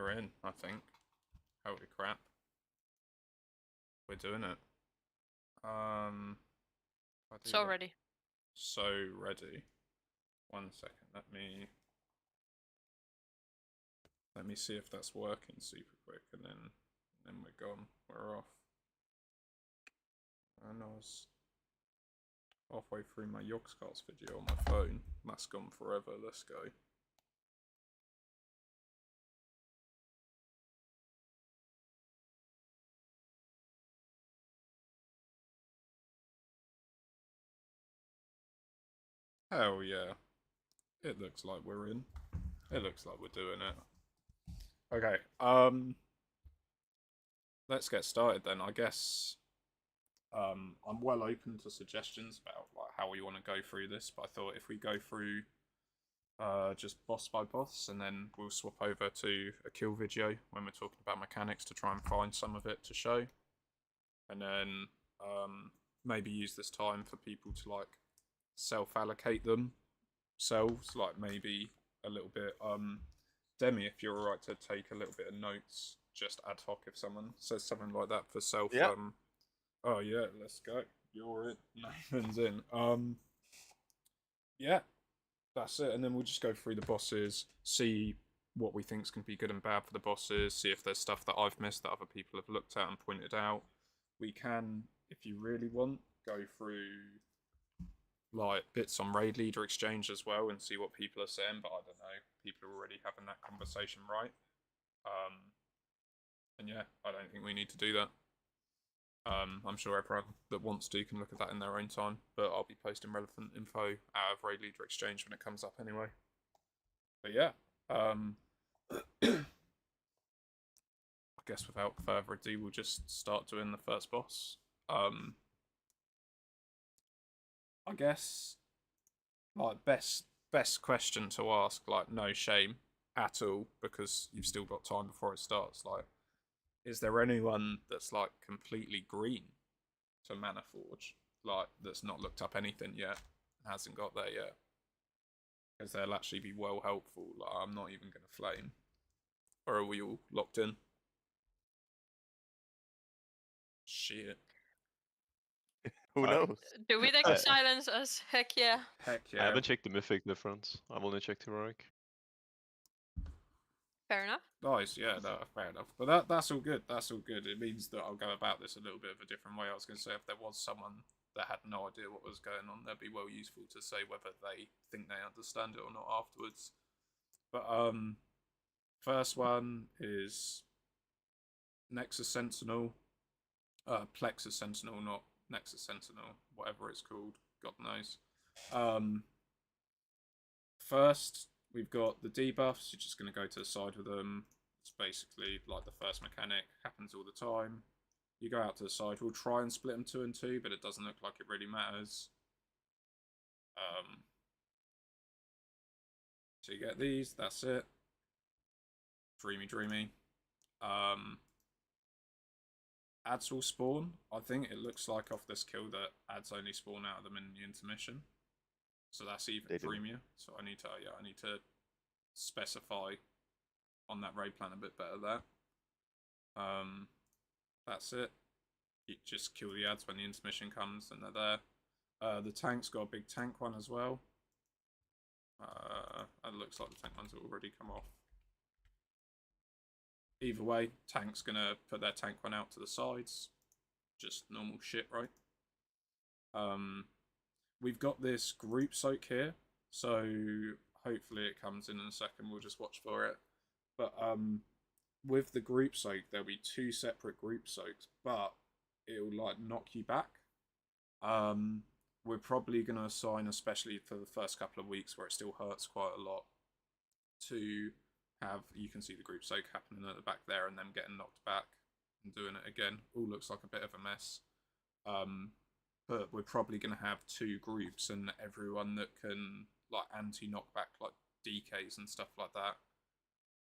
we're in, I think. Holy crap. We're doing it. I do So that. ready. So ready. 1 second. Let me see if that's working super quick, and then we're gone. We're off. And I was halfway through my Yogscast video on my phone. That's gone forever. Let's go. Hell yeah. It looks like we're in. It looks like we're doing it. Okay, let's get started then. I guess I'm well open to suggestions about like how we want to go through this, but I thought if we go through just boss by boss, and then we'll swap over to a kill video when we're talking about mechanics to try and find some of it to show, and then maybe use this time for people to like self-allocate themselves, like maybe a little bit. Demi, if you're alright to take a little bit of notes, just ad hoc if someone says something like that for self. Yeah. Oh yeah, let's go. You're in. Nathan's in. Yeah, that's it. And then we'll just go through the bosses, see what we think's going to be good and bad for the bosses, see if there's stuff that I've missed that other people have looked at and pointed out. We can, if you really want, go through like bits on Raid Leader Exchange as well and see what people are saying, but I don't know. People are already having that conversation, right? And yeah, I don't think we need to do that. I'm sure everyone that wants to can look at that in their own time, but I'll be posting relevant info out of Raid Leader Exchange when it comes up anyway. But yeah, I guess without further ado, we'll just start doing the first boss. I guess like best question to ask, like no shame at all, because you've still got time before it starts. Like, is there anyone that's like completely green to Mana Forge, like that's not looked up anything yet, hasn't got there yet? Because they'll actually be well helpful. Like, I'm not even gonna flame. Or are we all locked in? Shit. Who knows? Do we think silence us? Heck yeah. Heck yeah. I haven't checked the mythic difference. I've only checked heroic. Fair enough. Nice, yeah, no, fair enough. But that's all good. That's all good. It means that I'll go about this a little bit of a different way. I was going to say if there was someone that had no idea what was going on, that'd be well useful to say whether they think they understand it or not afterwards. But first one is Nexus Sentinel, Plexus Sentinel, not Nexus Sentinel, whatever it's called. God knows. First, we've got the debuffs. You're just going to go to the side with them. It's basically like the first mechanic. Happens all the time. You go out to the side. We'll try and split them 2 and 2, but it doesn't look like it really matters. So you get these. That's it. Dreamy. Ads will spawn. I think it looks like off this kill that ads only spawn out of them in the intermission. So that's even dreamier. So I need to specify on that raid plan a bit better there. That's it. You just kill the ads when the intermission comes and they're there. The tank's got a big tank one as well. It looks like the tank one's already come off. Either way, tank's gonna put their tank one out to the sides. Just normal shit, right? We've got this group soak here, so hopefully it comes in a second. We'll just watch for it. But with the group soak, there'll be 2 separate group soaks, but it'll like knock you back. We're probably going to assign, especially for the first couple of weeks where it still hurts quite a lot, to have, you can see the group soak happening at the back there and them getting knocked back and doing it again. All looks like a bit of a mess. But we're probably going to have 2 groups, and everyone that can like anti-knockback, like DKs and stuff like that,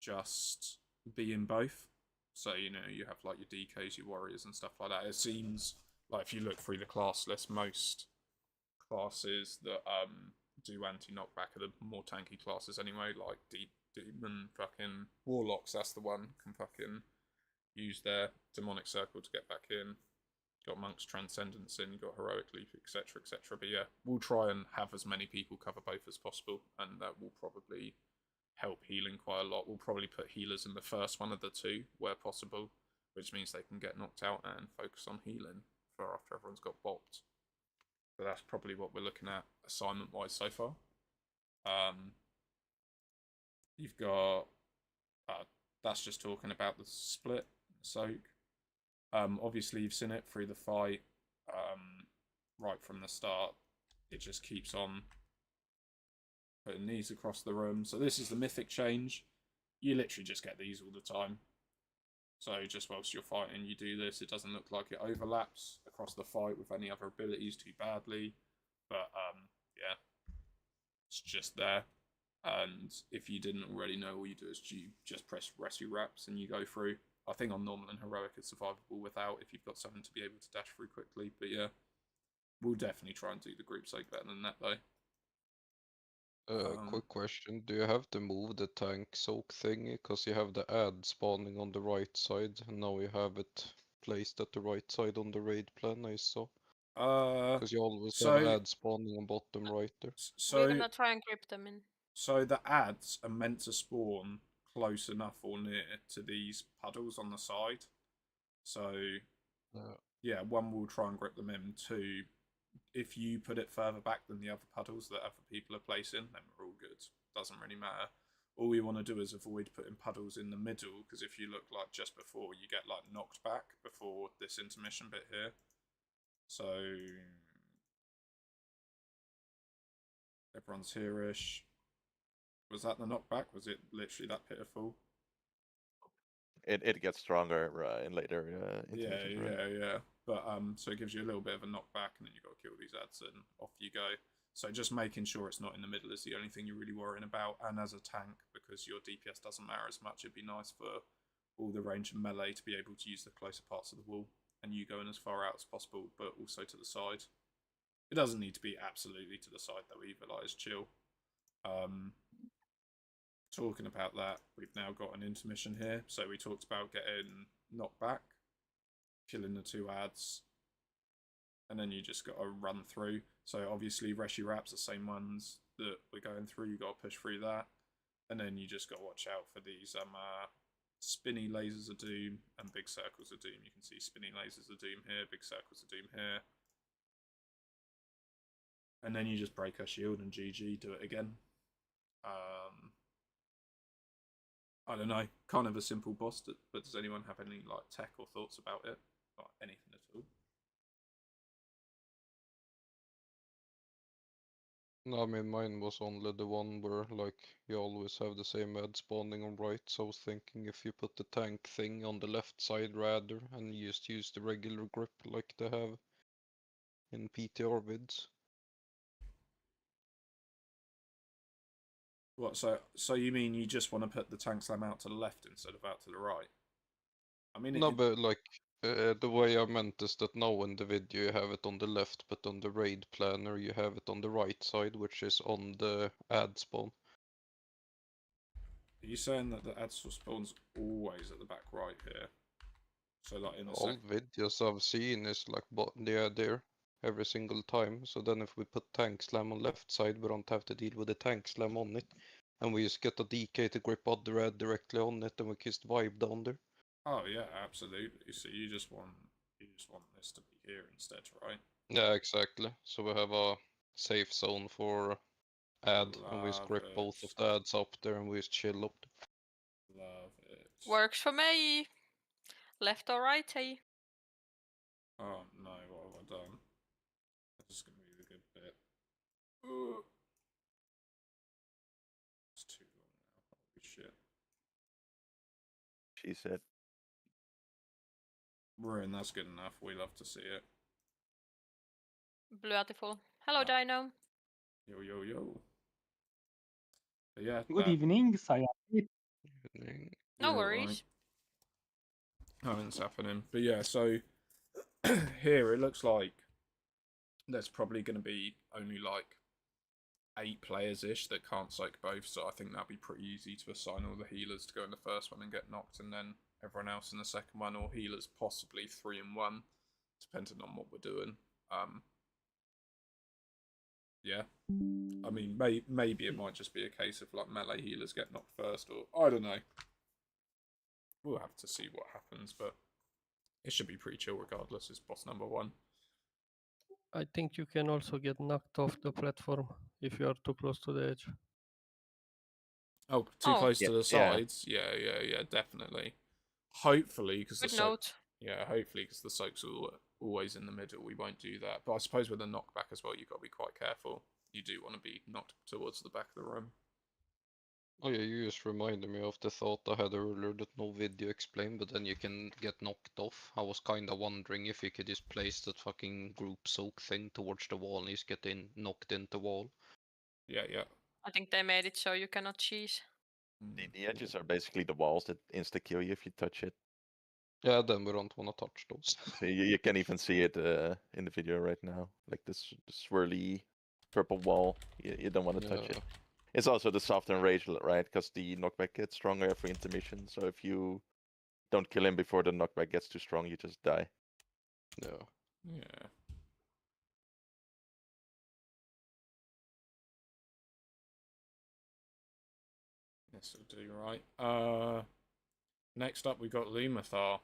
just be in both. So, you know, you have like your DKs, your warriors and stuff like that. It seems like if you look through the class list, most classes that do anti-knockback are the more tanky classes anyway, like demon fucking warlocks. That's the one can fucking use their demonic circle to get back in. Got Monk's Transcendence in, got Heroic Leap, etc., etc. But yeah, we'll try and have as many people cover both as possible, and that will probably help healing quite a lot. We'll probably put healers in the first one of the two where possible, which means they can get knocked out and focus on healing for after everyone's got bopped. So that's probably what we're looking at assignment-wise so far. You've got that's just talking about the split soak. Obviously, you've seen it through the fight right from the start. It just keeps on putting these across the room. So this is the mythic change. You literally just get these all the time. So just whilst you're fighting, you do this. It doesn't look like it overlaps across the fight with any other abilities too badly. But yeah, it's just there. And if you didn't already know, all you do is you just press rescue wraps and you go through. I think on normal and heroic it's survivable without if you've got something to be able to dash through quickly. But yeah, we'll definitely try and do the group soak better than that though. Quick question. Do you have to move the tank soak thingy? Because you have the ad spawning on the right side, and now you have it placed at the right side on the raid plan, I saw. Because you always have ad spawning on bottom right there. We're gonna try and grip them in. So the ads are meant to spawn close enough or near to these puddles on the side. So yeah, one, will try and grip them in. Two, if you put it further back than the other puddles that other people are placing, then we're all good. Doesn't really matter. All we want to do is avoid putting puddles in the middle, because if you look like just before, you get like knocked back before this intermission bit here. So everyone's here-ish. Was that the knockback? Was it literally that pitiful? It gets stronger in later intermissions, right? Yeah. But so it gives you a little bit of a knockback, and then you got to kill these ads, and off you go. So just making sure it's not in the middle is the only thing you're really worrying about. And as a tank, because your DPS doesn't matter as much, it'd be nice for all the range and melee to be able to use the closer parts of the wall, and you going as far out as possible, but also to the side. It doesn't need to be absolutely to the side though either. Like, it's chill. Talking about that, we've now got an intermission here. So we talked about getting knocked back, killing the two ads, and then you just got to run through. So obviously Reshi Rap's the same ones that we're going through. You got to push through that, and then you just got to watch out for these spinny lasers of doom and big circles of doom. You can see spinny lasers of doom here, big circles of doom here, and then you just break her shield and GG. Do it again. I don't know, kind of a simple boss, but does anyone have any like tech or thoughts about it? Like anything at all? No, I mean mine was only the one where like you always have the same ad spawning on right, so I was thinking if you put the tank thing on the left side rather and you just use the regular grip like they have in PTR vids. What? So you mean you just want to put the tank slam out to the left instead of out to the right? I mean, No, but like the way I meant is that now in the video you have it on the left, but on the raid planner you have it on the right side, which is on the ad spawn. Are you saying that the ad spawns always at the back right here? So like in the All videos I've seen is like they're there every single time. So then if we put tank slam on left side, we don't have to deal with the tank slam on it. And we just get a DK to grip other ad directly on it and we just vibe down there. Oh yeah, absolutely. So you just want this to be here instead, right? Yeah, exactly. So we have a safe zone for ad and we just grip both of the ads up there and we just chill up there. Love it. Works for me. Left or right, hey? Oh no, what have I done? This is gonna be the good bit. It's too long now. Holy shit. She said. Ruin, that's good enough. We love to see it. Beautiful. Hello, Dino. Yo. But yeah. Good evening, Saya. No worries. Nothing's happening. But yeah, so here it looks like there's probably going to be only like 8 players-ish that can't soak both, so I think that'd be pretty easy to assign all the healers to go in the first one and get knocked, and then everyone else in the second one, or healers possibly 3 and 1, depending on what we're doing. Yeah. I mean, maybe it might just be a case of like melee healers get knocked first, or I don't know. We'll have to see what happens, but it should be pretty chill regardless. It's boss number 1. I think you can also get knocked off the platform if you are too close to the edge. Oh, too close to the yeah. sides? Yeah, definitely. Hopefully, because the Good note. hopefully because the soak's always in the middle, we won't do that. But I suppose with a knockback as well, you've got to be quite careful. You do want to be knocked towards the back of the room. Oh yeah, you just reminded me of the thought I had earlier that no video explained, but then you can get knocked off. I was kinda wondering if you could just place that fucking group soak thing towards the wall and just get knocked into wall. Yeah. I think they made it so you cannot cheese. The edges are basically the walls that insta-kill you if you touch it. Yeah, then we don't wanna touch those. So you can even see it in the video right now. Like this swirly purple wall. You don't want to touch it. It's also the soft and rage, right? Because the knockback gets stronger every intermission. So if you don't kill him before the knockback gets too strong, you just die. Yeah. This will do right. Next up, we've got Lumathar.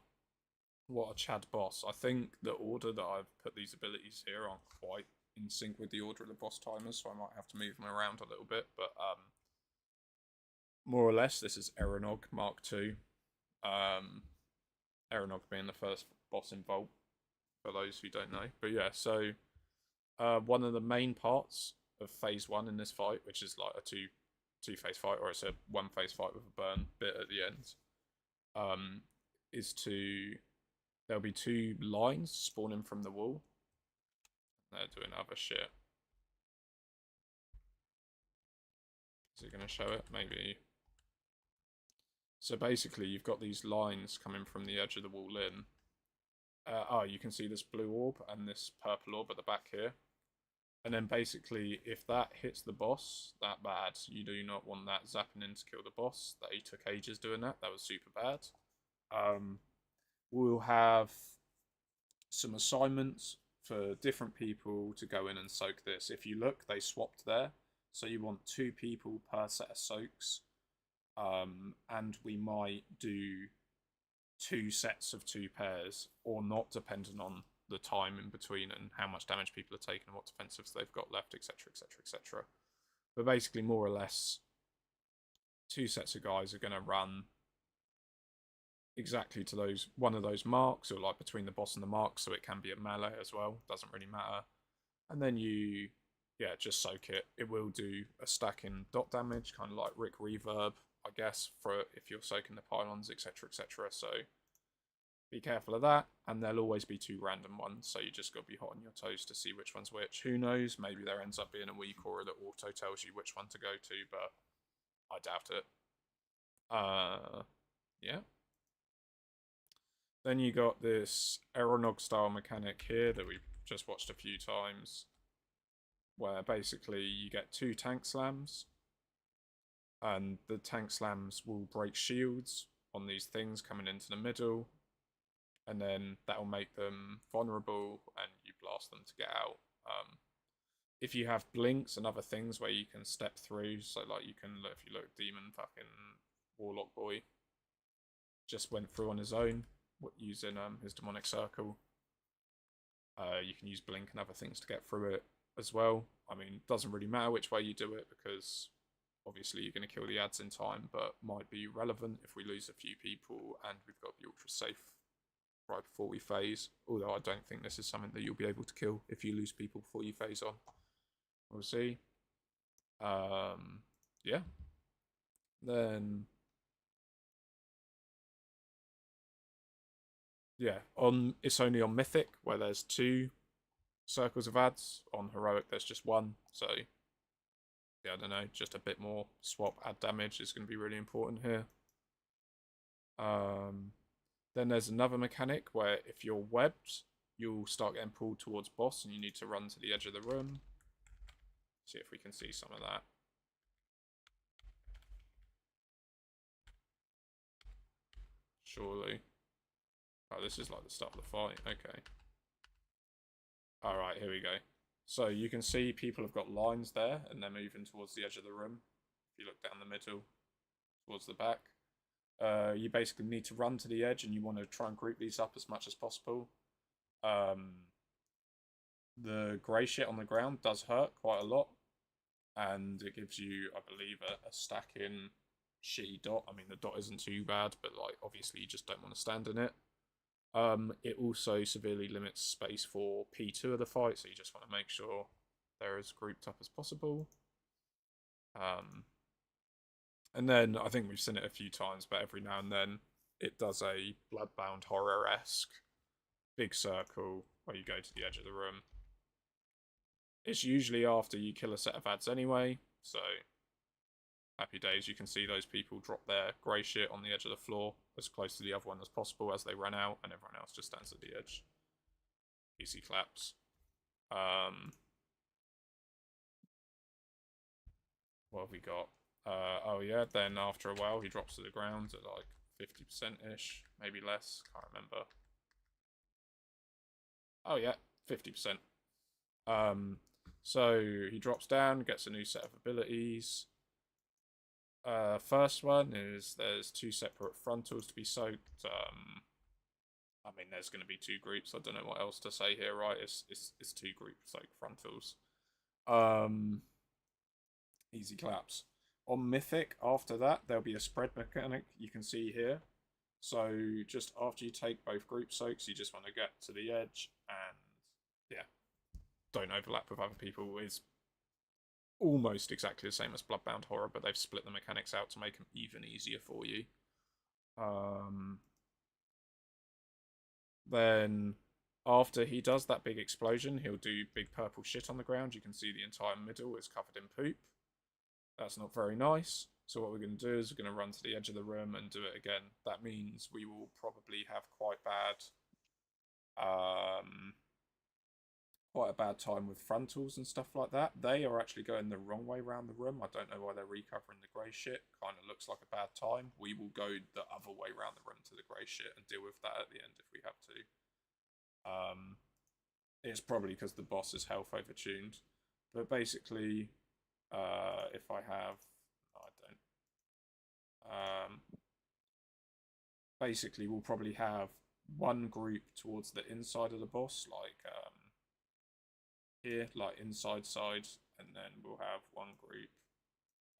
What a Chad boss. I think the order that I've put these abilities here aren't quite in sync with the order of the boss timers, so I might have to move them around a little bit, but more or less, this is Eranog Mark II. Eranog being the first boss in Vault, for those who don't know. But yeah, so one of the main parts of Phase 1 in this fight, which is like a two-phase fight, or it's a one-phase fight with a burn bit at the end, is there'll be 2 lines spawning from the wall. They're doing other shit. Is it going to show it? Maybe. So basically, you've got these lines coming from the edge of the wall in. You can see this blue orb and this purple orb at the back here. And then basically, if that hits the boss that bad, you do not want that zapping in to kill the boss. They took ages doing that. That was super bad. We'll have some assignments for different people to go in and soak this. If you look, they swapped there. So you want 2 people per set of soaks. And we might do 2 sets of 2 pairs, or not, depending on the time in between and how much damage people are taking and what defensives they've got left, etc, etc, etc. But basically, more or less, 2 sets of guys are going to run exactly to one of those marks, or like between the boss and the mark, so it can be a melee as well, doesn't really matter. And then you just soak it. It will do a stack in dot damage, kind of like Rick Reverb, I guess, for if you're soaking the pylons, etc, etc. So be careful of that, and there'll always be 2 random ones, so you just got to be hot on your toes to see which one's which. Who knows, maybe there ends up being a weak aura that auto tells you which one to go to, but I doubt it. Yeah. Then you got this Eranog style mechanic here that we've just watched a few times, where basically you get 2 tank slams, and the tank slams will break shields on these things coming into the middle, and then that will make them vulnerable, and you blast them to get out. If you have blinks and other things where you can step through, so like you can, if you look, Demon fucking Warlock Boy just went through on his own using his demonic circle. You can use blink and other things to get through it as well. I mean, doesn't really matter which way you do it, because obviously you're going to kill the ads in time, but might be relevant if we lose a few people and we've got to be ultra safe right before we phase. Although I don't think this is something that you'll be able to kill if you lose people before you phase on. We'll see. Yeah. Then yeah, it's only on Mythic where there's 2 circles of ads. On Heroic there's just 1, so yeah, I don't know, just a bit more swap ad damage is going to be really important here. Then there's another mechanic where if you're webbed, you'll start getting pulled towards boss and you need to run to the edge of the room. See if we can see some of that. Surely. Oh, this is like the start of the fight. Okay. Alright, here we go. So you can see people have got lines there, and they're moving towards the edge of the room. If you look down the middle, towards the back. You basically need to run to the edge, and you want to try and group these up as much as possible. The grey shit on the ground does hurt quite a lot, and it gives you, I believe, a stacking shitty dot. I mean, the dot isn't too bad, but like obviously you just don't want to stand in it. It also severely limits space for P2 of the fight, so you just want to make sure they're as grouped up as possible. And then I think we've seen it a few times, but every now and then it does a Bloodbound horror-esque big circle where you go to the edge of the room. It's usually after you kill a set of ads anyway, so happy days. You can see those people drop their grey shit on the edge of the floor as close to the other one as possible as they run out, and everyone else just stands at the edge. Easy claps. What have we got? Oh yeah, then after a while he drops to the ground at like 50%-ish, maybe less, can't remember. Oh yeah, 50%. So he drops down, gets a new set of abilities. First one is there's 2 separate frontals to be soaked. I mean, there's going to be 2 groups. I don't know what else to say here, right? It's 2 group soaked frontals. Easy claps. On Mythic, after that, there'll be a spread mechanic you can see here. So just after you take both group soaks, you just want to get to the edge and, yeah, don't overlap with other people. Is almost exactly the same as Bloodbound Horror, but they've split the mechanics out to make them even easier for you. Then after he does that big explosion, he'll do big purple shit on the ground. You can see the entire middle is covered in poop. That's not very nice. So what we're going to do is we're going to run to the edge of the room and do it again. That means we will probably have quite a bad time with frontals and stuff like that. They are actually going the wrong way around the room. I don't know why they're recovering the grey shit. Kind of looks like a bad time. We will go the other way around the room to the grey shit and deal with that at the end if we have to. It's probably because the boss is health overtuned. But basically, if I have... No, I don't. Basically, we'll probably have one group towards the inside of the boss, like here, like inside side, and then we'll have one group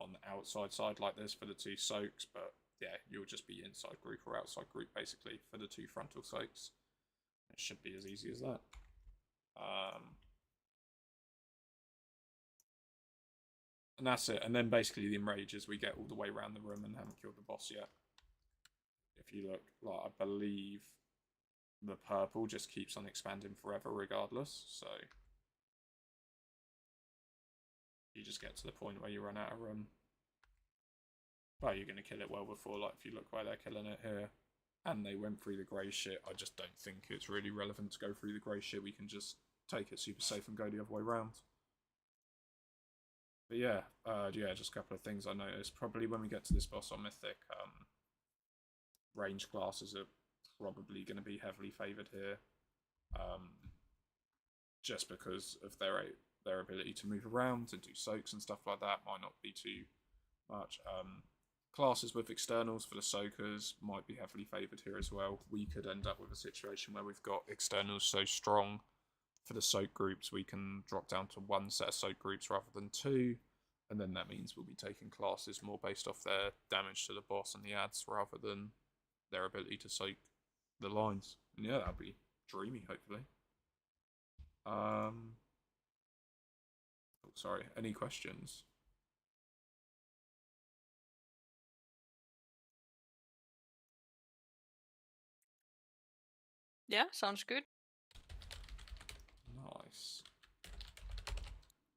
on the outside side like this for the 2 soaks, but yeah, you'll just be inside group or outside group basically for the 2 frontal soaks. It should be as easy as that. And that's it. And then basically the enrage is we get all the way around the room and haven't killed the boss yet. If you look, like I believe the purple just keeps on expanding forever regardless, so you just get to the point where you run out of room. But you're going to kill it well before, like if you look where they're killing it here. And they went through the grey shit. I just don't think it's really relevant to go through the grey shit. We can just take it super safe and go the other way around. But yeah, just a couple of things I noticed. Probably when we get to this boss on Mythic, range classes are probably going to be heavily favoured here. Just because of their ability to move around and do soaks and stuff like that might not be too much. Classes with externals for the soakers might be heavily favoured here as well. We could end up with a situation where we've got externals so strong for the soak groups we can drop down to 1 set of soak groups rather than 2, and then that means we'll be taking classes more based off their damage to the boss and the ads rather than their ability to soak the lines. And yeah, that'd be dreamy, hopefully. Oh, sorry, any questions? Yeah, sounds good. Nice.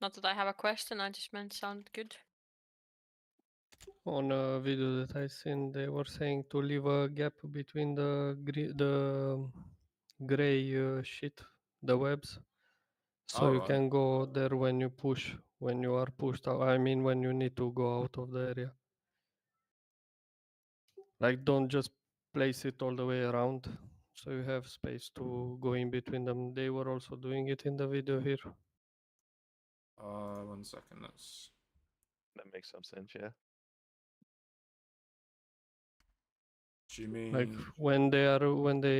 Not that I have a question, I just meant sounded good. On a video that I seen, they were saying to leave a gap between the gray shit, the webs, so you Alright. can go there when you push when you are pushed out. I mean, when you need to go out of the area. Like, don't just place it all the way around, so you have space to go in between them. They were also doing it in the video here. 1 second. That makes some sense, yeah. Do you mean Like when they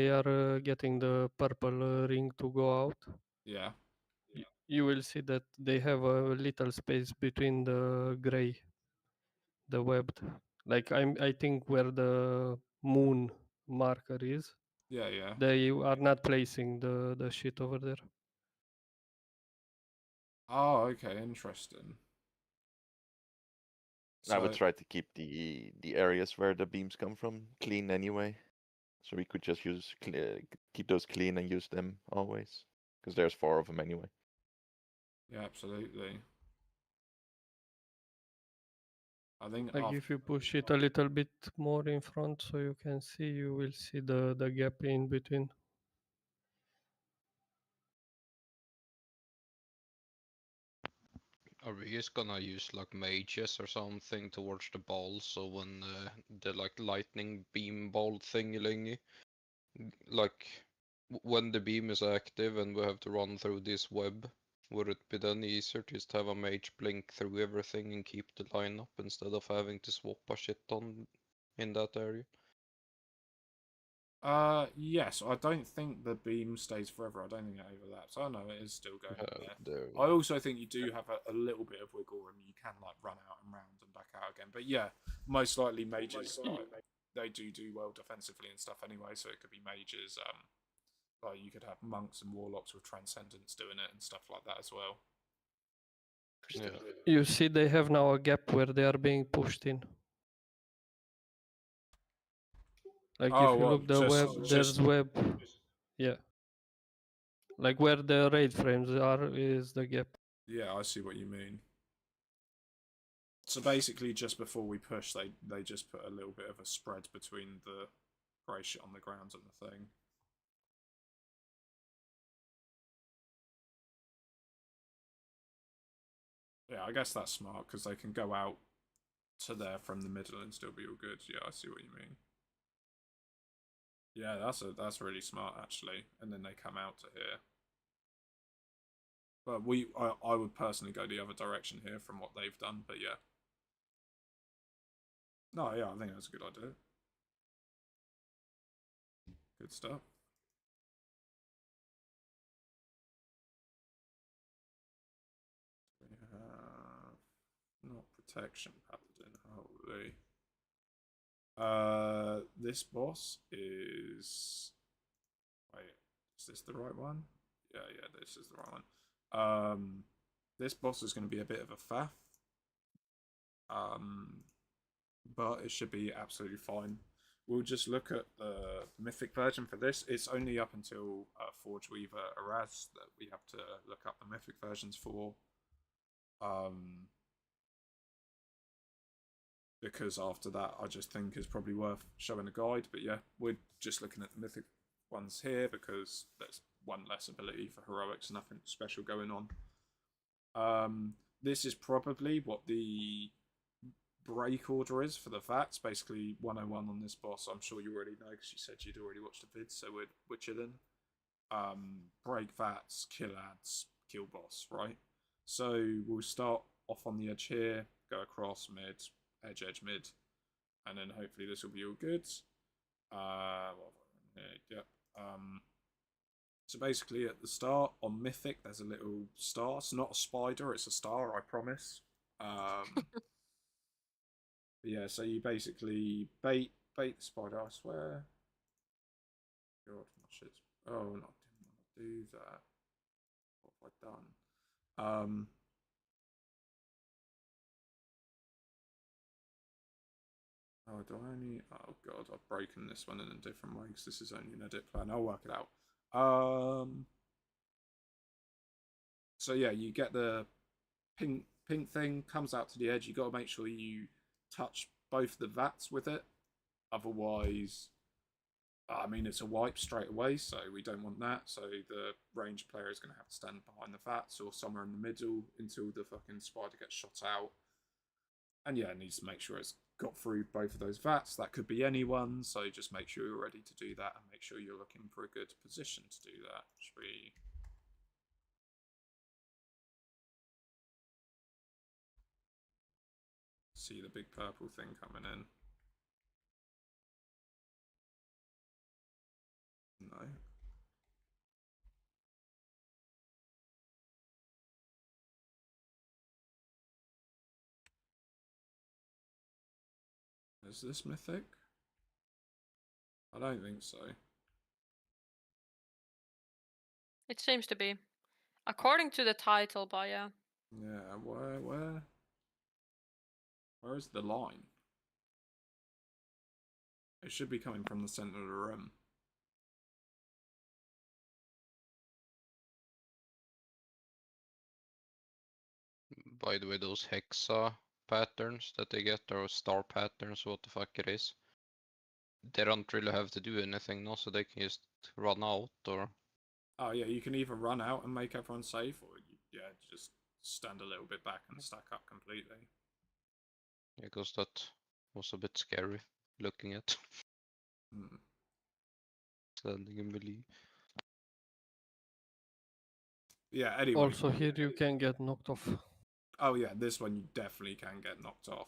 are getting the purple ring to go out, yeah? you will see that they have a little space between the gray, the webbed. Like I think where the moon marker is, Yeah, yeah. they are not placing the shit over there. Oh, okay, interesting. I would So- try to keep the areas where the beams come from clean anyway. So we could just keep those clean and use them always. Because there's 4 of them anyway. Yeah, absolutely. I think Like if you push it a little bit more in front so you can see, you will see the gap in between. Are we just gonna use like mages or something towards the ball, so when the like lightning beam ball thingy, like when the beam is active and we have to run through this web, would it be then easier to just have a mage blink through everything and keep the line up instead of having to swap a shit ton in that area? yes, I don't think the beam stays forever. I don't think it overlaps. Oh no, it is still going there. There. I also think you do have a little bit of wiggle room. You can like run out and round and back out again. But yeah, most likely mages like, they do well defensively and stuff anyway. So it could be mages. Like you could have monks and warlocks with transcendence doing it and stuff like that as well. Yeah. You see, they have now a gap where they are being pushed in. Like Oh, if you well, look the web, there's web. Yeah. Like where the raid frames are is the gap. Yeah, I see what you mean. So basically, just before we push, they just put a little bit of a spread between the grey shit on the ground and the thing. Yeah, I guess that's smart because they can go out to there from the middle and still be all good. Yeah, I see what you mean. Yeah, that's really smart actually. And then they come out to here. But I would personally go the other direction here from what they've done. But yeah. No, yeah, I think that's a good idea. Good stuff. We have not protection paladin. Holy. This boss is. Wait, is this the right one? Yeah, this is the right one. This boss is going to be a bit of a faff. But it should be absolutely fine. We'll just look at the mythic version for this. It's only up until Forge Weaver Araz that we have to look up the mythic versions for. Because after that, I just think it's probably worth showing a guide. But yeah, we're just looking at the mythic ones here because there's one less ability for heroics, nothing special going on. This is probably what the break order is for the VATs, basically 101 on this boss. I'm sure you already know because you said you'd already watched the vid, so we're chilling. Break VATs, kill ads, kill boss, right? So we'll start off on the edge here, go across mid, edge, mid, and then hopefully this will be all good. Yep. So basically at the start on Mythic, there's a little star. It's not a spider, it's a star, I promise. Yeah, so you basically bait the spider, I swear. God, my shit's... Oh, no, I didn't want to do that. What have I done? Oh, do I only... Oh, God, I've broken this one in a different way because this is only an edit plan. I'll work it out. So, yeah, you get the pink thing, comes out to the edge. You got to make sure you touch both the VATs with it. Otherwise, I mean, it's a wipe straight away, so we don't want that. So the range player is going to have to stand behind the vats or somewhere in the middle until the fucking spider gets shot out. And yeah, it needs to make sure it's got through both of those vats. That could be anyone, so just make sure you're ready to do that and make sure you're looking for a good position to do that. Should we... see the big purple thing coming in? No. Is this mythic? I don't think so. It seems to be. According to the title, but yeah. Yeah, where is the line? It should be coming from the center of the room. By the way, those hexa patterns that they get, or star patterns, what the fuck it is, they don't really have to do anything now, so they can just run out, or... Oh yeah, you can either run out and make everyone safe, or yeah, just stand a little bit back and stack up completely. Yeah, because that was a bit scary looking at. Hmm. Standing in melee. Yeah, anyway. Also here you can get knocked off. Oh yeah, this one you definitely can get knocked off.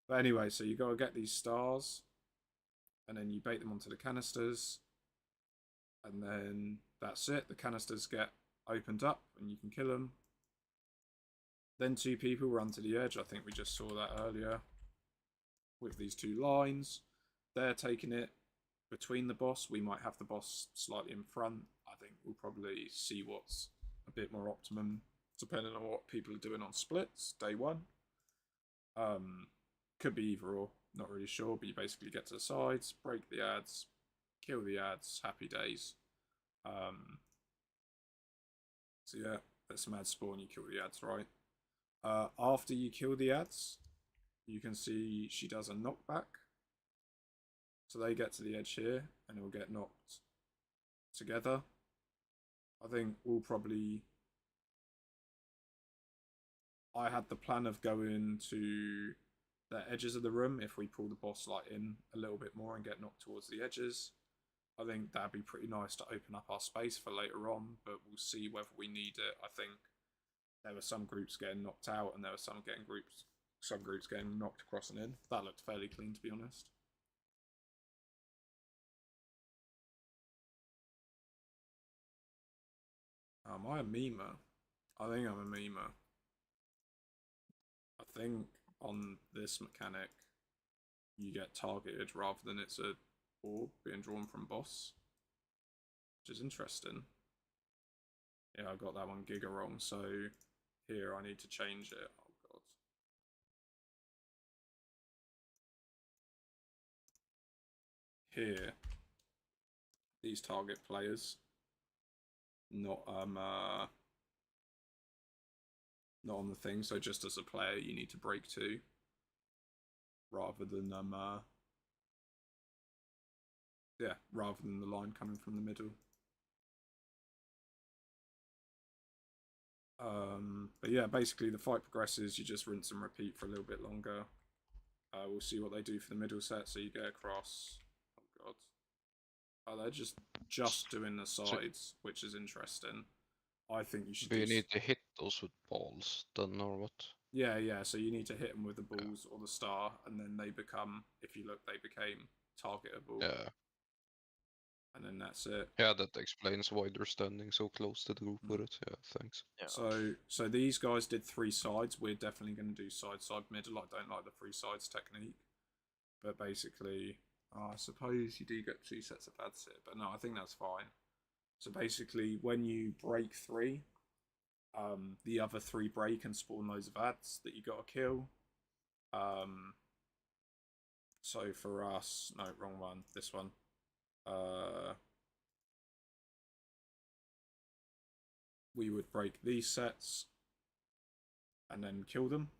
But anyway, so you got to get these stars, and then you bait them onto the canisters, and then that's it. The canisters get opened up, and you can kill them. Then two people run to the edge. I think we just saw that earlier with these two lines. They're taking it between the boss. We might have the boss slightly in front. I think we'll probably see what's a bit more optimum depending on what people are doing on splits day one. Could be either or, not really sure, but you basically get to the sides, break the ads, kill the ads, happy days. So yeah, let some ads spawn, you kill the ads, right? After you kill the ads, you can see she does a knockback. So they get to the edge here and it will get knocked together. I think we'll probably... I had the plan of going to the edges of the room if we pull the boss light in a little bit more and get knocked towards the edges. I think that'd be pretty nice to open up our space for later on, but we'll see whether we need it. I think there were some groups getting knocked out and there were some groups getting knocked across and in. That looked fairly clean, to be honest. Am I a memer? I think I'm a memer. I think on this mechanic, you get targeted rather than it's a orb being drawn from boss, which is interesting. Yeah, I got that one giga wrong, so here I need to change it. Oh god. Here, these target players, not on the thing. So just as a player, you need to break two, rather than rather than the line coming from the middle. But yeah, basically the fight progresses. You just rinse and repeat for a little bit longer. We'll see what they do for the middle set. So you get across. Oh god. Oh, they're just doing the sides, which is interesting. I think you should. Do you need to hit those with balls then, or what? Yeah, yeah. So you need to hit them with the balls or the star, and then they become. If you look, they became targetable. Yeah. And then that's it. Yeah, that explains why they're standing so close to the group with it. Yeah, thanks. Yeah. So these guys did 3 sides. We're definitely going to do side middle. I don't like the 3 sides technique, but basically, I suppose you do get 2 sets of ads here. But no, I think that's fine. So basically, when you break 3, the other 3 break and spawn loads of ads that you got to kill. So for us, no, wrong one. This one. We would break these sets and then kill them.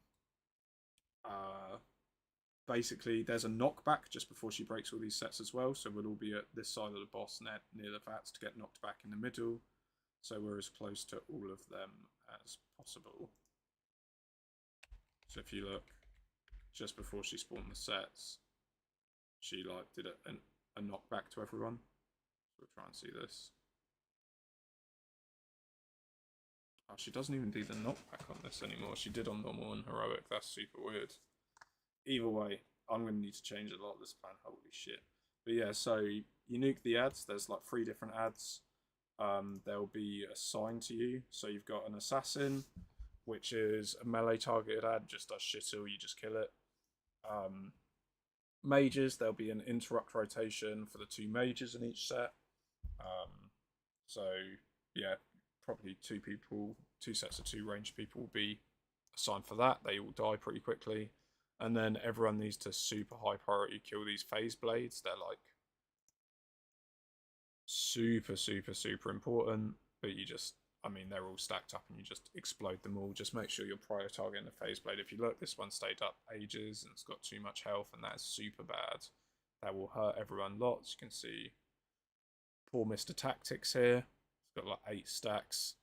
basically there's a knockback just before she breaks all these sets as well, so we'll all be at this side of the boss net near the vats to get knocked back in the middle, so we're as close to all of them as possible. So if you look, just before she spawned the sets, she like did a knockback to everyone. We'll try and see this. Oh, she doesn't even do the knockback on this anymore. She did on normal and heroic. That's super weird. Either way, I'm going to need to change a lot of this plan. Holy shit. But yeah, so you nuke the ads. There's like 3 different ads. They'll be assigned to you. So you've got an assassin, which is a melee targeted ad, just does shit all, you just kill it. Mages, there'll be an interrupt rotation for the 2 mages in each set. So yeah, probably 2 people, 2 sets of 2 ranged people will be assigned for that. They all die pretty quickly. And then everyone needs to super high priority kill these phase blades. They're like super, super, super important. But you just, I mean, they're all stacked up and you just explode them all. Just make sure you're prior targeting the phase blade. If you look, this one stayed up ages and it's got too much health, and that is super bad. That will hurt everyone lots. You can see poor Mr. Tactics here. It's got like 8 stacks.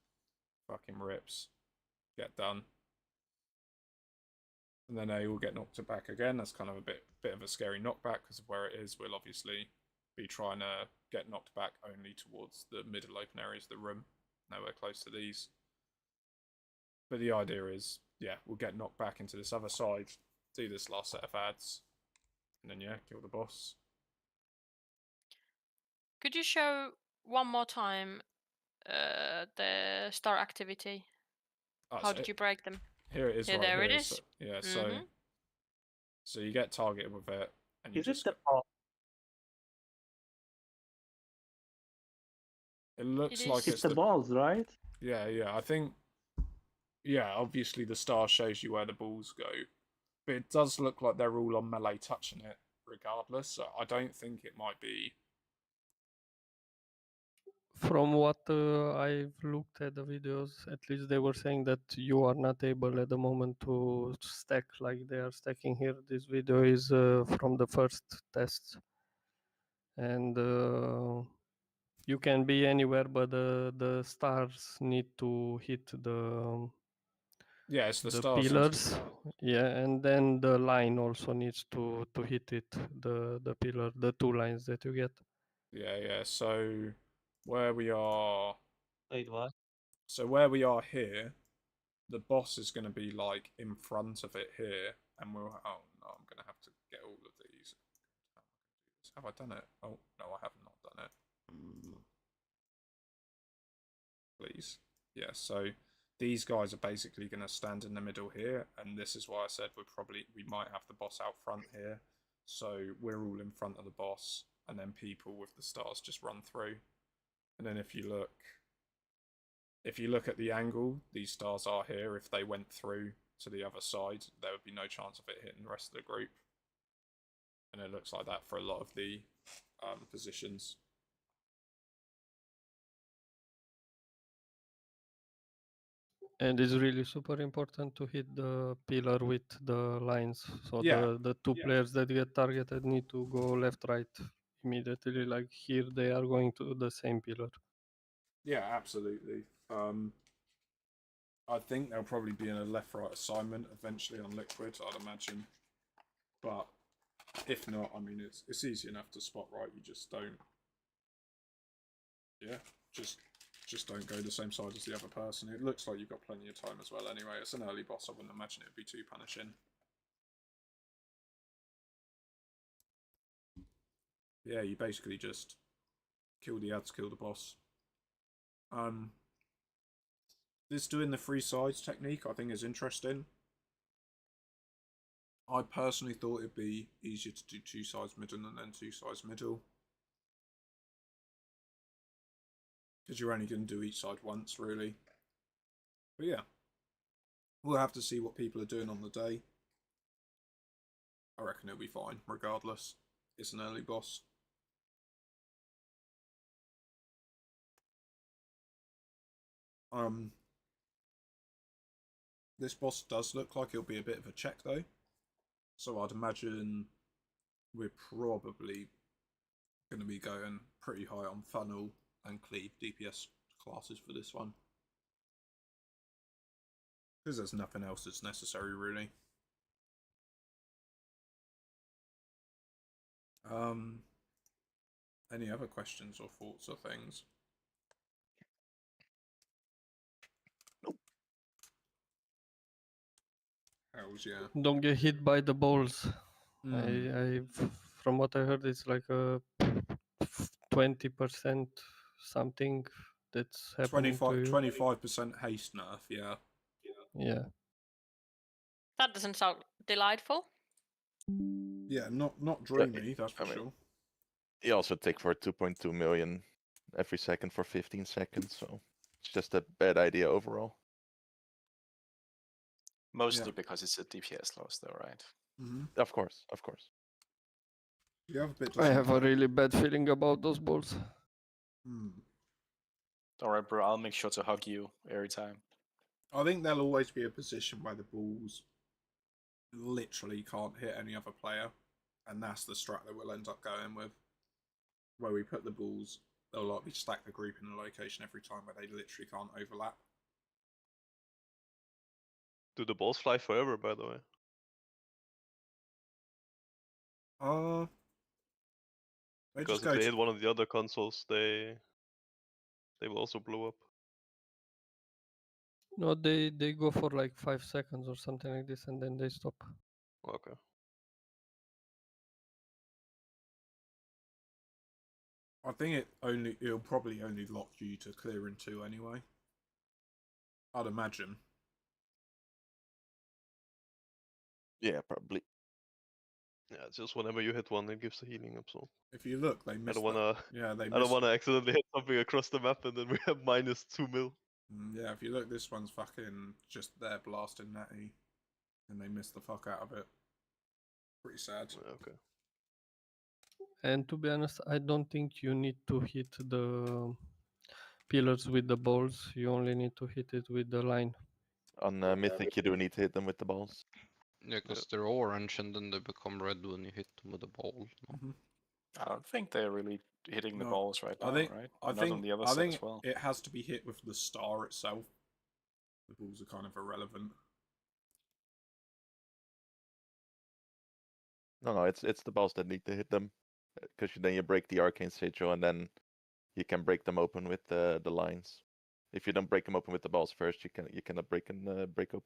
Fucking rips. Get done. And then they will get knocked back again. That's kind of a bit of a scary knockback because of where it is. We'll obviously be trying to get knocked back only towards the middle open areas of the room. Nowhere close to these. But the idea is, yeah, we'll get knocked back into this other side, do this last set of ads, and then, yeah, kill the boss. Could you show one more time the star activity? Oh, How so did you break them? here it is, Yeah, right there here. it is. So, yeah, so you get targeted with it, and you Is it just the it looks It like is. it's it's the the balls, right? yeah. I think obviously the star shows you where the balls go, but it does look like they're all on melee touching it regardless. So I don't think it might be. From what I've looked at the videos, at least they were saying that you are not able at the moment to stack like they are stacking here. This video is from the first tests, and you can be anywhere, but the stars need to hit Yeah, it's the the stars. pillars. Yeah, and then the line also needs to hit it, the pillar, the 2 lines that you get. Yeah. So where we are. Wait, what? So where we are here, the boss is going to be like in front of it here, and we'll. Oh no, I'm going to have to get all of these. Have I done it? Oh no, I have not done it. Please, yeah. So these guys are basically going to stand in the middle here, and this is why I said we might have the boss out front here. So we're all in front of the boss, and then people with the stars just run through. And then if you look at the angle, these stars are here. If they went through to the other side, there would be no chance of it hitting the rest of the group. And it looks like that for a lot of the positions. And it's really super important to hit the pillar with the lines. So Yeah. the 2 players that get targeted need to go left, right immediately. Like here, they are going to the same pillar. Yeah, absolutely. I think there'll probably be a left-right assignment eventually on Liquid, I'd imagine. But if not, I mean, it's easy enough to spot right. You just don't. Yeah, just don't go the same side as the other person. It looks like you've got plenty of time as well. Anyway, it's an early boss. I wouldn't imagine it would be too punishing. Yeah, you basically just kill the ads, kill the boss. This doing the 3 sides technique I think is interesting. I personally thought it'd be easier to do 2 sides middle and then 2 sides middle. Because you're only going to do each side once, really. But yeah. We'll have to see what people are doing on the day. I reckon it'll be fine, regardless. It's an early boss. This boss does look like it'll be a bit of a check, though. So I'd imagine we're probably going to be going pretty high on funnel and cleave DPS classes for this one. Because there's nothing else that's necessary, really. Any other questions or thoughts or things? Nope. Hells yeah. Don't get hit by the balls. Mm. From what I heard, it's like a 20% something that's happening to you. 25% haste nerf, yeah. Yeah. That doesn't sound delightful. Yeah, not Yeah, dreamy, that's for I mean, sure. You also take for 2.2 million every second for 15 seconds, so it's just a bad idea overall. Mostly because it's a DPS loss, though, right? Mm-hmm. Of course, of course. You have a bit to I think have a about. really bad feeling about those balls. Hmm. Alright, bro, I'll make sure to hug you every time. I think there'll always be a position where the balls literally can't hit any other player, and that's the strat that we'll end up going with. Where we put the balls, they'll likely stack the group in a location every time where they literally can't overlap. Do the balls fly forever, by the way? They Because just if go they to, hit one of the other consoles, they will also blow up. No, they go for like 5 seconds or something like this, and then they stop. Okay. I think it'll probably only lock you to clearing 2 anyway. I'd imagine. Yeah, probably. Yeah, it's just whenever you hit one, it gives a healing up. So If you look, they I missed. don't wanna. Yeah, they I don't missed. wanna accidentally hit something across the map and then we have -2 mil. Yeah, if you look, this one's fucking just there blasting Netty, and they missed the fuck out of it. Pretty sad. Okay. And to be honest, I don't think you need to hit the pillars with the balls. You only need to hit it with the line. On Mythic, you do need to hit them with the balls. Yeah, because they're orange and then they become red when you hit them with a ball. No? Mm-hmm. I don't think they're really hitting the No, balls right now, right? I Not think on the other I side think as well. it has to be hit with the star itself. The balls are kind of irrelevant. No, it's the balls that need to hit them, because then you break the arcane sigil, and then you can break them open with the lines. If you don't break them open with the balls first, you cannot break open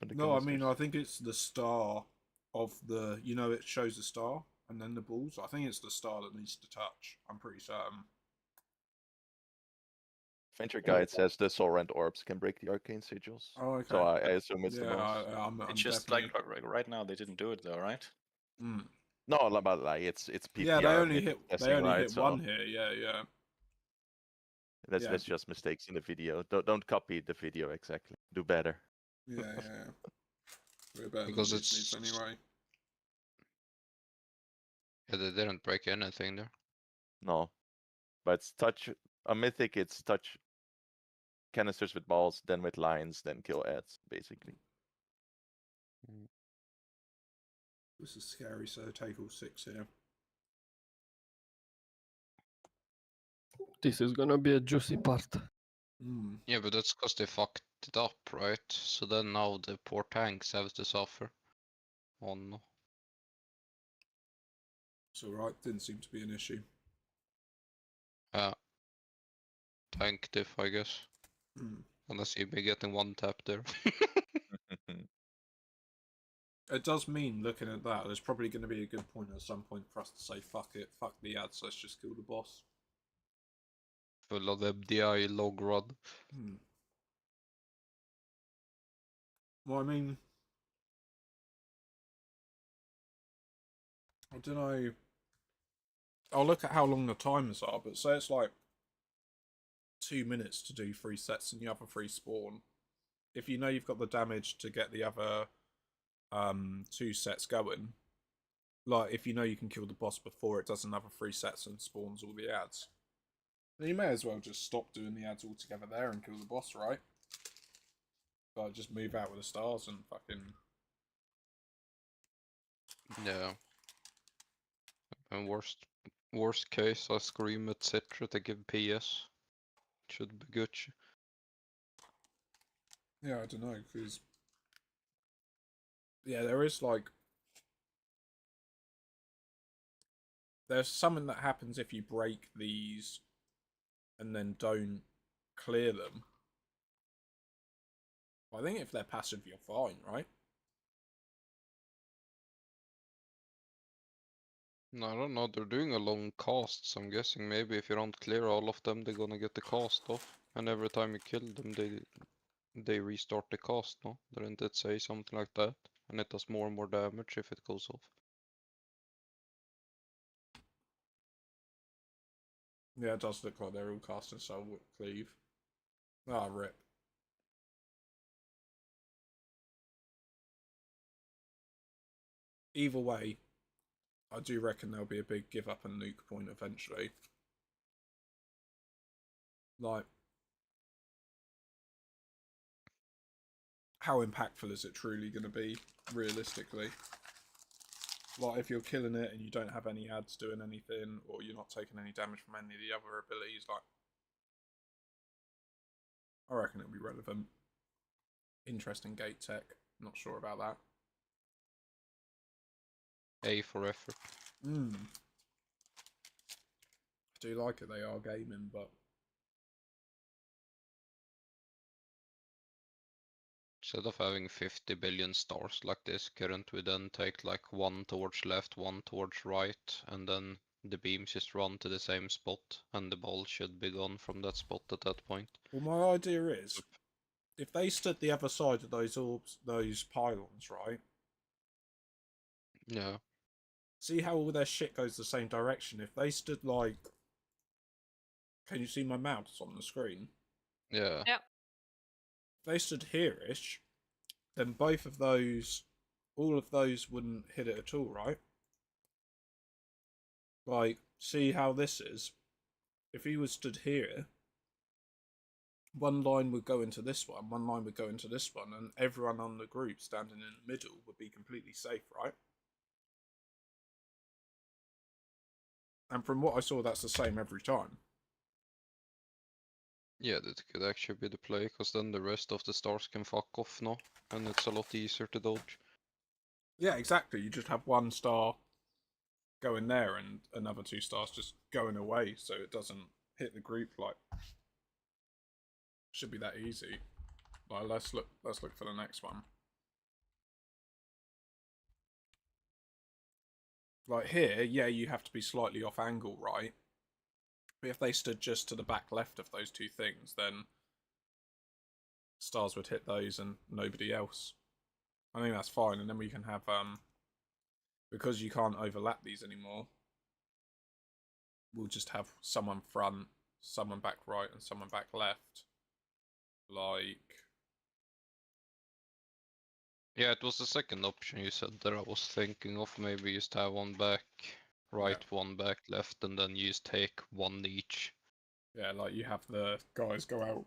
the. No, I mean canisters. I think it's the star of the. You know, it shows the star and then the balls. I think it's the star that needs to touch. I'm pretty certain. Venture Guide says the soul rent orbs can break the arcane sigils. Oh, okay. So I assume it's the Yeah, balls. I'm It's just definitely. like right now they didn't do it though, right? Mm. No, but like it's PTR. Yeah, they only hit. testing, They only right? hit So one here. Yeah, yeah. that's just mistakes in the video. Don't copy the video exactly. Do better. Yeah, yeah. We're better Because than it's- Disney's anyway. Yeah, they didn't break anything there. No, but it's touch a Mythic. It's touch canisters with balls, then with lines, then kill ads, basically. This is scary, so take all 6 here. This is gonna be a juicy part. Mm. Yeah, but that's because they fucked it up, right? So then now the poor tanks have to suffer. Oh no. It's alright, didn't seem to be an issue. Tank diff, I guess. Mm. Unless you'd be getting one tap there. It does mean, looking at that, there's probably going to be a good point at some point for us to say, fuck it, fuck the ads, let's just kill the boss. Full of MDI log rod. Hmm. Well, I mean, I don't know. I'll look at how long the timers are, but say it's like 2 minutes to do 3 sets and the other 3 spawn. If you know you've got the damage to get the other 2 sets going, like if you know you can kill the boss before it does another 3 sets and spawns all the ads, then you may as well just stop doing the ads altogether there and kill the boss, right? Like just move out with the stars and fucking Yeah. And worst case, I scream at Citra to give PS. Should be good. Yeah, I don't know, because yeah, there is like there's something that happens if you break these and then don't clear them. I think if they're passive, you're fine, right? No, I don't know. They're doing a long cast, so I'm guessing maybe if you don't clear all of them, they're gonna get the cast off. And every time you kill them, they restart the cast, no? Didn't it say something like that? And it does more and more damage if it goes off. Yeah, it does look like they're all casting Soul Cleave. Ah, rip. Either way, I do reckon there'll be a big give up and nuke point eventually. Like, how impactful is it truly going to be, realistically? Like, if you're killing it and you don't have any ads doing anything, or you're not taking any damage from any of the other abilities, like, I reckon it'll be relevant. Interesting gate tech. Not sure about that. A for effort. I do like it, they are gaming, but Instead of having 50 billion stars like this, couldn't we then take like one towards left, one towards right, and then the beams just run to the same spot, and the ball should be gone from that spot at that point? well, my idea is, if they stood the other side of those orbs, those pylons, right? Yeah. See how all their shit goes the same direction? If they stood like... Can you see my mouse on the screen? Yeah. Yeah. If they stood here-ish, then both of those... All of those wouldn't hit it at all, right? Like, see how this is? If he was stood here, one line would go into this one line would go into this one, and everyone on the group standing in the middle would be completely safe, right? And from what I saw, that's the same every time. Yeah, that could actually be the play, because then the rest of the stars can fuck off now, and it's a lot easier to dodge. Yeah, exactly. You just have one star going there and another two stars just going away, so it doesn't hit the group. Like, should be that easy. Like, let's look for the next one. Like here, yeah, you have to be slightly off angle, right? But if they stood just to the back left of those two things, then stars would hit those and nobody else. I think that's fine, and then we can have because you can't overlap these anymore, we'll just have someone front, someone back right, and someone back left. Like, Yeah, it was the second option you said that I was thinking of. Maybe just have one back right, one back left, and then you just take one each. yeah, like you have the guys go out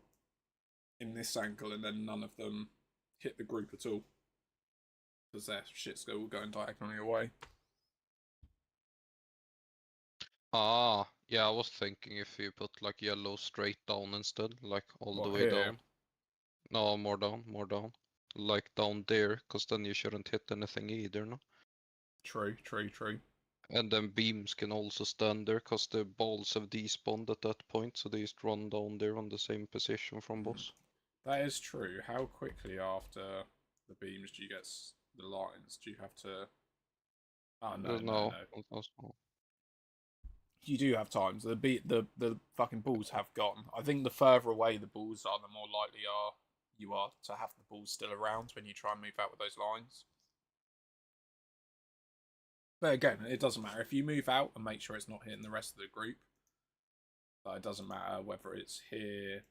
in this angle and then none of them hit the group at all, because their shit's all going diagonally away. Ah, yeah, I was thinking if you put like yellow straight down instead, like all the What, way here? down. No, more down, more down. Like down there, because then you shouldn't hit anything either, no? True. And then beams can also stand there, because the balls have despawned at that point, so they just run down there on the same position from boss. That is true. How quickly after the beams do you get the lines? Do you have to... Oh, no. You do have times. The fucking balls have gone. I think the further away the balls are, the more likely you are to have the balls still around when you try and move out with those lines. But again, it doesn't matter. If you move out and make sure it's not hitting the rest of the group, it doesn't matter whether it's here.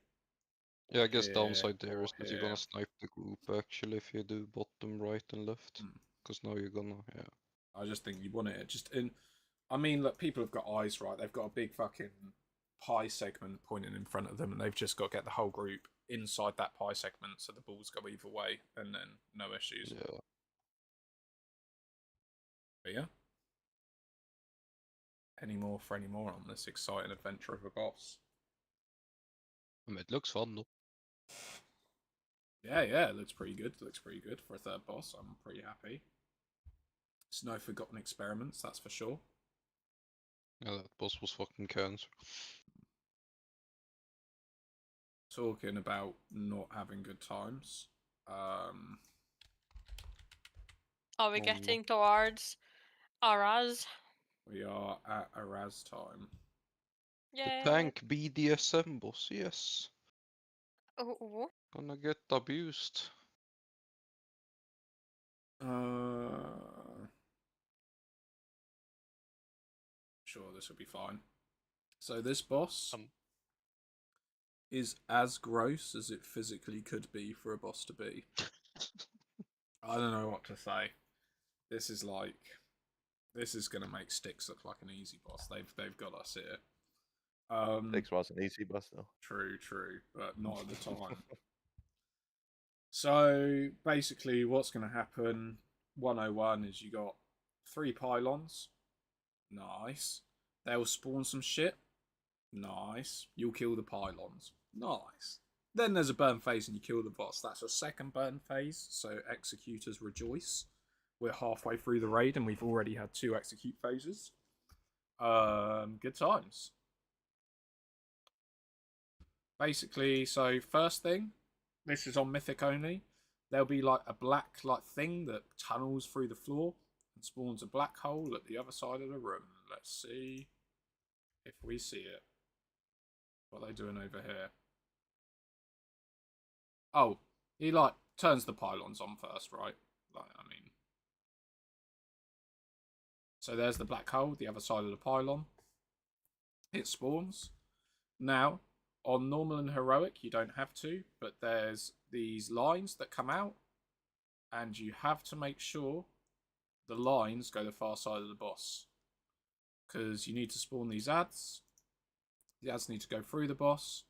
Yeah, I guess here, downside there or is that you're here. gonna snipe the group actually if you do bottom right and left. Because now you're gonna, yeah. I just think you want it just in. I mean, look, people have got eyes, right? They've got a big fucking pie segment pointing in front of them, and they've just got to get the whole group inside that pie segment so the balls go either way, and then no issues. Yeah. But yeah. Any more on this exciting adventure of a boss? I mean, it looks fun though. Yeah, it looks pretty good. Looks pretty good for a third boss. I'm pretty happy. It's no forgotten experiments, that's for sure. Yeah, that boss was fucking cancer. Talking about not having good times. Are we getting towards Araz? We are at Araz time. Yeah. The tank BDSM boss, yes. Oh. Gonna get abused. Sure, this will be fine. So this boss Um. is as gross as it physically could be for a boss to be. I don't know what to say. This is gonna make Styx look like an easy boss. They've got us here. Styx was an easy boss though. True, but not at the time. So basically, what's going to happen? 101 is you got 3 pylons. Nice. They'll spawn some shit. Nice. You'll kill the pylons. Nice. Then there's a burn phase and you kill the boss. That's a second burn phase, so executors rejoice. We're halfway through the raid and we've already had 2 execute phases. Good times. Basically, so first thing, this is on Mythic only. There'll be like a black thing that tunnels through the floor and spawns a black hole at the other side of the room. Let's see if we see it. What are they doing over here? Oh, he like turns the pylons on first, right? Like, I mean. So there's the black hole, the other side of the pylon. It spawns. Now, on normal and heroic, you don't have to, but there's these lines that come out, and you have to make sure the lines go the far side of the boss. Because you need to spawn these ads. The ads need to go through the boss,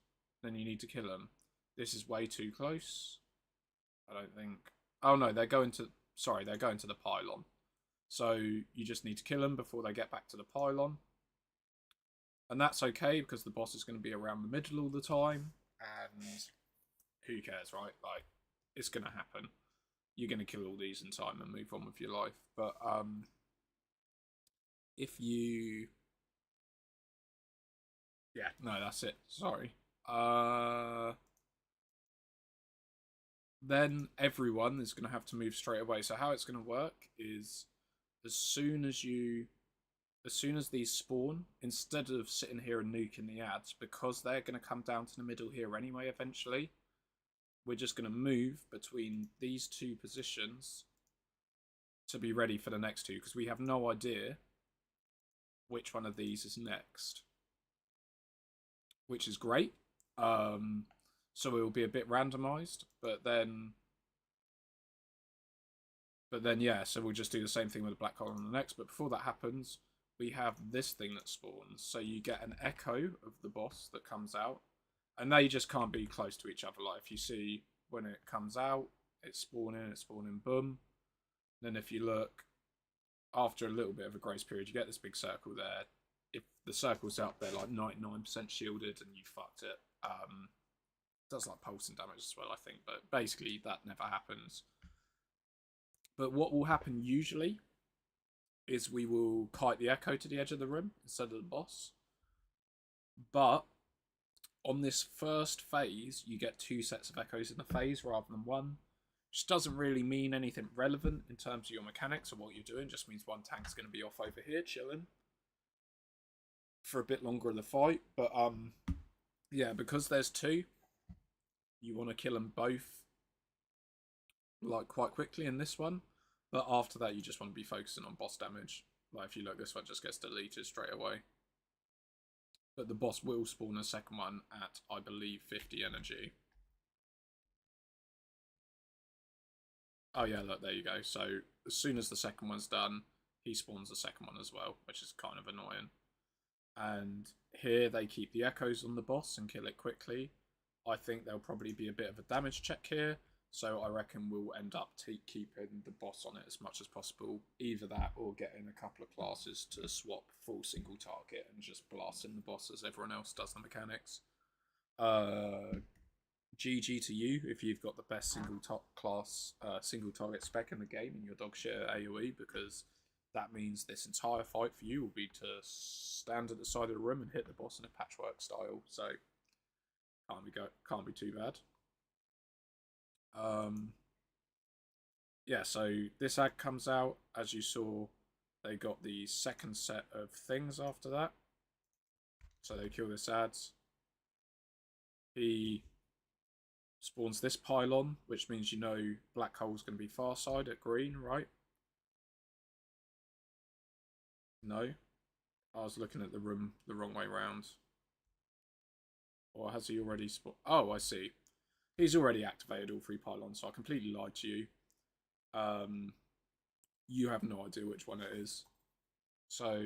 then you need to kill them. This is way too close. I don't think... Oh no, they're going to the pylon. So you just need to kill them before they get back to the pylon. And that's okay, because the boss is going to be around the middle all the time. And who cares, right? Like, it's going to happen. You're going to kill all these in time and move on with your life. But if you... Yeah, no, that's it. Sorry. Then everyone is going to have to move straight away. So how it's going to work is as soon as these spawn, instead of sitting here and nuking the ads, because they're going to come down to the middle here anyway eventually, we're just going to move between these 2 positions to be ready for the next 2, because we have no idea which one of these is next. Which is great. So it will be a bit randomized, but then yeah, so we'll just do the same thing with the black hole on the next. But before that happens, we have this thing that spawns. So you get an echo of the boss that comes out, and they just can't be close to each other. Like if you see when it comes out, it's spawning, boom. Then if you look after a little bit of a grace period, you get this big circle there. If the circle's up, they're like 99% shielded, and you fucked it. Does like pulsing damage as well, I think, but basically that never happens. But what will happen usually is we will kite the echo to the edge of the room instead of the boss. But on this first phase, you get 2 sets of echoes in the phase rather than 1. Which doesn't really mean anything relevant in terms of your mechanics or what you're doing. Just means one tank's going to be off over here chilling for a bit longer in the fight. But yeah, because there's 2, you want to kill them both like quite quickly in this one. But after that, you just want to be focusing on boss damage. Like if you look, this one just gets deleted straight away. But the boss will spawn a second one at, I believe, 50 energy. Oh yeah, look, there you go. So as soon as the second one's done, he spawns the second one as well, which is kind of annoying. And here they keep the echoes on the boss and kill it quickly. I think there'll probably be a bit of a damage check here. So I reckon we'll end up keeping the boss on it as much as possible. Either that or getting a couple of classes to swap full single target and just blasting the boss as everyone else does the mechanics. GG to you if you've got the best single target spec in the game in your dog shit at AoE, because that means this entire fight for you will be to stand at the side of the room and hit the boss in a patchwork style. So can't be too bad. Yeah, so this ad comes out. As you saw, they got the second set of things after that. So they kill this ad. He spawns this pylon, which means you know black hole's going to be far side at green, right? No? I was looking at the room the wrong way round. Or has he already spawned? Oh, I see. He's already activated all 3 pylons, so I completely lied to you. You have no idea which one it is. So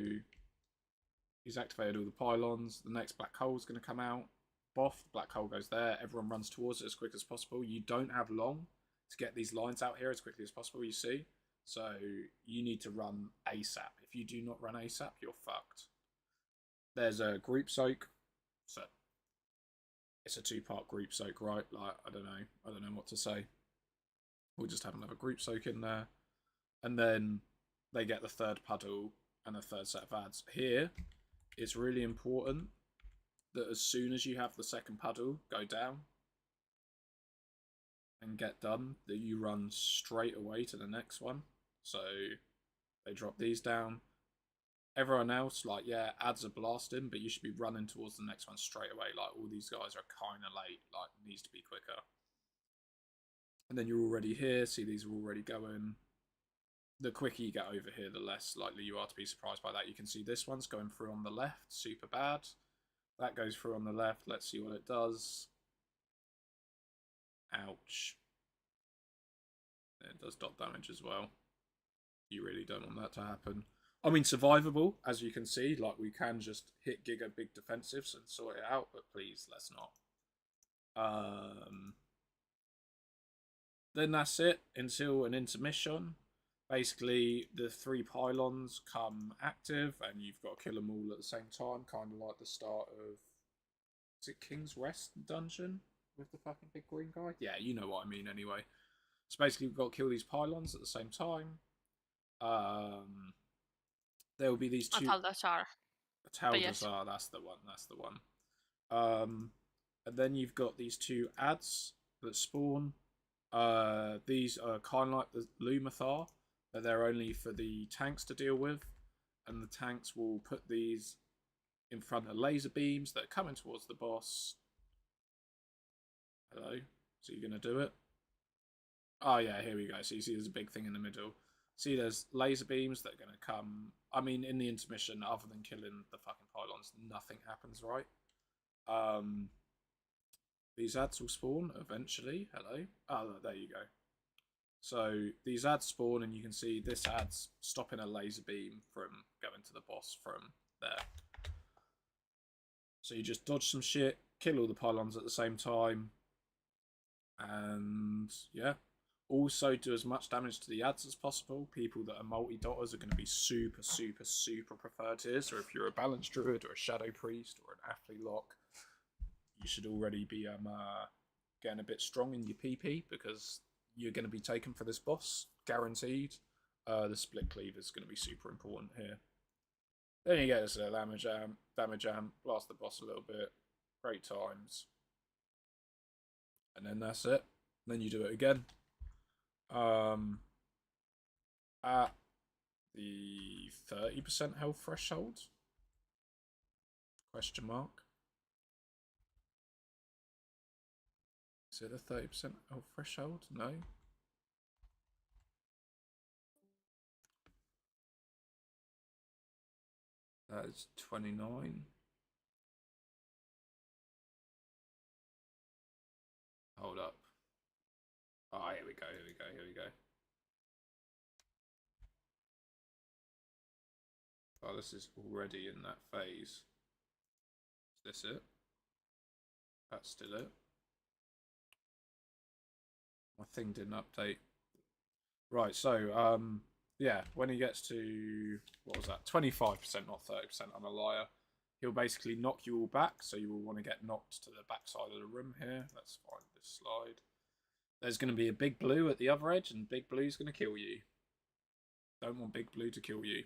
he's activated all the pylons. The next black hole is going to come out. Boff, the black hole goes there. Everyone runs towards it as quick as possible. You don't have long to get these lines out here as quickly as possible, you see. So you need to run ASAP. If you do not run ASAP, you're fucked. There's a group soak. So it's a 2-part group soak, right? Like, I don't know what to say. We'll just have another group soak in there. And then they get the 3rd puddle and a 3rd set of ads. Here, it's really important that as soon as you have the 2nd puddle go down and get done, that you run straight away to the next one. So they drop these down. Everyone else, like, yeah, ads are blasting, but you should be running towards the next one straight away. Like, all these guys are kind of late. Like, needs to be quicker. And then you're already here. See, these are already going. The quicker you get over here, the less likely you are to be surprised by that. You can see this one's going through on the left. Super bad. That goes through on the left. Let's see what it does. Ouch. It does dot damage as well. You really don't want that to happen. I mean, survivable, as you can see. Like, we can just hit Giga big defensives and sort it out, but please, let's not. Then that's it until an intermission. Basically, the 3 pylons come active, and you've got to kill them all at the same time, kind of like the start of... Is it King's Rest dungeon? With the fucking big green guy? Yeah, you know what I mean anyway. So basically, we've got to kill these pylons at the same time. There will be these 2... Taldazar. Taldazar, yes. that's the one. And then you've got these 2 ads that spawn. These are kind of like the Lumathar, but they're only for the tanks to deal with. And the tanks will put these in front of laser beams that are coming towards the boss. Hello? So you're going to do it? Oh yeah, here we go. So you see there's a big thing in the middle. See, there's laser beams that are going to come. I mean, in the intermission, other than killing the fucking pylons, nothing happens, right? These ads will spawn eventually. Hello? Oh, there you go. So these ads spawn, and you can see this ad's stopping a laser beam from going to the boss from there. So you just dodge some shit, kill all the pylons at the same time, and yeah. Also do as much damage to the ads as possible. People that are multi-dotters are going to be super, super, super preferred here. So if you're a Balance Druid or a Shadow Priest or an Athlete Lock, you should already be getting a bit strong in your PP, because you're going to be taken for this boss, guaranteed. The split cleave is going to be super important here. Then you get this damage amp, blast the boss a little bit, great times. And then that's it. Then you do it again. At the 30% health threshold? Question mark. Is it a 30% health threshold? No. That is 29. Hold up. Oh, here we go. Oh, this is already in that phase. Is this it? That's still it. My thing didn't update. Right, so yeah, when he gets to what was that? 25%, not 30%. I'm a liar. He'll basically knock you all back, so you will want to get knocked to the back side of the room here. Let's find this slide. There's going to be a big blue at the other edge, and big blue's going to kill you. Don't want big blue to kill you.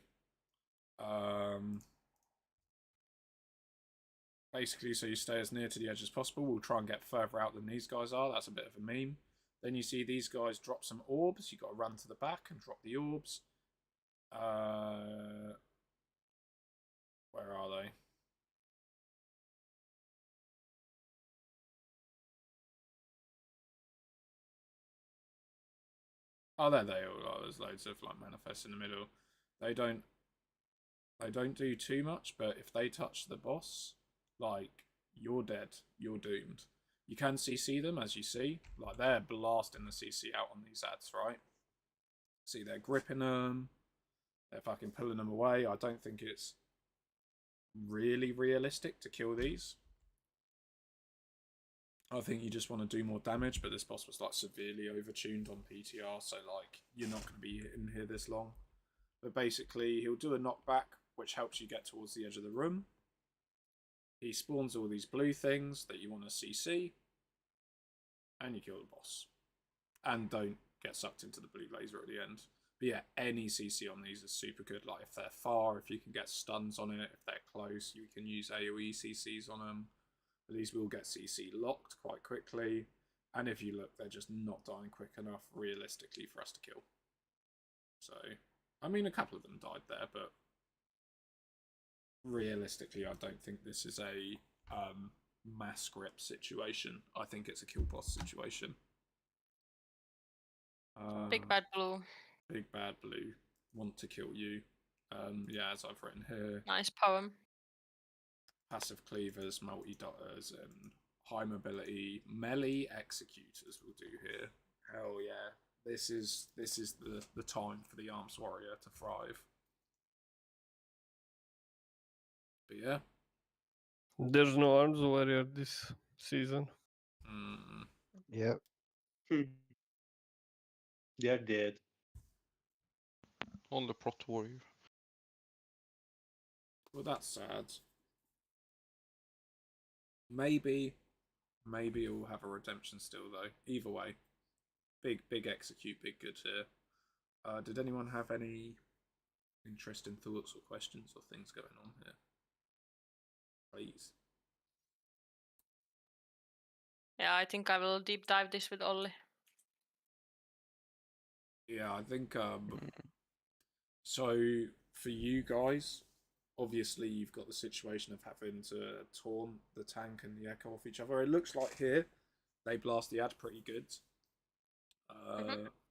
Basically, so you stay as near to the edge as possible. We'll try and get further out than these guys are. That's a bit of a meme. Then you see these guys drop some orbs. You've got to run to the back and drop the orbs. Where are they? Oh, there they all are. There's loads of like manifests in the middle. They don't do too much, but if they touch the boss, like, you're dead. You're doomed. You can CC them, as you see. Like, they're blasting the CC out on these ads, right? See, they're gripping them. They're fucking pulling them away. I don't think it's really realistic to kill these. I think you just want to do more damage, but this boss was like severely overtuned on PTR, so like you're not going to be in here this long. But basically, he'll do a knockback, which helps you get towards the edge of the room. He spawns all these blue things that you want to CC, and you kill the boss. And don't get sucked into the blue laser at the end. But yeah, any CC on these is super good. Like if they're far, if you can get stuns on it, if they're close, you can use AoE CCs on them. But these will get CC locked quite quickly. And if you look, they're just not dying quick enough realistically for us to kill. So, I mean, a couple of them died there, but realistically, I don't think this is a mass grip situation. I think it's a kill boss situation. Big bad blue. Big bad blue want to kill you. Yeah, as I've written here. Nice poem. Passive cleavers, multi-dotters, and high mobility melee executors will do here. Hell yeah. This is the time for the Arms Warrior to thrive. But yeah. There's no Arms Warrior this season. Yep. They're dead. On the Prot Warrior. Well, that's sad. Maybe we'll have a redemption still, though. Either way. Big execute, big good here. Did anyone have any interesting thoughts or questions or things going on here? Please. Yeah, I think I will deep dive this with Ollie. Yeah, I think so for you guys, obviously you've got the situation of having to taunt the tank and the echo off each other. It looks like here they blast the ad pretty good.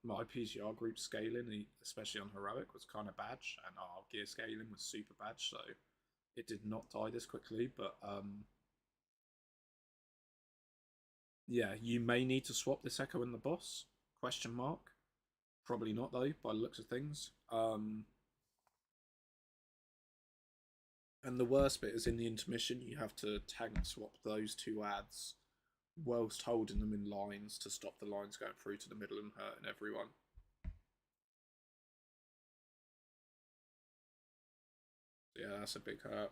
My PCR group scaling, especially on heroic, was kind of bad, and our gear scaling was super bad, so it did not die this quickly. But yeah, you may need to swap this echo and the boss? Question mark. Probably not though, by the looks of things. And the worst bit is in the intermission, you have to tank swap those two ads whilst holding them in lines to stop the lines going through to the middle and hurting everyone. Yeah, that's a big hurt.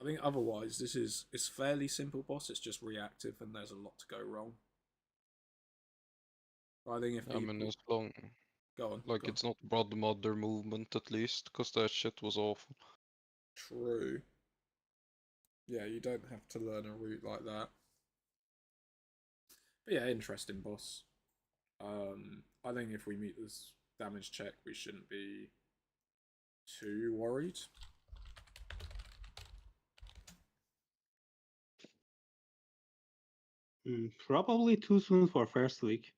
I think otherwise it's fairly simple boss, it's just reactive and there's a lot to go wrong. I think if people... I mean, as long... Go on. Like, go it's not Blood Mother movement, at least, because that shit was awful. True. Yeah, you don't have to learn a route like that. But yeah, interesting boss. I think if we meet this damage check, we shouldn't be too worried. Probably too soon for first week.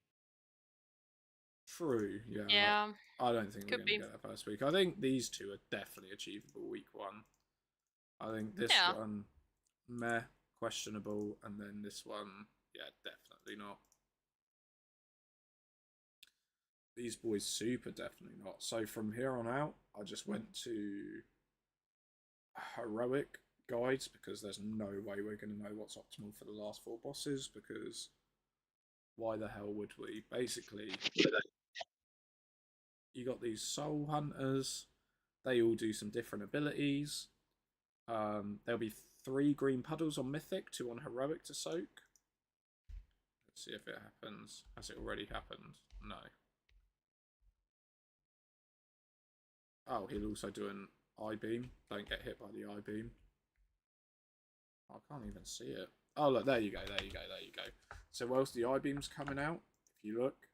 True, yeah. Yeah. I don't think we're Could going to be. get that first week. I think these two are definitely achievable week one. I think this Yeah. one, meh, questionable, and then this one, yeah, definitely not. These boys super definitely not. So from here on out, I just went to heroic, guides because there's no way we're going to know what's optimal for the last 4 bosses, because why the hell would we? Basically, you got these soul hunters. They all do some different abilities. There'll be 3 green puddles on Mythic, 2 on Heroic to soak. Let's see if it happens. Has it already happened? No. Oh, he'll also do an I-beam. Don't get hit by the I-beam. I can't even see it. Oh, look, there you go, there you go, there you go. So whilst the I-beam's coming out, if you look,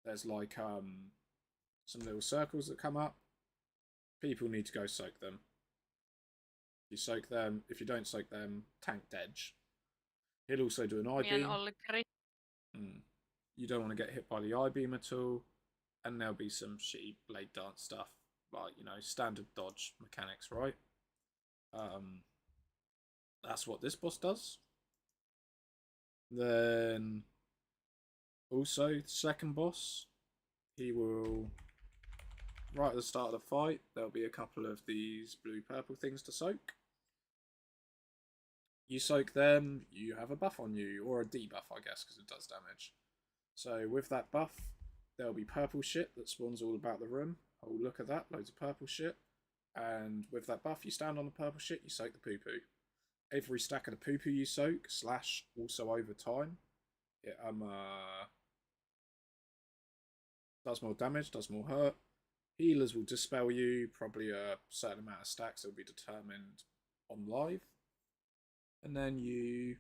there's like some little circles that come up. People need to go soak them. If you soak them, if you don't soak them, tank Dedge. He'll also do an I-beam. You don't want to get hit by the I-beam at all. And there'll be some shitty blade dance stuff, like, you know, standard dodge mechanics, right? That's what this boss does. Then also the second boss, he will, right at the start of the fight, there'll be a couple of these blue purple things to soak. You soak them, you have a buff on you, or a debuff, I guess, because it does damage. So with that buff, there'll be purple shit that spawns all about the room. Oh, look at that, loads of purple shit. And with that buff, you stand on the purple shit, you soak the poo-poo. Every stack of the poo-poo you soak, / also over time, it does more damage, does more hurt. Healers will dispel you, probably a certain amount of stacks that will be determined on live. And then you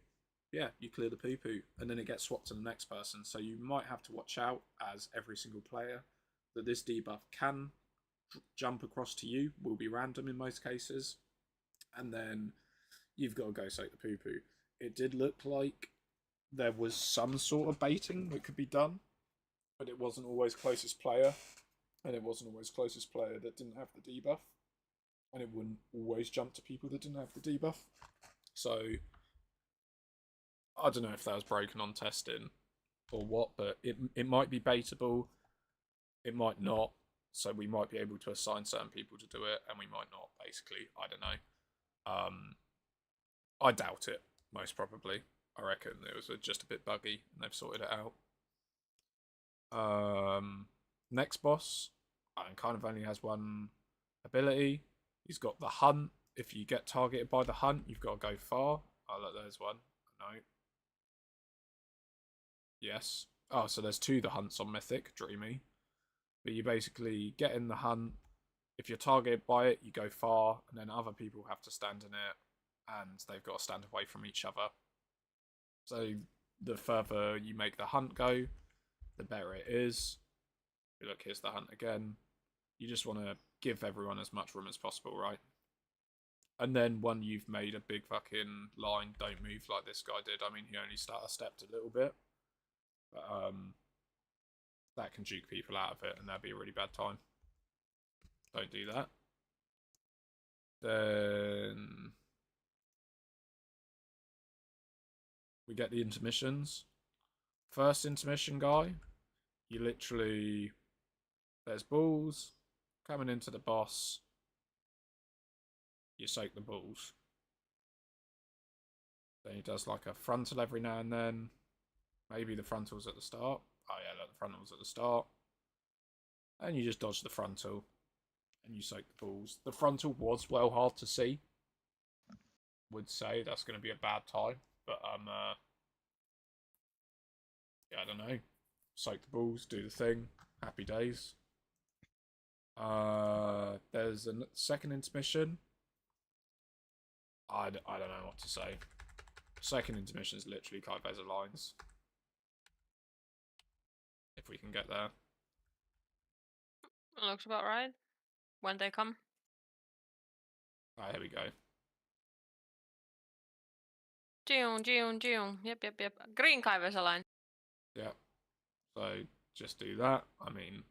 clear the poo-poo, and then it gets swapped to the next person. So you might have to watch out, as every single player, that this debuff can jump across to you, will be random in most cases, and then you've got to go soak the poo-poo. It did look like there was some sort of baiting that could be done, but it wasn't always closest player, and it wasn't always closest player that didn't have the debuff, and it wouldn't always jump to people that didn't have the debuff. So I don't know if that was broken on testing or what, but it might be baitable, it might not. So we might be able to assign certain people to do it, and we might not, basically. I don't know. I doubt it, most probably. I reckon it was just a bit buggy, and they've sorted it out. Next boss, kind of only has one ability. He's got the hunt. If you get targeted by the hunt, you've got to go far. Oh, look, there's one. No. Yes. Oh, so there's 2 the hunts on Mythic. Dreamy. But you basically get in the hunt. If you're targeted by it, you go far, and then other people have to stand in it, and they've got to stand away from each other. So the further you make the hunt go, the better it is. Look, here's the hunt again. You just want to give everyone as much room as possible, right? And then when you've made a big fucking line, don't move like this guy did. I mean, he only stepped a little bit. But that can juke people out of it, and that'd be a really bad time. Don't do that. Then we get the intermissions. First intermission guy, you literally, there's balls coming into the boss. You soak the balls. Then he does like a frontal every now and then. Maybe the frontal's at the start. Oh yeah, look, the frontal's at the start. And you just dodge the frontal. And you soak the balls. The frontal was well hard to see. Would say that's going to be a bad time. But, yeah, I don't know. Soak the balls, do the thing. Happy days. There's a second intermission. I don't know what to say. Second intermission is literally Kai'Veza lines. If we can get there. Looks about right. When they come. Alright, here we go. June. Yep. Green Kaivesa line. Yeah. So just do that. I mean,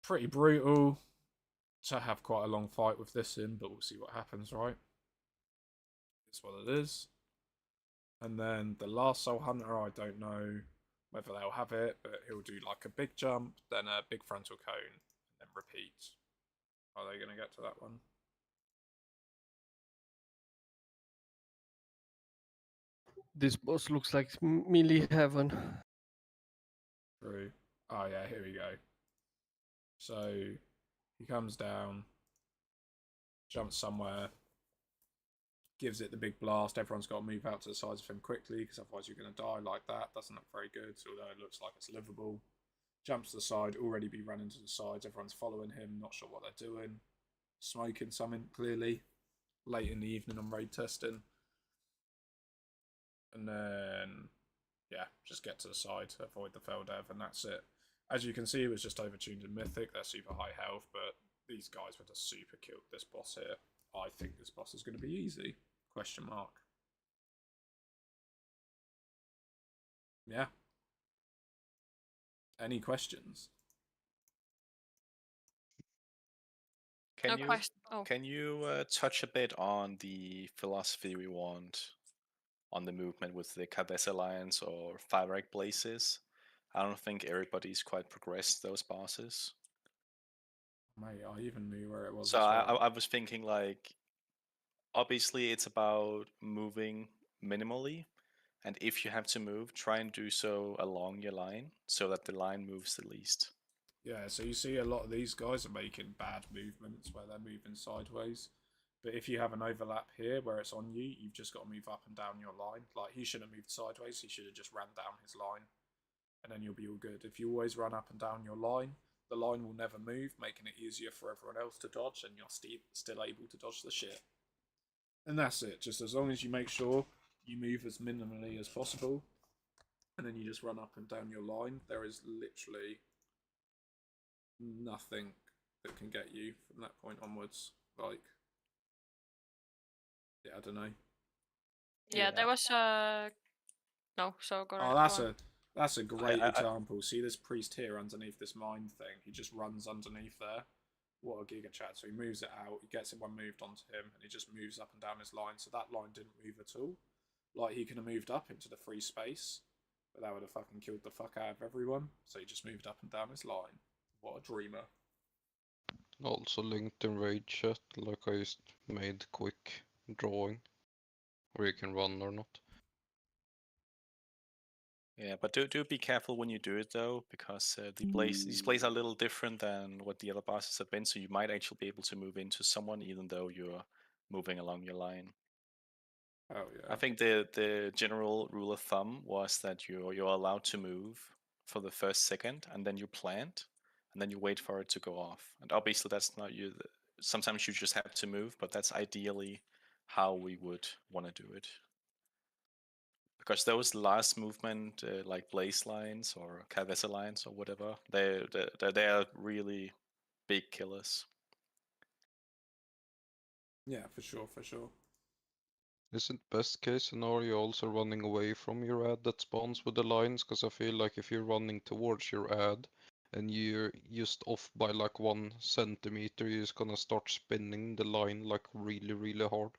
pretty brutal to have quite a long fight with this in, but we'll see what happens, right? It's what it is. And then the last Soul Hunter, I don't know whether they'll have it, but he'll do like a big jump, then a big frontal cone, and then repeat. Are they going to get to that one? This boss looks like melee heaven. True. Oh yeah, here we go. So he comes down, jumps somewhere, gives it the big blast. Everyone's got to move out to the sides of him quickly because otherwise you're going to die like that. Doesn't look very good, although it looks like it's livable. Jumps to the side, already be running to the sides. Everyone's following him, not sure what they're doing. Smoking something, clearly. Late in the evening on raid testing. And then, yeah, just get to the side, avoid the fail dev, and that's it. As you can see, it was just overtuned in Mythic. They're super high health, but these guys would have super killed this boss here. I think this boss is going to be easy. Question mark. Yeah. Any questions? Can No you question. Oh, can you touch a bit on the philosophy we want on the movement with the Karesh Alliance or Firebreak Blazes? I don't think everybody's quite progressed those bosses. Mate, I even knew where it was So as I well. I was thinking like, obviously it's about moving minimally, and if you have to move, try and do so along your line so that the line moves the least. Yeah, so you see a lot of these guys are making bad movements where they're moving sideways. But if you have an overlap here where it's on you, you've just got to move up and down your line. Like, he shouldn't have moved sideways, he should have just ran down his line. And then you'll be all good. If you always run up and down your line, the line will never move, making it easier for everyone else to dodge, and you're still able to dodge the shit. And that's it. Just as long as you make sure you move as minimally as possible, and then you just run up and down your line, there is literally nothing that can get you from that point onwards. Like, yeah, I don't know. yeah, there was no. So go Oh, on. that's a great I- example. See this priest here underneath this mine thing? He just runs underneath there. What a giga chat. So he moves it out, he gets it one moved onto him, and he just moves up and down his line. So that line didn't move at all. Like, he could have moved up into the free space, but that would have fucking killed the fuck out of everyone. So he just moved up and down his line. What a dreamer. Also linked in raid chat, like I just made quick drawing, where you can run or not. Yeah, but do be careful when you do it though, because these plays are a little different than what the other bosses have been. So you might actually be able to move into someone even though you're moving along your line. Oh yeah. I think the general rule of thumb was that you're allowed to move for the first second, and then you plant, and then you wait for it to go off. And obviously that's not you. Sometimes you just have to move, but that's ideally how we would want to do it. Because those last movement, like Blaze lines or Karesh lines or whatever, they are really big killers. Yeah, for sure, for sure. Isn't best case scenario also running away from your ad that spawns with the lines? Because I feel like if you're running towards your ad and you're just off by like 1 centimeter, you're just gonna start spinning the line like really hard.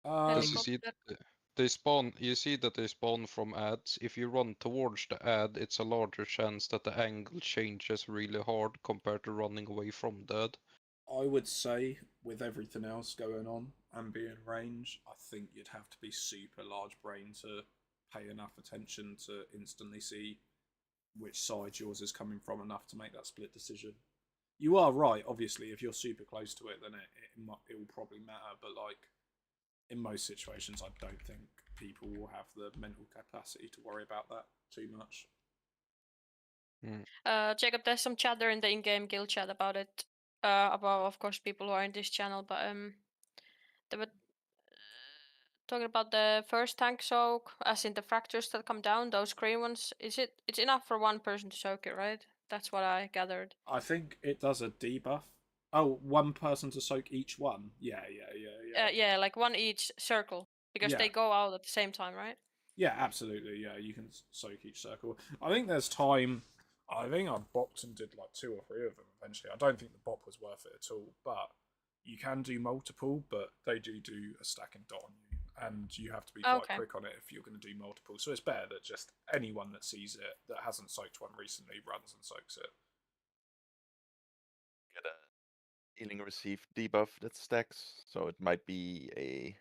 Because you see Helicopter. they spawn, you see that they spawn from ads. If you run towards the ad, it's a larger chance that the angle changes really hard compared to running away from the ad. I would say, with everything else going on and being range, I think you'd have to be super large brain to pay enough attention to instantly see which side yours is coming from enough to make that split decision. You are right, obviously, if you're super close to it, then it will probably matter, but like, in most situations, I don't think people will have the mental capacity to worry about that too much. Jacob, there's some chatter in the in-game guild chat about it. About, of course, people who are in this channel, but they were talking about the first tank soak, as in the fractures that come down, those green ones. It's enough for one person to soak it, right? That's what I gathered. I think it does a debuff. Oh, one person to soak each one. Yeah. Yeah, like one each circle, because Yeah. they go out at the same time, right? Yeah, absolutely. Yeah, you can soak each circle. I think there's time. I think I bopped and did like 2 or 3 of them eventually. I don't think the bop was worth it at all, but you can do multiple, but they do a stacking dot on you, and you have to be quite quick on it if you're going to do multiple. So it's better that just anyone that sees it that hasn't soaked one recently runs and soaks it. Get a healing received debuff that stacks, so it might be a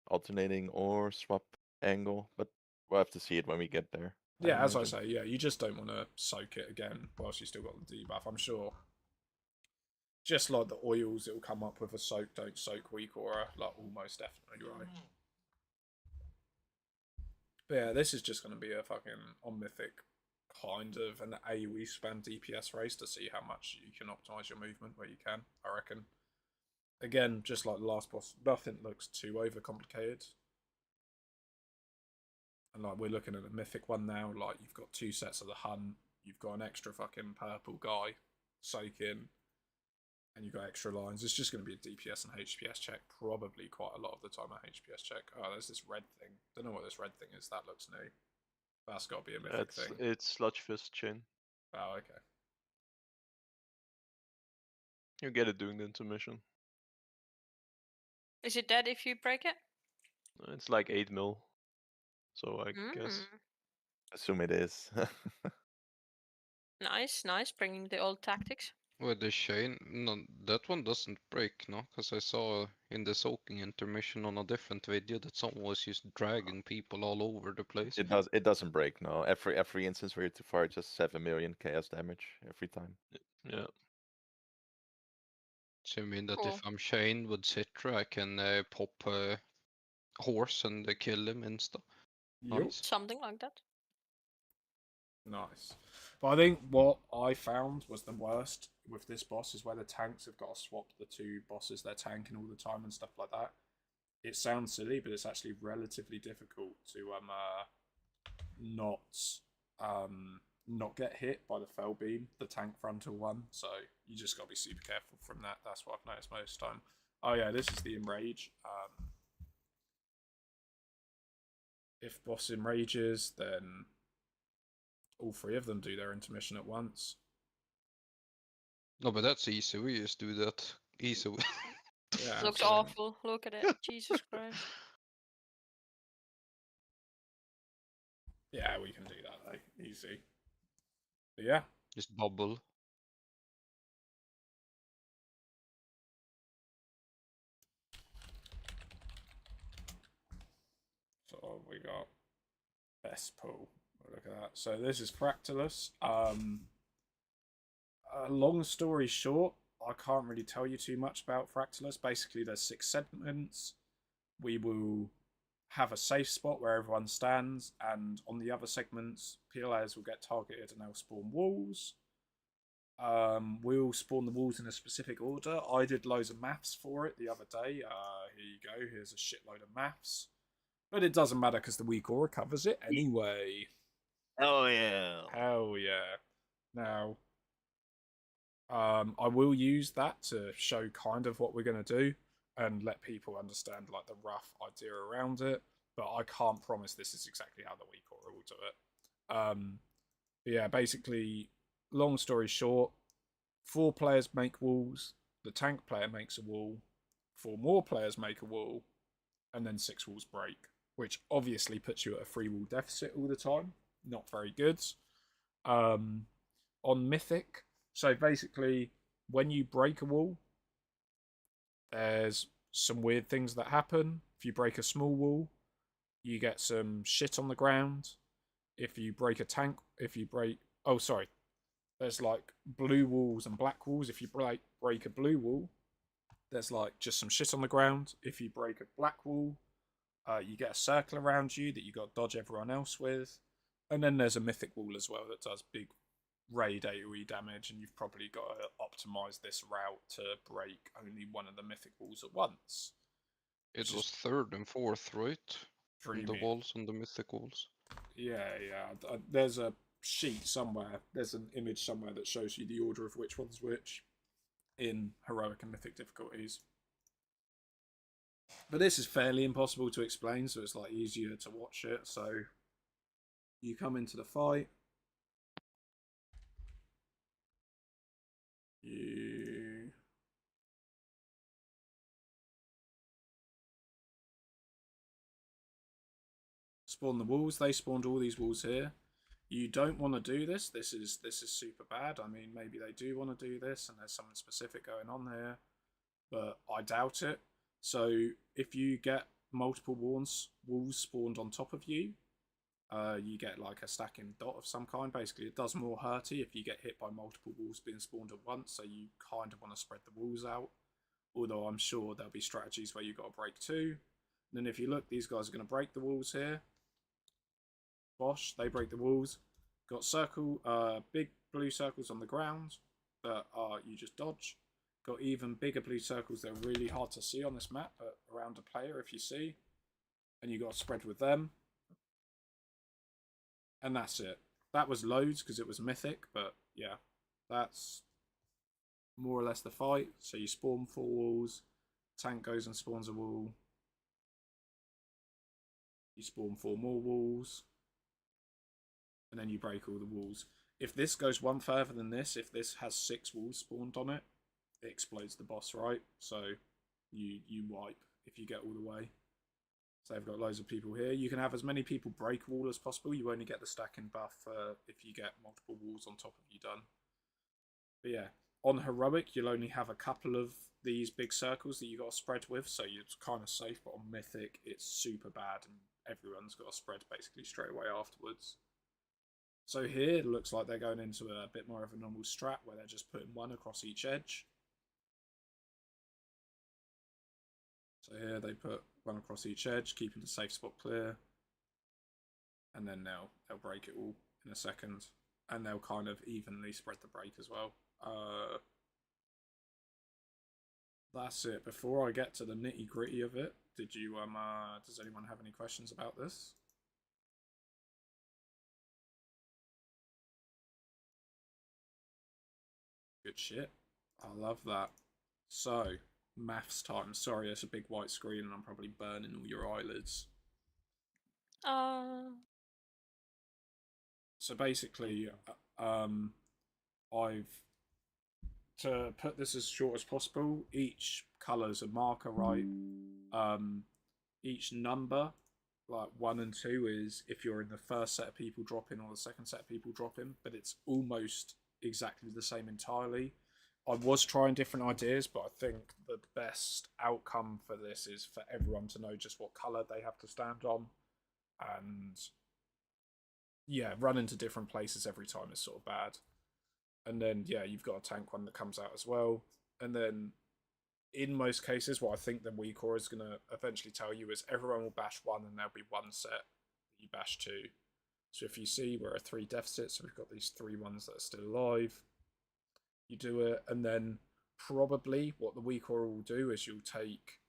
alternating or swap angle, but we'll have to see it when we get there. Yeah, as I imagine. say, yeah, you just don't want to soak it again whilst you still got the debuff. I'm sure. Just like the oils, it will come up with a soak, don't soak weak aura, like almost definitely right. But yeah, this is just going to be a fucking on Mythic kind of an AoE spam DPS race to see how much you can optimize your movement where you can, I reckon. Again, just like the last boss, nothing looks too overcomplicated. And like we're looking at a Mythic one now, like you've got 2 sets of the Hunt, you've got an extra fucking purple guy soaking, and you've got extra lines. It's just going to be a DPS and HPS check, probably quite a lot of the time a HPS check. Oh, there's this red thing. Don't know what this red thing is. That looks new. That's got to be a Mythic thing. It's Sludge Fist chain. Oh, okay. You get it during the intermission. Is it dead if you break it? It's like 8 mil. So I guess. Assume it is. Nice, nice. Bringing the old tactics. With the chain, no, that one doesn't break, no? Because I saw in the soaking intermission on a different video that someone was just dragging people all over the place. It doesn't break, no. Every instance where you're too far, just 7 million chaos damage every time. Yeah. So you mean that Cool. if I'm chained with Citra, I can pop a horse and kill him insta? Nice. Something like that. Nice. But I think what I found was the worst with this boss is where the tanks have got to swap the 2 bosses they're tanking all the time and stuff like that. It sounds silly, but it's actually relatively difficult to not get hit by the fell beam, the tank frontal one. So you just got to be super careful from that. That's what I've noticed most of the time. Oh yeah, this is the enrage. If boss enrages, then all 3 of them do their intermission at once. No, but that's easy. We just do that easy. Yeah, Looks so- awful. Look at it. Jesus Christ. Yeah, we can do that though, easy. But yeah, Just bubble. so we got best pull. Look at that. So this is Fractalus. Long story short, I can't really tell you too much about Fractalus. Basically, there's 6 segments. We will have a safe spot where everyone stands, and on the other segments, players will get targeted and they'll spawn walls. We'll spawn the walls in a specific order. I did loads of maths for it the other day. Here you go. Here's a shitload of maths. But it doesn't matter because the weak aura covers it anyway. Oh yeah. Hell yeah. Now, I will use that to show kind of what we're going to do and let people understand like the rough idea around it. But I can't promise this is exactly how the weak aura will do it. But yeah, basically, long story short, 4 players make walls. The tank player makes a wall. 4 more players make a wall. And then 6 walls break, which obviously puts you at a 3 wall deficit all the time. Not very good. On Mythic, so basically, when you break a wall, there's some weird things that happen. If you break a small wall, you get some shit on the ground. If you break a tank, there's like blue walls and black walls. If you break a blue wall, there's like just some shit on the ground. If you break a black wall, you get a circle around you that you got to dodge everyone else with. And then there's a mythic wall as well that does big raid AoE damage, and you've probably got to optimize this route to break only one of the mythic walls at once. It was 3rd and 4th, right? From the Dreamy. walls on the mythic walls. Yeah. There's a sheet somewhere. There's an image somewhere that shows you the order of which one's which in heroic and mythic difficulties. But this is fairly impossible to explain, so it's like easier to watch it. So you come into the fight. You spawn the walls. They spawned all these walls here. You don't want to do this. This is super bad. I mean, maybe they do want to do this, and there's something specific going on here, but I doubt it. So if you get multiple walls spawned on top of you, you get like a stacking dot of some kind. Basically, it does more hurty if you get hit by multiple walls being spawned at once, so you kind of want to spread the walls out. Although I'm sure there'll be strategies where you've got to break two. And then if you look, these guys are going to break the walls here. Bosh, they break the walls. Got big blue circles on the ground that you just dodge. Got even bigger blue circles that are really hard to see on this map, but around a player if you see. And you got to spread with them. And that's it. That was loads because it was mythic, but yeah, that's more or less the fight. So you spawn 4 walls, tank goes and spawns a wall. You spawn 4 more walls, and then you break all the walls. If this goes one further than this, if this has 6 walls spawned on it, it explodes the boss, right? So you wipe if you get all the way. So they've got loads of people here. You can have as many people break a wall as possible. You only get the stacking buff if you get multiple walls on top of you done. But yeah, on Heroic, you'll only have a couple of these big circles that you got to spread with, so you're kind of safe. But on Mythic, it's super bad, and everyone's got to spread basically straight away afterwards. So here, it looks like they're going into a bit more of a normal strat, where they're just putting 1 across each edge. So here they put 1 across each edge, keeping the safe spot clear. And then they'll break it all in a second. And they'll kind of evenly spread the break as well. That's it. Before I get to the nitty gritty of it, does anyone have any questions about this? Good shit. I love that. So, maths time. Sorry, it's a big white screen and I'm probably burning all your eyelids. So basically, to put this as short as possible, each colour's a marker, right? Each number, like 1 and 2, is if you're in the first set of people dropping or the second set of people dropping, but it's almost exactly the same entirely. I was trying different ideas, but I think the best outcome for this is for everyone to know just what colour they have to stand on. And yeah, run into different places every time is sort of bad. And then, yeah, you've got a tank one that comes out as well. And then, in most cases, what I think the weak aura is going to eventually tell you is everyone will bash 1 and there'll be 1 set that you bash 2. So if you see we're at 3 deficits, so we've got these 3 ones that are still alive, you do it, and then probably what the weak aura will do is you'll take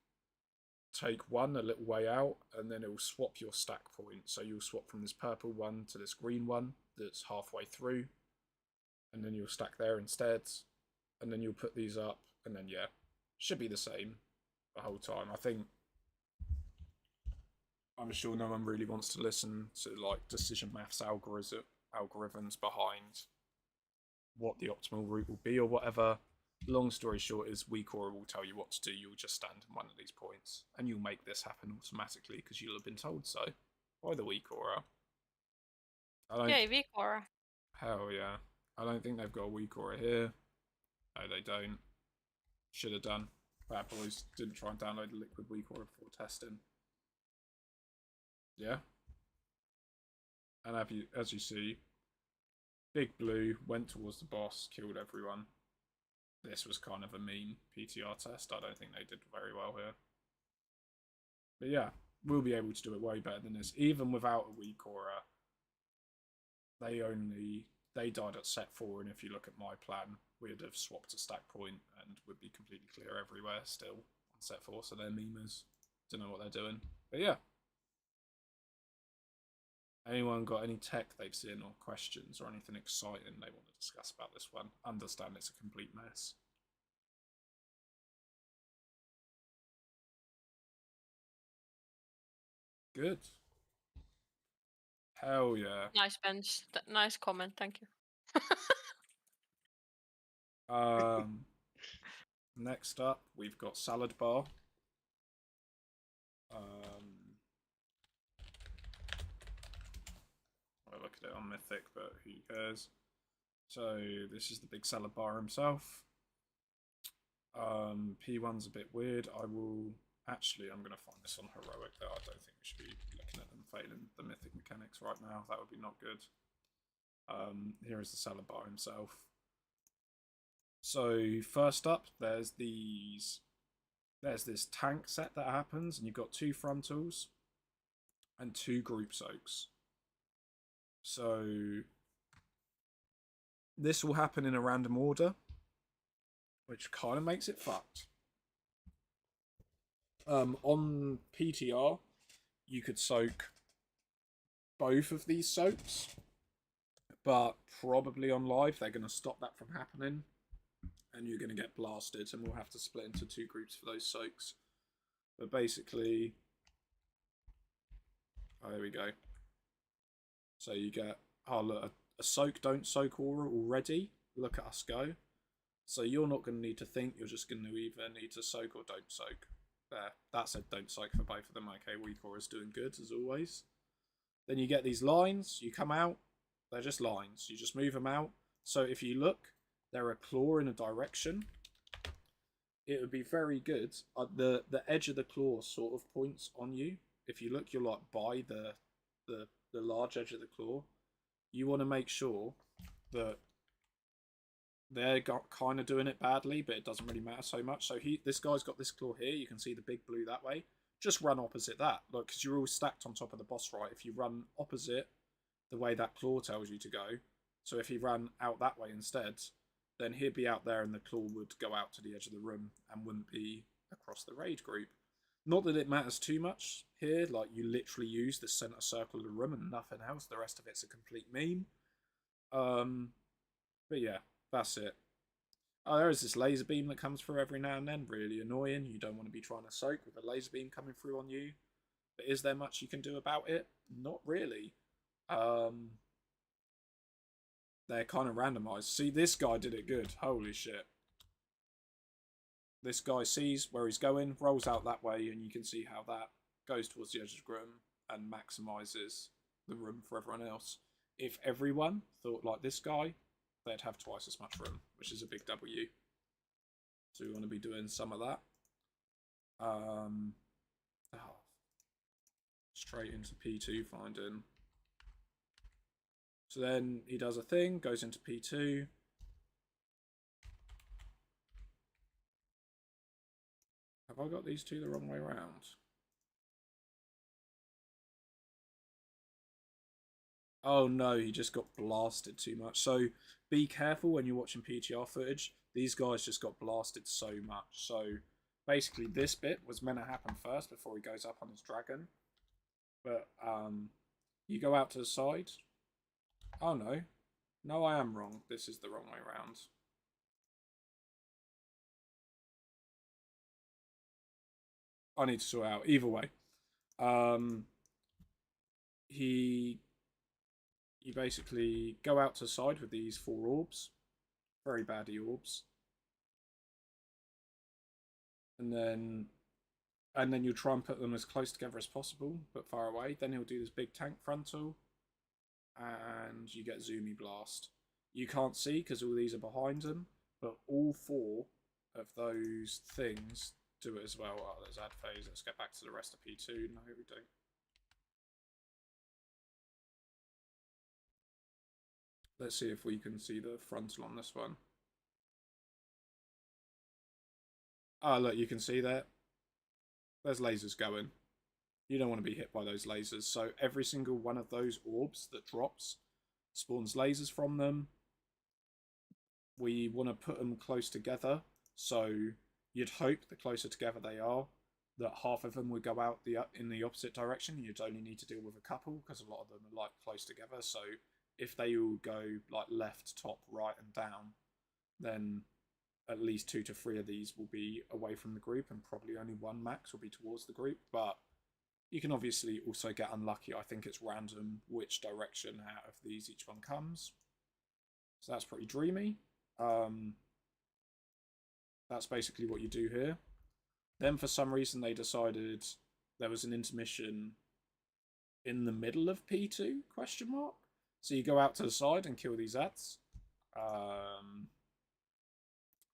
1 a little way out, and then it will swap your stack point. So you'll swap from this purple one to this green one that's halfway through, and then you'll stack there instead, and then you'll put these up, and then yeah, should be the same the whole time. I'm sure no one really wants to listen to like decision maths algorithms behind what the optimal route will be or whatever. Long story short is weak aura will tell you what to do. You'll just stand in one of these points and you'll make this happen automatically because you'll have been told so by the weak aura. Yay, weak aura. Hell yeah. I don't think they've got a weak aura here. No, they don't. Should have done. Bad boys didn't try and download the liquid weak aura before testing. Yeah. And as you see, Big Blue went towards the boss, killed everyone. This was kind of a mean PTR test. I don't think they did very well here. But yeah, we'll be able to do it way better than this. Even without a weak aura, they died at set 4, and if you look at my plan, we'd have swapped a stack point and would be completely clear everywhere still on set 4, so they're memers. Don't know what they're doing. But yeah. Anyone got any tech they've seen or questions or anything exciting they want to discuss about this one? Understand it's a complete mess. Good. Hell yeah. Nice bench. Nice comment. Thank you. Next up, we've got Salad Bar. I'll look at it on Mythic, but who cares? So this is the big Salad Bar himself. P1's a bit weird. I will Actually, I'm going to find this on heroic though. I don't think we should be looking at them failing the mythic mechanics right now. That would be not good. Here is the salad bar himself. So first up, there's this tank set that happens, and you've got 2 frontals and 2 group soaks. So this will happen in a random order, which kind of makes it fucked. On PTR, you could soak both of these soaks, but probably on live they're going to stop that from happening, and you're going to get blasted, and we'll have to split into 2 groups for those soaks. But basically, oh, there we go. So you get, oh look, a soak, don't soak aura already. Look at us go. So you're not going to need to think, you're just going to either need to soak or don't soak. There, that said don't soak for both of them. Okay, weak aura's doing good as always. Then you get these lines, you come out, they're just lines. You just move them out. So if you look, they're a claw in a direction. It would be very good. The edge of the claw sort of points on you. If you look, you're like by the large edge of the claw. You want to make sure that they're kind of doing it badly, but it doesn't really matter so much. So this guy's got this claw here. You can see the big blue that way. Just run opposite that. Look, because you're all stacked on top of the boss right. If you run opposite the way that claw tells you to go, so if he ran out that way instead, then he'd be out there and the claw would go out to the edge of the room and wouldn't be across the raid group. Not that it matters too much here, like you literally use the center circle of the room and nothing else. The rest of it's a complete meme. But yeah, that's it. Oh, there is this laser beam that comes through every now and then. Really annoying. You don't want to be trying to soak with a laser beam coming through on you. But is there much you can do about it? Not really. They're kind of randomized. See, this guy did it good. Holy shit. This guy sees where he's going, rolls out that way, and you can see how that goes towards the edge of the room and maximizes the room for everyone else. If everyone thought like this guy, they'd have twice as much room, which is a big W. So we want to be doing some of that. Straight into P2 finding. So then he does a thing, goes into P2. Have I got these two the wrong way around? Oh no, he just got blasted too much. So be careful when you're watching PTR footage. These guys just got blasted so much. So basically this bit was meant to happen first before he goes up on his dragon. But you go out to the side. Oh no. No, I am wrong. This is the wrong way around. I need to sort out. Either way. You basically go out to the side with these 4 orbs. Very baddie orbs. And then you'll try and put them as close together as possible, but far away. Then he'll do this big tank frontal. And you get Zoomy Blast. You can't see because all these are behind him, but all 4 of those things do it as well. Oh, there's ad phase. Let's get back to the rest of P2. No, we don't. Let's see if we can see the frontal on this one. Oh, look, you can see that. There's lasers going. You don't want to be hit by those lasers. So every single one of those orbs that drops spawns lasers from them. We want to put them close together. So you'd hope the closer together they are, that half of them would go out in the opposite direction. You'd only need to deal with a couple because a lot of them are like close together. So if they all go like left, top, right, and down, then at least 2 to 3 of these will be away from the group, and probably only 1 max will be towards the group. But you can obviously also get unlucky. I think it's random which direction out of these each one comes. So that's pretty dreamy. That's basically what you do here. Then for some reason they decided there was an intermission in the middle of P2, question mark. So you go out to the side and kill these ads.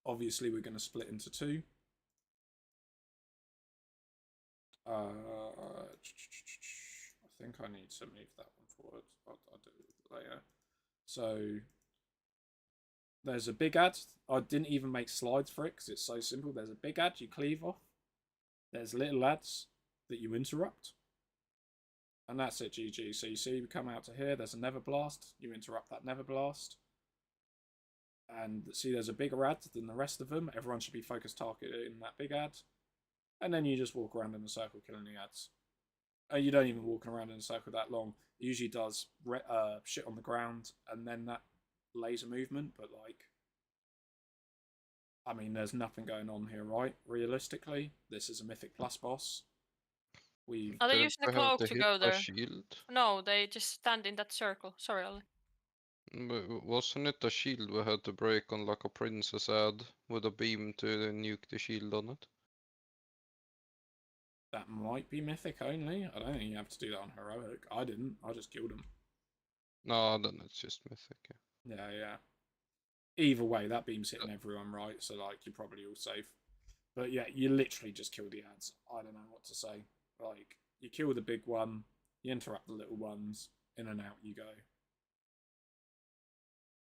Obviously we're going to split into 2. I think I need to move that one forward. I'll do it later. So there's a big ad. I didn't even make slides for it because it's so simple. There's a big ad you cleave off. There's little ads that you interrupt. And that's it, GG. So you see we come out to here. There's a Never Blast. You interrupt that Never Blast. And see there's a bigger ad than the rest of them. Everyone should be focused targeting that big ad. And then you just walk around in a circle killing the ads. And you don't even walk around in a circle that long. It usually does shit on the ground and then that laser movement. But like, I mean, there's nothing going on here, right? Realistically, this is a Mythic Plus boss. Are they Don't using the we have cloak to to hit go a there? shield? No, they just stand in that circle. Sorry, Ollie. But wasn't it a shield we had to break on like a princess ad with a beam to nuke the shield on it? That might be Mythic only. I don't think you have to do that on Heroic. I didn't. I just killed him. No, then it's just mythic. Yeah, yeah. Either way, that beam's hitting everyone, right? So, like, you're probably all safe. But yeah, you literally just kill the ads. I don't know what to say. Like, you kill the big one, you interrupt the little ones, in and out you go.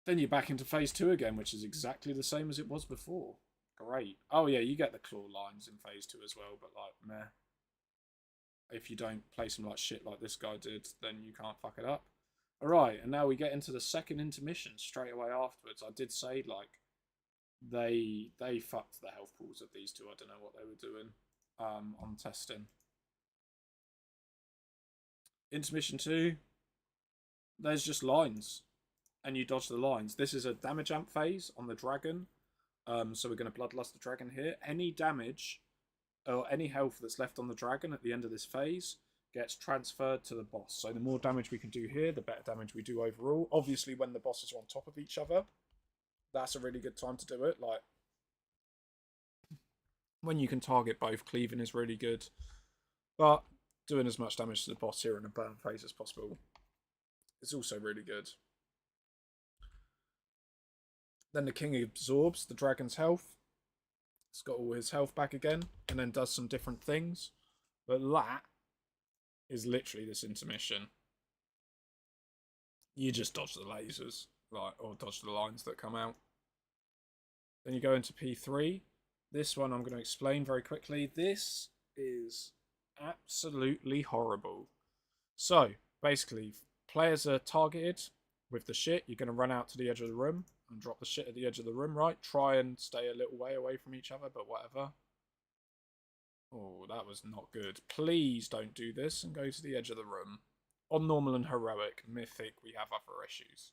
Then you're back into phase 2 again, which is exactly the same as it was before. Great. Oh yeah, you get the claw lines in phase 2 as well, but like, meh. If you don't place them like shit like this guy did, then you can't fuck it up. Alright, and now we get into the second intermission straight away afterwards. I did say, like, they fucked the health pools of these two. I don't know what they were doing on testing. Intermission 2, there's just lines, and you dodge the lines. This is a damage amp phase on the dragon, so we're going to Bloodlust the dragon here. Any damage or any health that's left on the dragon at the end of this phase gets transferred to the boss. So the more damage we can do here, the better damage we do overall. Obviously, when the bosses are on top of each other, that's a really good time to do it. Like, when you can target both, cleaving is really good. But doing as much damage to the boss here in a burn phase as possible is also really good. Then the king absorbs the dragon's health. It's got all his health back again, and then does some different things. But that is literally this intermission. You just dodge the lasers, like, or dodge the lines that come out. Then you go into P3. This one I'm going to explain very quickly. This is absolutely horrible. So, basically, players are targeted with the shit. You're going to run out to the edge of the room and drop the shit at the edge of the room, right? Try and stay a little way away from each other, but whatever. Oh, that was not good. Please don't do this and go to the edge of the room. On normal and heroic, mythic, we have other issues.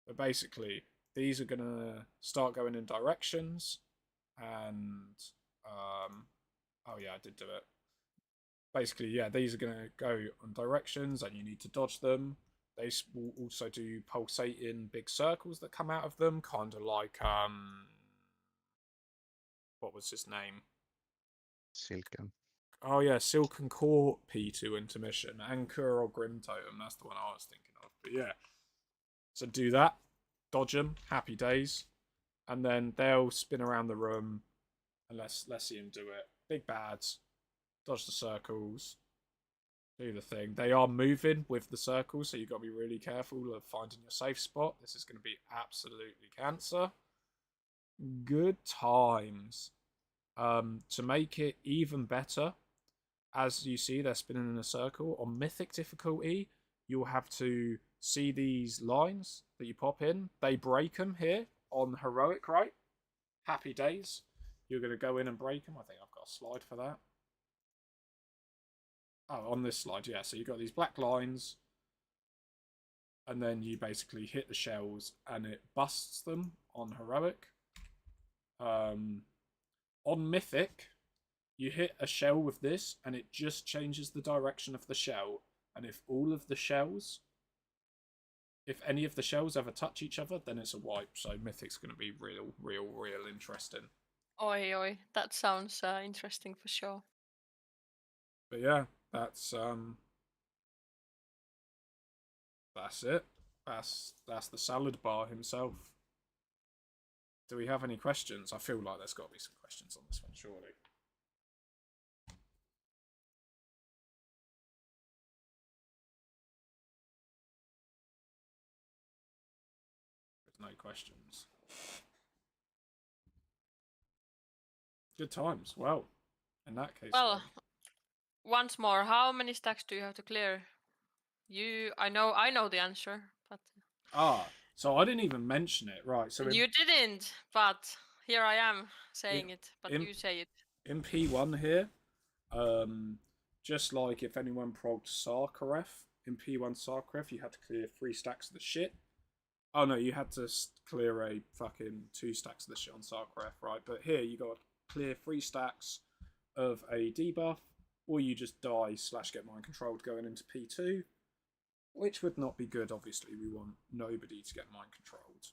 But basically, these are going to start going in directions. And, oh yeah, I did do it. Basically, yeah, these are going to go on directions and you need to dodge them. They will also do pulsating big circles that come out of them, kind of like, what was his name? Silken. Oh yeah, Silken Core P2 intermission, Anchor or Grim Totem. That's the one I was thinking of. But yeah, so do that, dodge them, happy days, and then they'll spin around the room, and let's see them do it. Big bads, dodge the circles, do the thing. They are moving with the circles, so you've got to be really careful of finding your safe spot. This is going to be absolutely cancer. Good times. To make it even better, as you see, they're spinning in a circle. On Mythic difficulty, you'll have to see these lines that you pop in. They break them here. On Heroic, right? Happy days. You're going to go in and break them. I think I've got a slide for that. Oh, on this slide, yeah. So you've got these black lines. And then you basically hit the shells and it busts them on Heroic. On Mythic, you hit a shell with this and it just changes the direction of the shell. And if any of the shells ever touch each other, then it's a wipe. So Mythic's going to be real interesting. Oi. That sounds interesting for sure. But yeah, that's it. That's the salad bar himself. Do we have any questions? I feel like there's got to be some questions on this one, surely. no questions. Good times. Well, in that case, Well, then. once more, how many stacks do you have to clear? I know the answer, but so I didn't even mention it, right? So you didn't, but here I am saying it, but in- you say it. in P1 here, just like if anyone progged Sarkaref in P1 Sarkaref, you had to clear 3 stacks of the shit. Oh no, you had to clear a fucking 2 stacks of the shit on Sarkaref, right? But here you got to clear 3 stacks of a debuff, or you just die / get mind controlled going into P2, which would not be good. Obviously, we want nobody to get mind controlled.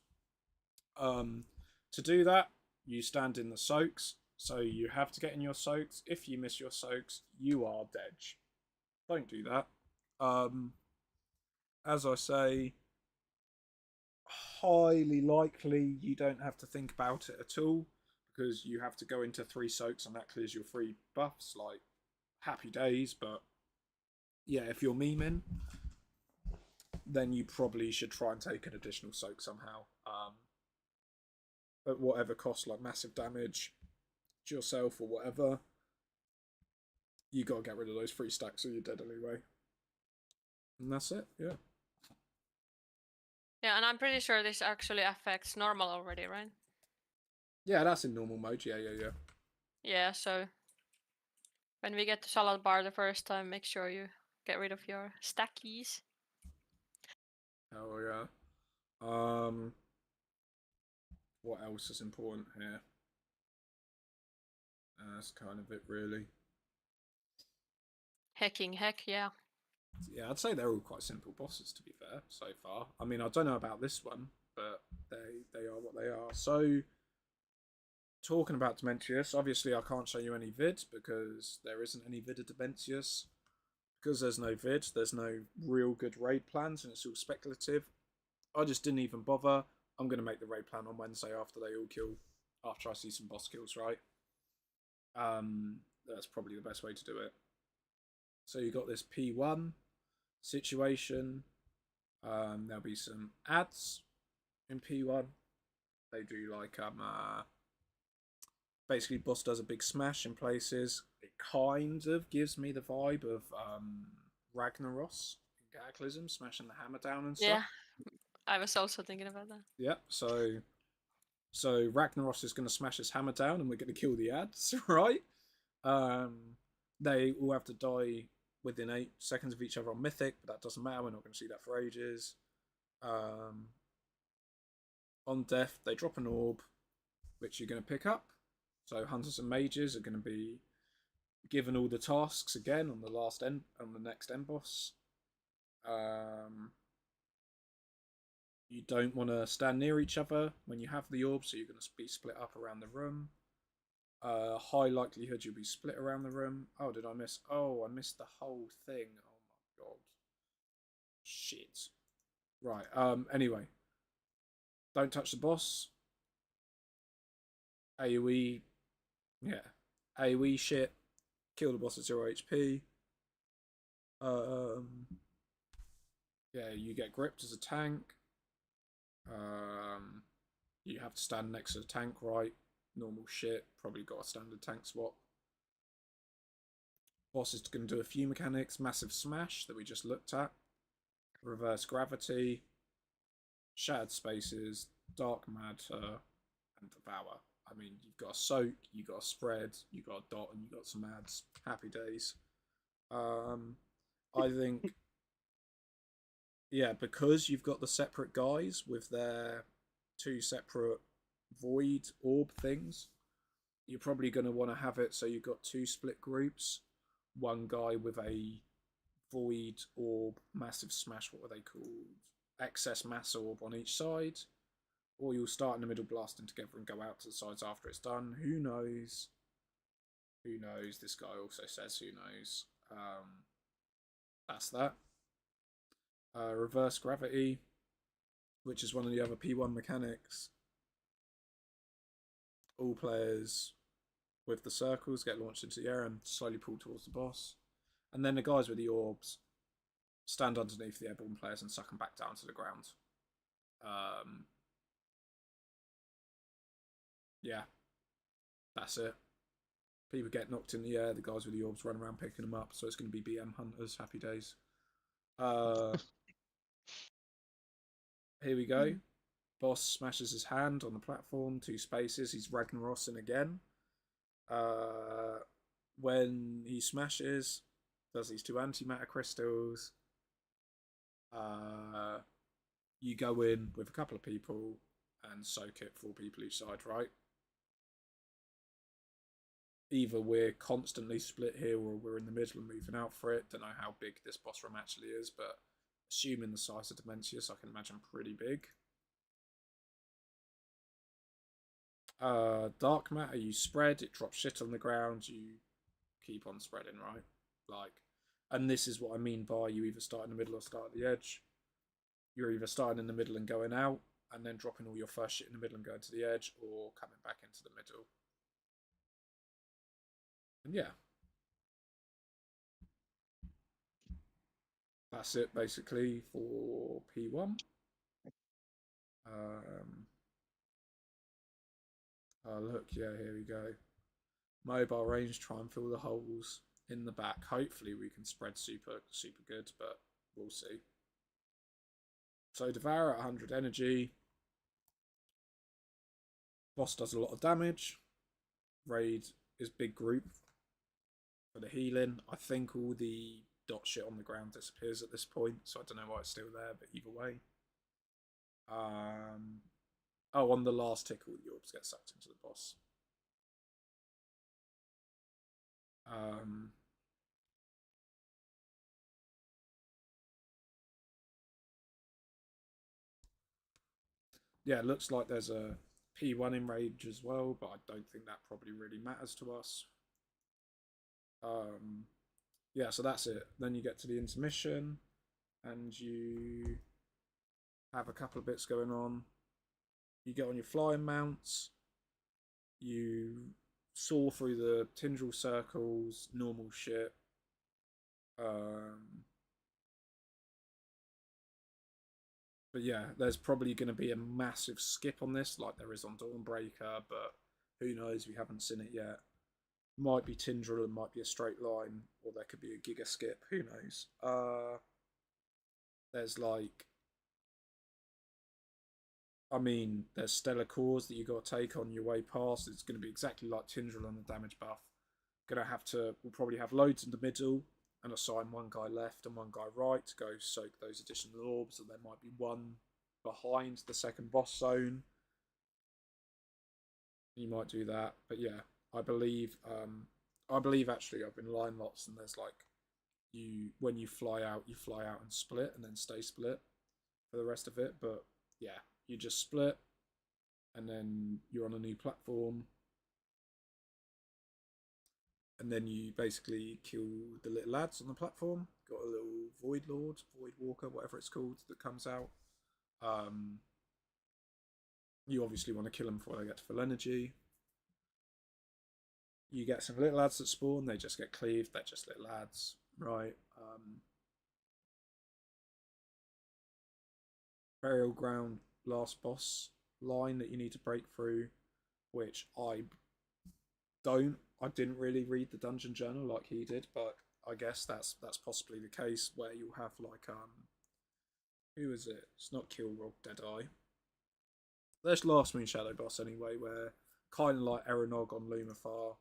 To do that, you stand in the soaks. So you have to get in your soaks. If you miss your soaks, you are dead. Don't do that. As I say, highly likely you don't have to think about it at all, because you have to go into 3 soaks and that clears your 3 buffs. Like, happy days. But yeah, if you're memeing, then you probably should try and take an additional soak somehow. At whatever cost, like massive damage to yourself or whatever. You gotta get rid of those 3 stacks or you're dead anyway. And that's it, yeah. Yeah, and I'm pretty sure this actually affects normal already, right? Yeah, that's in normal mode, yeah. Yeah, so when we get to salad bar the first time, make sure you get rid of your stackies. Oh yeah. What else is important here? That's kind of it, really. Hecking heck, yeah. Yeah, I'd say they're all quite simple bosses, to be fair, so far. I mean, I don't know about this one, but they are what they are. So, talking about Dementius, obviously I can't show you any vid because there isn't any vid of Dementius. Because there's no vid, there's no real good raid plans, and it's all speculative. I just didn't even bother. I'm going to make the raid plan on Wednesday after they all kill, after I see some boss kills, right? That's probably the best way to do it. So you got this P1 situation. There'll be some ads in P1. They do like basically boss does a big smash in places. It kind of gives me the vibe of Ragnaros in Cataclysm, smashing the hammer down and stuff. Yeah, I was also thinking about that. Yep. So Ragnaros is going to smash his hammer down, and we're going to kill the ads, right? They all have to die within 8 seconds of each other on Mythic, but that doesn't matter. We're not going to see that for ages. On death, they drop an orb, which you're going to pick up. So hunters and mages are going to be given all the tasks again on the next end boss. You don't want to stand near each other when you have the orb, so you're going to be split up around the room. High likelihood you'll be split around the room. Oh, did I miss? Oh, I missed the whole thing. Oh my god. Shit. Right, anyway. Don't touch the boss. AoE. Yeah. AoE shit. Kill the boss at 0 HP. Yeah, you get gripped as a tank. You have to stand next to the tank, right? Normal shit. Probably got a standard tank swap. Boss is going to do a few mechanics. Massive smash that we just looked at. Reverse gravity. Shattered spaces. Dark matter. And devour. I mean, you've got a soak, you've got a spread, you've got a dot, and you've got some ads. Happy days. I think, yeah, because you've got the separate guys with their 2 separate void orb things, you're probably going to want to have it so you've got 2 split groups. One guy with a void orb, massive smash, what were they called? Excess mass orb on each side. Or you'll start in the middle blasting together and go out to the sides after it's done. Who knows? Who knows? This guy also says who knows. That's that. Reverse gravity, which is one of the other P1 mechanics. All players with the circles get launched into the air and slowly pulled towards the boss. And then the guys with the orbs stand underneath the airborne players and suck them back down to the ground. Yeah, that's it. People get knocked in the air, the guys with the orbs run around picking them up, so it's going to be BM hunters, happy days. Here we go. Boss smashes his hand on the platform, 2 spaces, he's Ragnarossing again. When he smashes, does these 2 antimatter crystals. You go in with a couple of people and soak it, 4 people each side, right? Either we're constantly split here or we're in the middle and moving out for it. Don't know how big this boss room actually is, but assuming the size of Dementius, I can imagine pretty big. Dark matter, you spread, it drops shit on the ground, you keep on spreading, right? Like, and this is what I mean by you either start in the middle or start at the edge. You're either starting in the middle and going out, and then dropping all your first shit in the middle and going to the edge, or coming back into the middle. And yeah. That's it basically for P1. Oh look, yeah, here we go. Mobile range, try and fill the holes in the back. Hopefully we can spread super good, but we'll see. So Devour at 100 energy. Boss does a lot of damage. Raid is big group for the healing. I think all the dot shit on the ground disappears at this point, so I don't know why it's still there, but either way. Oh, on the last tick, all the orbs get sucked into the boss. Yeah, it looks like there's a P1 in Rage as well, but I don't think that probably really matters to us. Yeah, so that's it. Then you get to the intermission, and you have a couple of bits going on. You get on your flying mounts. You saw through the tendril circles, normal shit. But yeah, there's probably going to be a massive skip on this, like there is on Dawnbreaker, but who knows? We haven't seen it yet. Might be Tindril and might be a straight line, or there could be a giga skip. Who knows? There's like, I mean, there's stellar cores that you got to take on your way past. It's going to be exactly like Tindril on the damage buff. We'll probably have loads in the middle and assign 1 guy left and 1 guy right to go soak those additional orbs, and there might be 1 behind the second boss zone. You might do that, but yeah, I believe actually I've been lying lots, and there's like when you fly out and split and then stay split for the rest of it. But yeah, you just split and then you're on a new platform, and then you basically kill the little lads on the platform. Got a little Void Lord, Void Walker, whatever it's called, that comes out. You obviously want to kill them before they get to full energy. You get some little lads that spawn, they just get cleaved, they're just little lads, right? Burial Ground last boss line that you need to break through, which I didn't really read the dungeon journal like he did, but I guess that's possibly the case, where you'll have like who is it? It's not Kilrog, Deadeye. There's Last Moon Shadow boss anyway, where kind of like Eranog on Lumafar,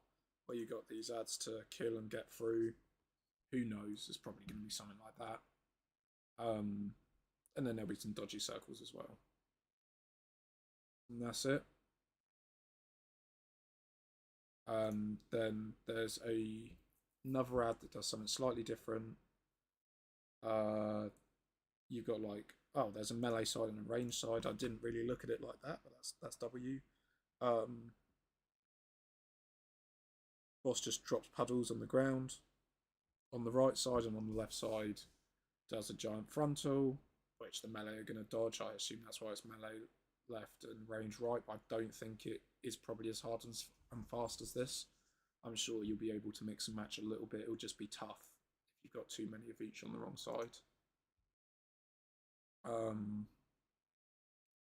where you got these ads to kill and get through. Who knows? It's probably going to be something like that. And then there'll be some dodgy circles as well. And that's it. Then there's another ad that does something slightly different. You've got like, oh, there's a melee side and a range side. I didn't really look at it like that, but that's W. Boss just drops puddles on the ground on the right side, and on the left side does a giant frontal, which the melee are going to dodge. I assume that's why it's melee left and range right, but I don't think it is probably as hard and fast as this. I'm sure you'll be able to mix and match a little bit. It'll just be tough if you've got too many of each on the wrong side.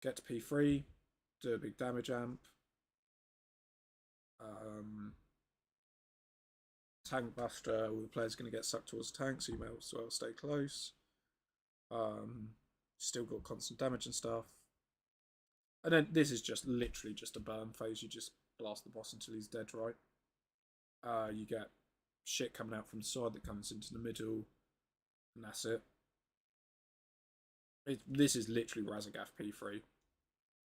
Get to P3, do a big damage amp. Tank Buster, all the players are going to get sucked towards the tank, so you may as well stay close. Still got constant damage and stuff. And then this is just literally just a burn phase. You just blast the boss until he's dead, right? You get shit coming out from the side that comes into the middle, and that's it. This is literally Razagath P3.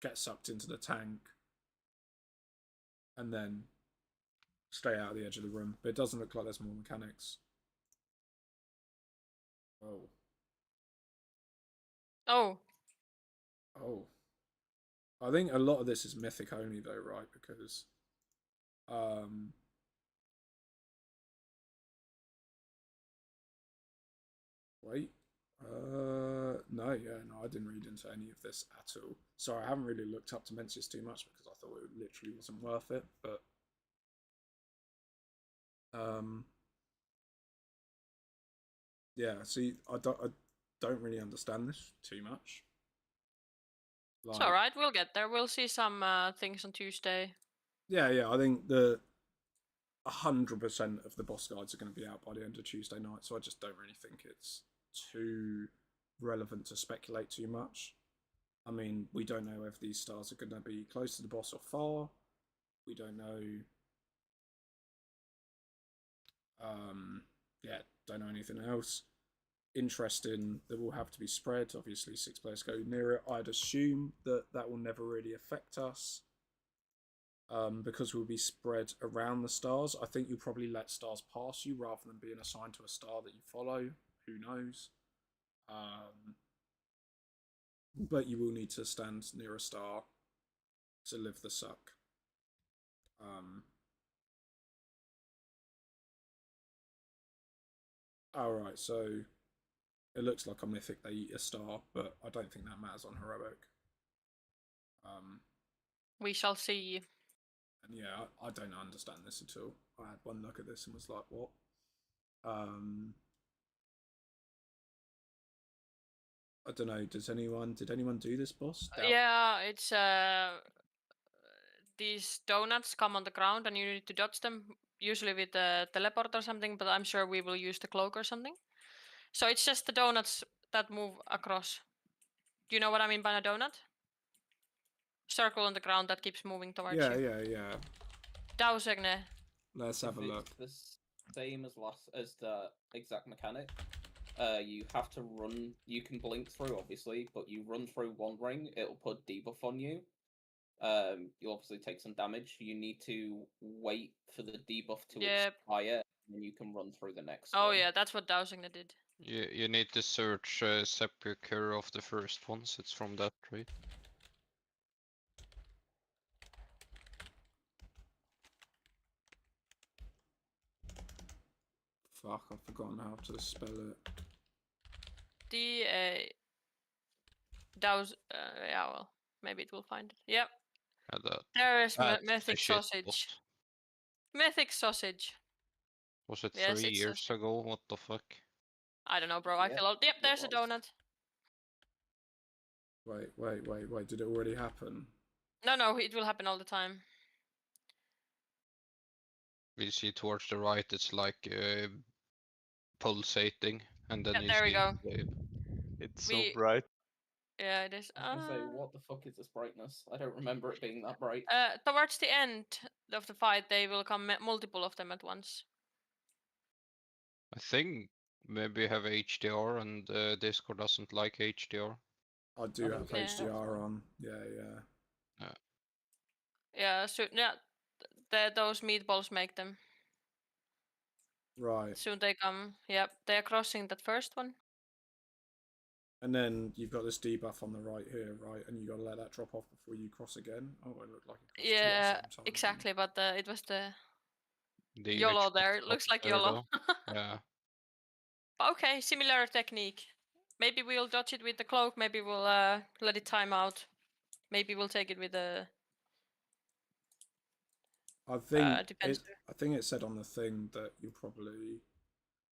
Get sucked into the tank, and then stay out of the edge of the room. But it doesn't look like there's more mechanics. Oh. Oh. Oh. I think a lot of this is mythic only though, right? Because wait. No, I didn't read into any of this at all. Sorry, I haven't really looked up Dimensius too much because I thought it literally wasn't worth it, but yeah, see, I don't really understand this too much. Like, it's alright, we'll get there. We'll see some things on Tuesday. Yeah, I think the 100% of the boss guides are going to be out by the end of Tuesday night, so I just don't really think it's too relevant to speculate too much. I mean, we don't know if these stars are going to be close to the boss or far. We don't know. Don't know anything else. Interesting, there will have to be spread. Obviously, 6 players go near it. I'd assume that will never really affect us. Because we'll be spread around the stars. I think you'll probably let stars pass you rather than being assigned to a star that you follow. Who knows? But you will need to stand near a star to live the suck. Alright, so it looks like a mythic they eat a star, but I don't think that matters on heroic. We shall see. And yeah, I don't understand this at all. I had one look at this and was like, what? I don't know, did anyone do this boss? Yeah, it's these donuts come on the ground and you need to dodge them, usually with a teleport or something, but I'm sure we will use the cloak or something. So it's just the donuts that move across. Do you know what I mean by a donut? Circle on the ground that keeps moving towards you. Yeah. Dausegne. Let's have a look. It's the same as the exact mechanic. You have to run. You can blink through, obviously, but you run through one ring, it'll put debuff on you. You'll obviously take some damage. You need to wait for the debuff to expire, and then you can run through the next one. Yeah, that's what Dausegne did. You need to search Sepulchre of the first ones. It's from that tree. Fuck, I've forgotten how to spell it. Yeah, well, maybe it will find it. Yep. There is Mythic Sausage. Mythic Sausage. Was it 3 years ago? What the fuck? I don't know, bro. I feel old. Yep, there's a donut. Wait. Did it already happen? No, it will happen all the time. We see towards the right, it's like pulsating, and then you there we see go. It's so bright. Yeah, it is. I was gonna say, what the fuck is this brightness? I don't remember it being that bright. Towards the end of the fight, they will come multiple of them at once. I think maybe you have HDR, and Discord doesn't like HDR. I do have HDR on. Yeah. Yeah, so those meatballs make them. Right. Soon they come. Yep, they are crossing that first one. And then you've got this debuff on the right here, right? And you got to let that drop off before you cross again. Oh, it looked like it crossed two at the same time. Exactly, but it was the YOLO there. It looks like YOLO. Yeah. Okay, similar technique. Maybe we'll dodge it with the cloak. Maybe we'll let it time out. Maybe we'll take it with the. I think it said on the thing that you'll probably,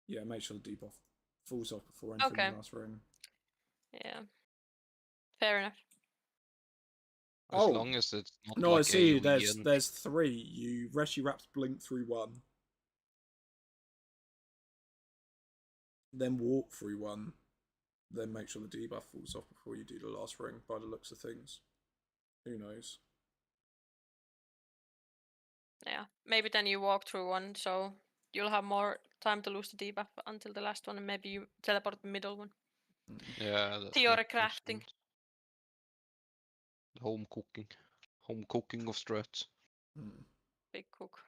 make sure the debuff falls off before entering the last ring. Yeah. Fair enough. As Oh. long as it's not No, I like see. AoE and There's 3. You Reshi Wraps blink through 1, then walk through 1, then make sure the debuff falls off before you do the last ring. By the looks of things, who knows? Yeah, maybe then you walk through one, so you'll have more time to lose the debuff until the last one, and maybe you teleport the middle one. yeah, that Theory makes more crafting. sense. Home cooking of strats. Big cook.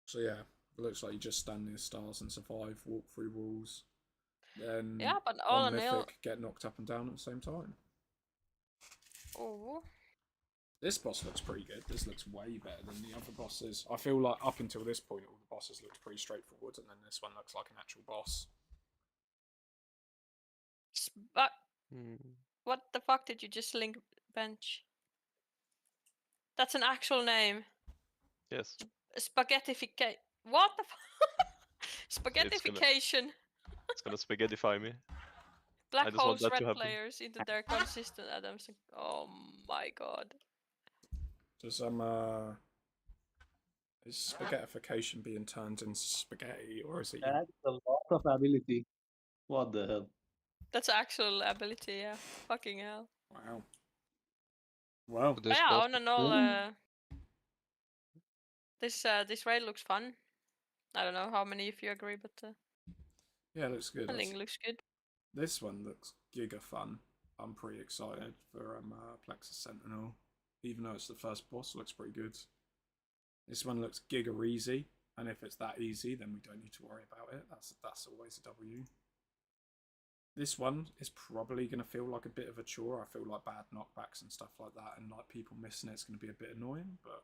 So yeah, it looks like you just stand near stars and survive, walk through walls, then Yeah, but all on in all, Mythic get knocked up and down at the same time. oh, This boss looks pretty good. This looks way better than the other bosses. I feel like up until this point, all the bosses looked pretty straightforward, and then this one looks like an actual boss. but Hmm. what the fuck did you just link bench? That's an actual name. Yes. Spaghettification. What the fuck? It's Spaghettification. It's gonna spaghettify me. Black just want holes that to red happen. players into their consistent atoms. Oh my god. Does is spaghettification being turned into spaghetti, or is it? That's a lot of ability. What the hell? That's actual ability, yeah. Fucking hell. Wow. Well, But But this yeah, boss on is and all, cool. this raid looks fun. I don't know how many of you agree, but yeah, it looks good. I think it looks good. This one looks giga fun. I'm pretty excited for Plexus Sentinel. Even though it's the first boss, it looks pretty good. This one looks giga easy, and if it's that easy, then we don't need to worry about it. That's always a W. This one is probably going to feel like a bit of a chore. I feel like bad knockbacks and stuff like that, and like people missing it's going to be a bit annoying, but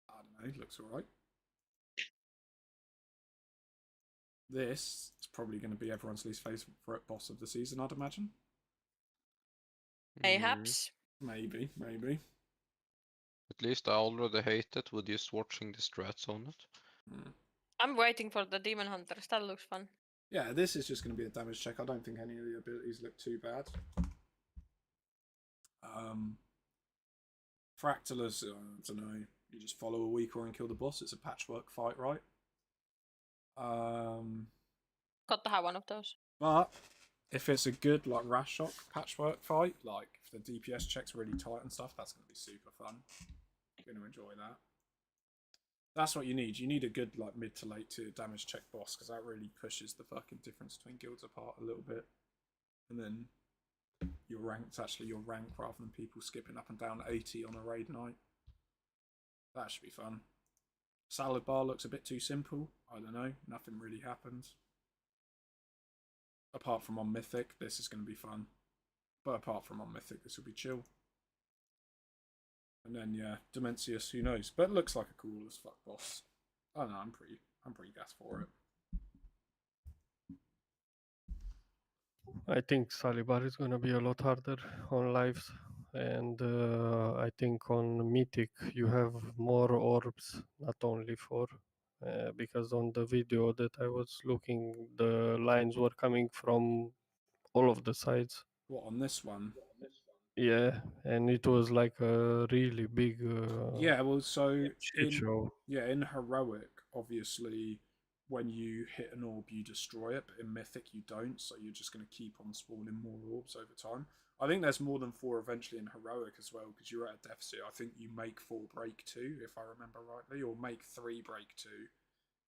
I don't know, it looks alright. This is probably going to be everyone's least favourite boss of the season, I'd imagine. Mayhaps. Maybe, maybe. At least I already hate it with just watching the strats on it. I'm waiting for the Demon Hunters. That looks fun. Yeah, this is just going to be a damage check. I don't think any of the abilities look too bad. Fractalus, I don't know. You just follow a weaker and kill the boss. It's a patchwork fight, right? Got to have one of those. But if it's a good like Rash Shock patchwork fight, like if the DPS check's really tight and stuff, that's going to be super fun. You're going to enjoy that. That's what you need. You need a good like mid to late tier damage check boss, because that really pushes the fucking difference between guilds apart a little bit. And then your rank's actually your rank rather than people skipping up and down 80 on a raid night. That should be fun. Salad bar looks a bit too simple. I don't know. Nothing really happens. Apart from on Mythic, this is going to be fun. But apart from on Mythic, this will be chill. And then yeah, Dementius, who knows? But it looks like a cool as fuck boss. I don't know. I'm pretty gassed for it. I think Salibar is gonna be a lot harder on lives, and I think on Mythic you have more orbs, not only 4. Because on the video that I was looking, the lines were coming from all of the sides. What, on this one? Yeah, and it was like a really big Yeah, well, so shit show. in heroic, obviously, when you hit an orb, you destroy it, but in mythic, you don't. So you're just going to keep on spawning more orbs over time. I think there's more than 4 eventually in heroic as well, because you're at a deficit. I think you make 4 break 2, if I remember rightly, or make 3 break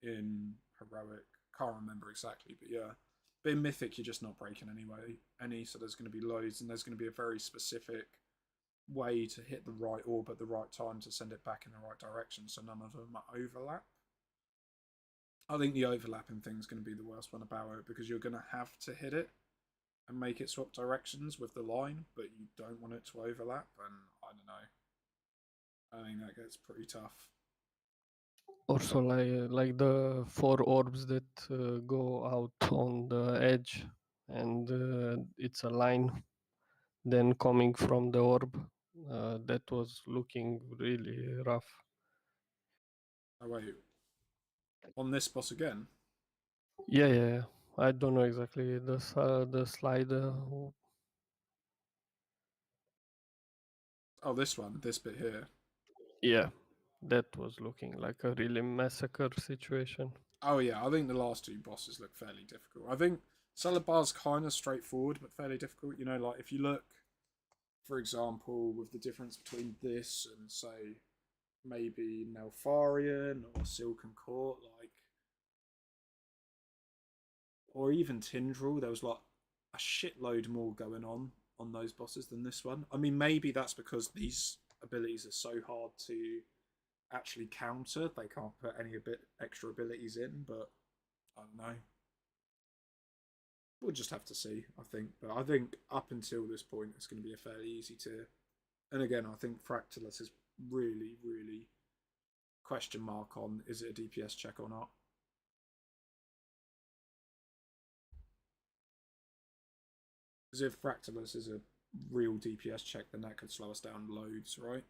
2 in heroic. Can't remember exactly, but yeah. But in mythic, you're just not breaking any. So there's going to be loads, and there's going to be a very specific way to hit the right orb at the right time to send it back in the right direction, so none of them overlap. I think the overlapping thing is going to be the worst one about it, because you're going to have to hit it and make it swap directions with the line, but you don't want it to overlap, and I don't know. I think that gets pretty tough. Also, like the 4 orbs that go out on the edge, and it's a line then coming from the orb. That was looking really rough. Oh wait, on this boss again? Yeah. I don't know exactly the slide. Oh, this one, this bit here. Yeah, that was looking like a really massacre situation. Oh yeah, I think the last two bosses look fairly difficult. I think Salad Bar's kind of straightforward, but fairly difficult. You know, like if you look, for example, with the difference between this and say maybe Nelfarian or Silken Court, like, or even Tindril, there was like a shitload more going on those bosses than this one. I mean, maybe that's because these abilities are so hard to actually counter. They can't put any extra abilities in, but I don't know. We'll just have to see, I think. But I think up until this point, it's going to be a fairly easy tier. And again, I think Fractalus is really, really question mark on is it a DPS check or not. Because if Fractalus is a real DPS check, then that could slow us down loads, right?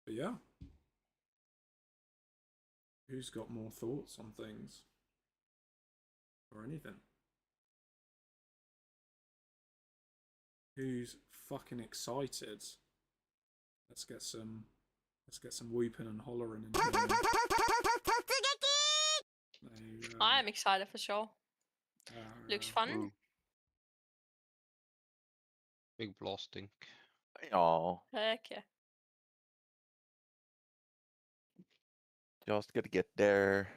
But yeah. Who's got more thoughts on things? Or anything? Who's fucking excited? Let's get some whooping and hollering in here. I am excited for sure. Looks fun. Ooh. Big blasting. Oh, Heck yeah. just gotta get there.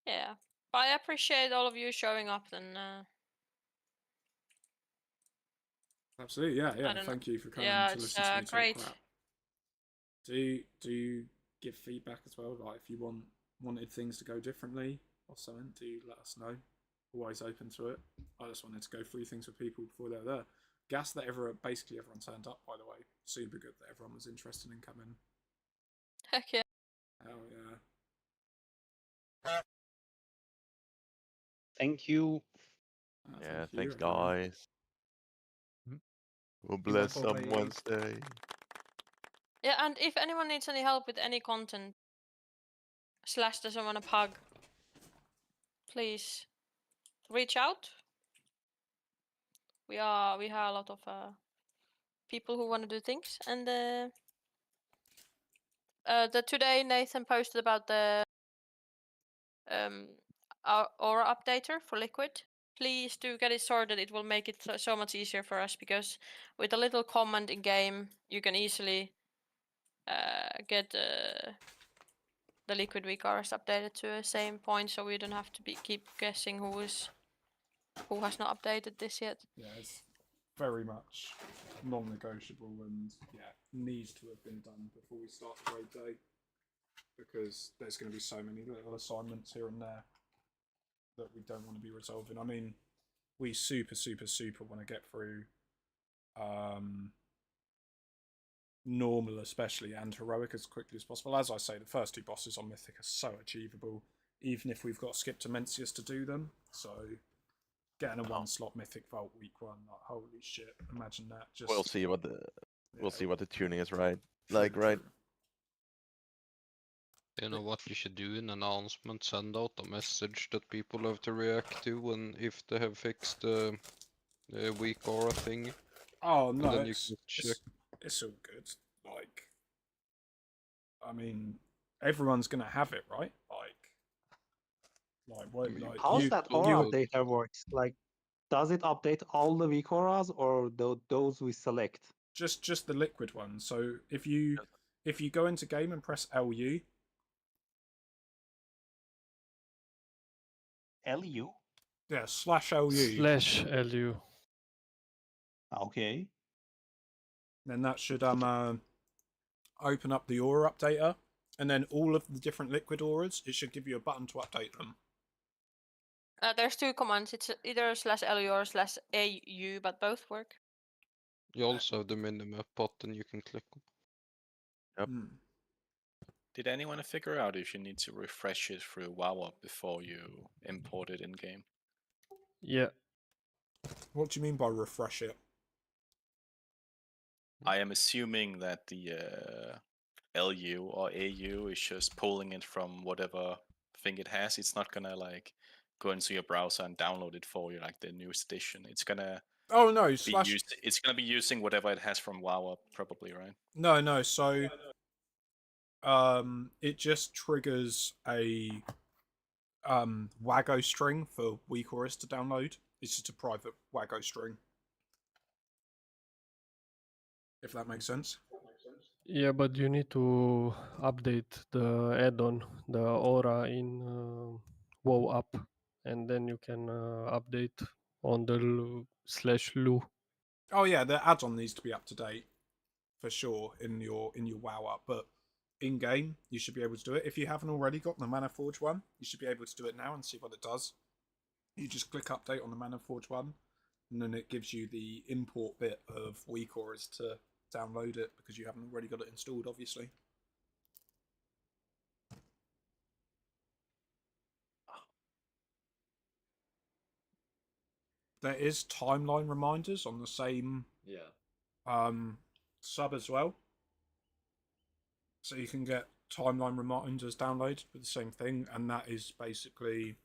Yeah. But I appreciate all of you showing up and Absolutely, yeah. I don't know. Thank you for coming Yeah, to it's listen to me talk great. crap. Do give feedback as well. Like if you wanted things to go differently or something, do let us know. Always open to it. I just wanted to go through things with people before they were there. Gas that basically everyone turned up, by the way. Super good that everyone was interested in coming. Heck yeah. Hell yeah. Thank you. Yeah, Thank you, thanks, everyone. guys. We'll You bless up all some day. Wednesday. Yeah, and if anyone needs any help with any content, Slash doesn't want a pug, please reach out. We have a lot of people who want to do things, and today Nathan posted about the aura updater for Liquid. Please do get it sorted. It will make it so much easier for us, because with a little comment in game, you can easily get the Liquid weak auras updated to the same point, so we don't have to keep guessing who has not updated this yet. Yeah, it's very much non-negotiable and yeah, needs to have been done before we start the raid day, because there's going to be so many little assignments here and there that we don't want to be resolving. I mean, we super want to get through normal especially and heroic as quickly as possible. As I say, the first two bosses on Mythic are so achievable, even if we've got to skip to Mencius to do them. So getting a one slot Mythic Vault week one, like holy shit, imagine that. Just We'll see what the tuning is, right? true, Like, right? true. You know what you should do in announcement? Send out a message that people have to react to when if they have fixed the weak aura thing. Oh And no, then you it's, can it's, check. it's all good. Like, I mean, everyone's gonna have it, right? What, like How's you, that you aura would- updater works? Like, does it update all the weak auras or those we select? just the liquid one. So if you go into game and press LU, LU? yeah, /LU, Slash LU. Okay. then that should open up the aura updater, and then all of the different liquid auras, it should give you a button to update them. There's two commands. It's either /LU or /AU, but both work. You also have the minimap button you can click on. Yep. Did anyone figure out if you need to refresh it through WoW before you import it in game? Yeah. What do you mean by refresh it? I am assuming that the LU or AU is just pulling it from whatever think it has. It's not gonna like go into your browser and download it for you like the newest edition. It's gonna Oh no, be used. It's gonna be using whatever it has from WoW up, probably, right? No. So, it just triggers a Wago string for WeChorus to download. It's just a private Wago string. If that makes sense. Yeah, but you need to update the add-on, the Aura in WoW app, and then you can update on the /lu. Oh yeah, the add-on needs to be up to date for sure in your WoW app, but in game you should be able to do it. If you haven't already got the Mana Forge one, you should be able to do it now and see what it does. You just click update on the Mana Forge one, and then it gives you the import bit of WeChorus to download it because you haven't already got it installed, obviously. There is timeline reminders on the same sub as well. So you can get timeline reminders downloaded with the same thing, and that is basically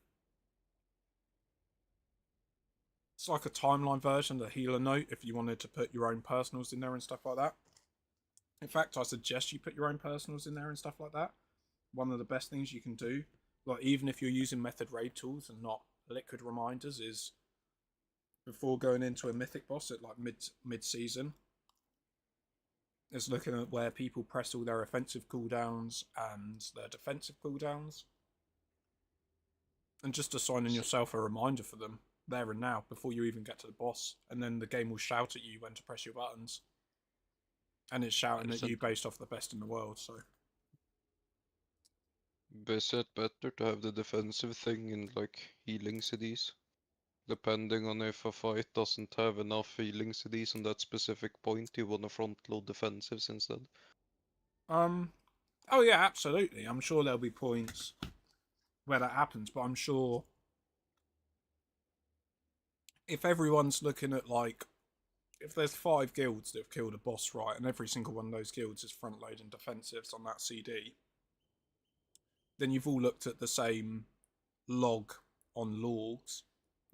it's like a timeline version of the healer note if you wanted to put your own personals in there and stuff like that. In fact, I suggest you put your own personals in there and stuff like that. One of the best things you can do, like even if you're using method raid tools and not liquid reminders, is before going into a mythic boss at like mid season, is looking at where people press all their offensive cooldowns and their defensive cooldowns, and just assigning yourself a reminder for them there and now before you even get to the boss, and then the game will shout at you when to press your buttons, and it's shouting at you based off the best in the world. So is it better to have the defensive thing in like healing CDs? Depending on if a fight doesn't have enough healing CDs on that specific point, you want to front load defensives instead. Oh yeah, absolutely. I'm sure there'll be points where that happens, but I'm sure if everyone's looking at like if there's 5 guilds that have killed a boss, right, and every single one of those guilds is front loading defensives on that CD, then you've all looked at the same log on logs.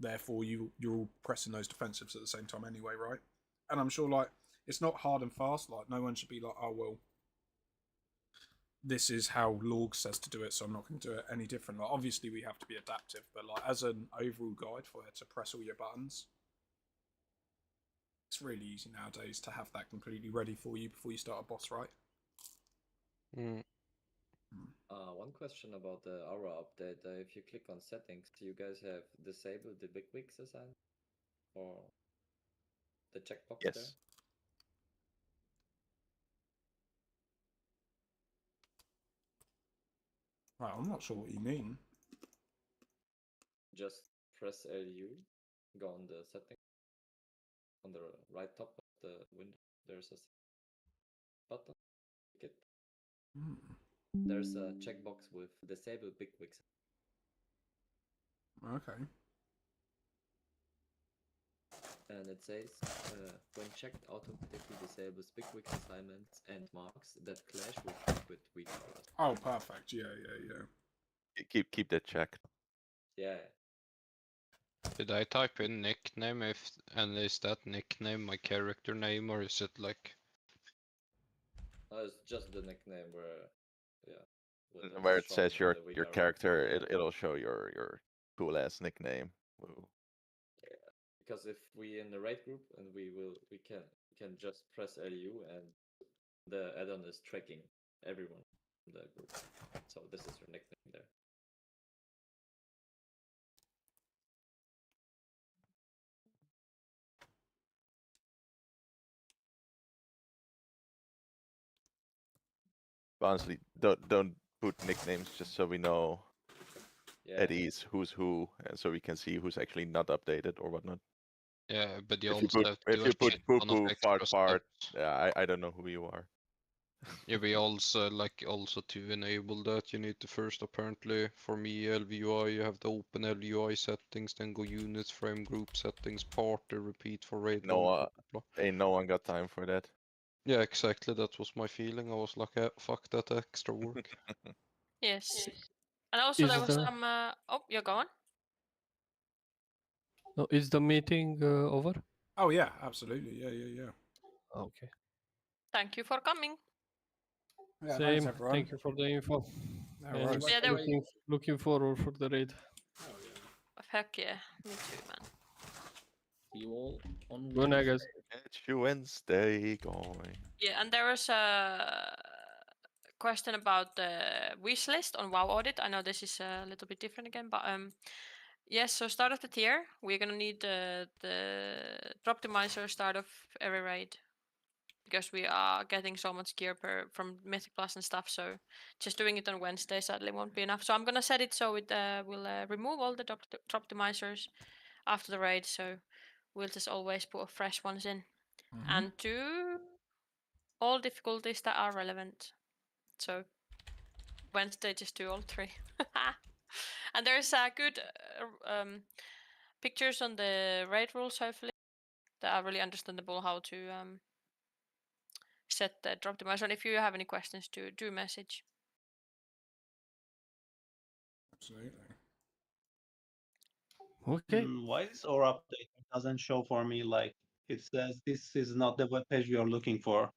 Therefore, you're all pressing those defensives at the same time anyway, right? And I'm sure like it's not hard and fast. Like no one should be like, oh well, this is how log says to do it, so I'm not going to do it any different. Like obviously we have to be adaptive, but like as an overall guide for how to press all your buttons, it's really easy nowadays to have that completely ready for you before you start a boss, right? One question about the Aura update. If you click on settings, you guys have disabled the big wigs assigned? Or the checkbox there? Yes. Right, I'm not sure what you mean. Just press LU, go on the settings. On the right top of the window, there's a button. Click it. There's a checkbox with disable big wigs. Okay. And it says, when checked, automatically disables big wigs assignments and marks that clash with weak colors. Oh, perfect. Yeah. Keep that checked. Yeah. Did I type in nickname and is that nickname my character name or is it like? It's just the nickname where, Where it says your character, it'll show your cool ass nickname. Woo. Yeah. Because if we in the raid group and we can just press LU and the add-on is tracking everyone in the group. So this is your nickname there. But honestly, don't put nicknames just so we know at ease who's who, and so we can see who's actually not updated or whatnot. Yeah, but you If also have to if you put poo ton of poo fart extra fart, steps. yeah, I don't know who you are. Yeah, we also also to enable that you need to first apparently for me LVUI you have to open LVUI settings, then go units, frame group settings, party, repeat for raid No, log, blah, blah, blah. ain't no one got time for that. Yeah, exactly. That was my feeling. I was like, fuck that extra work. Yes. And also Is there was the- some. Oh, you're going. No, is the meeting over? Oh yeah, absolutely. Yeah. Okay. Thank you for coming. Yeah, Same. thanks everyone. Thank you for the info. No And worries. Yeah, there- looking forward for the raid. Oh yeah. Heck yeah, me too, man. You all on Go Nagas. Get you Wednesday going. Yeah, and there was a question about the wish list on WoW Audit. I know this is a little bit different again, but yes. So start of the tier, we're gonna need the optimizer start of every raid because we are getting so much gear from Mythic Plus and stuff. So just doing it on Wednesday sadly won't be enough. So I'm gonna set it so it will remove all the optimizers after the raid. So we'll just always put fresh ones in and do all difficulties that are relevant. So Wednesday, just do all three. And there's good pictures on the raid rules, hopefully, that are really understandable how to set the drop device. And if you have any questions, do message. Absolutely. Okay. Why this or update doesn't show for me? Like it says this is not the web page you're looking for.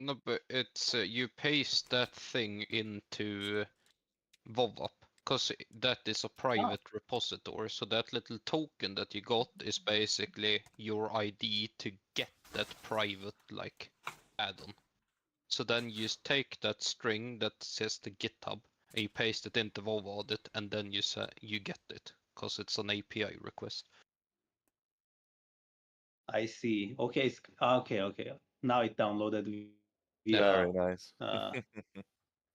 No, but it's you paste that thing into VovUp because that is a private repository. So that little token that you got is basically your ID to get that private like add-on. So then you just take that string that says the GitHub and you paste it into WoW Audit, and then you say you get it because it's an API request. I see. Okay, okay. Now it downloaded via. Very nice.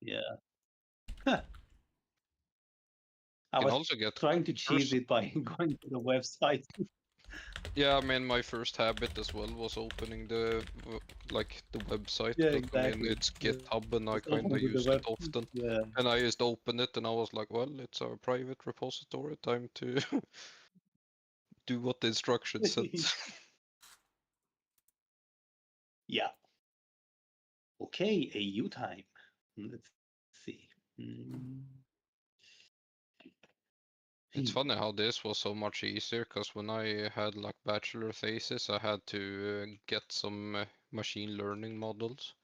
Yeah. I You can was also get trying to cheese person- it by going to the website. Yeah, I mean my first habit as well was opening the the website. Yeah, 'Cause, I mean exactly. it's GitHub and I Just kind open of to the use web. it often. Yeah. And I just opened it and I was like, well, it's our private repository. Time to do what the instruction says. Yeah. Okay, AU time. Let's see. It's funny how this was so much easier because when I had like bachelor thesis, I had to get some machine learning models,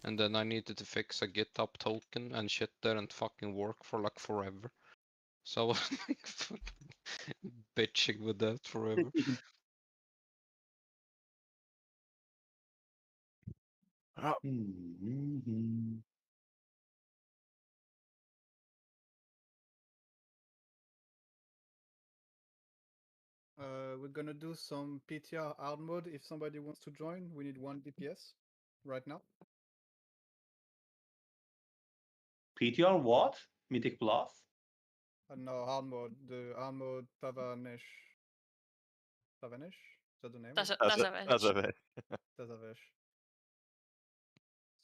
and then I needed to fix a GitHub token and shit didn't fucking work for like forever. So I was like bitching with that forever. Mhm. We're gonna do some PTR hard mode. If somebody wants to join, we need 1 DPS right now. PTR what? Mythic Plus? No, hard mode. The hard mode Tavanesh. Tavanesh? Is that the name? That's of it? a Tazavesh.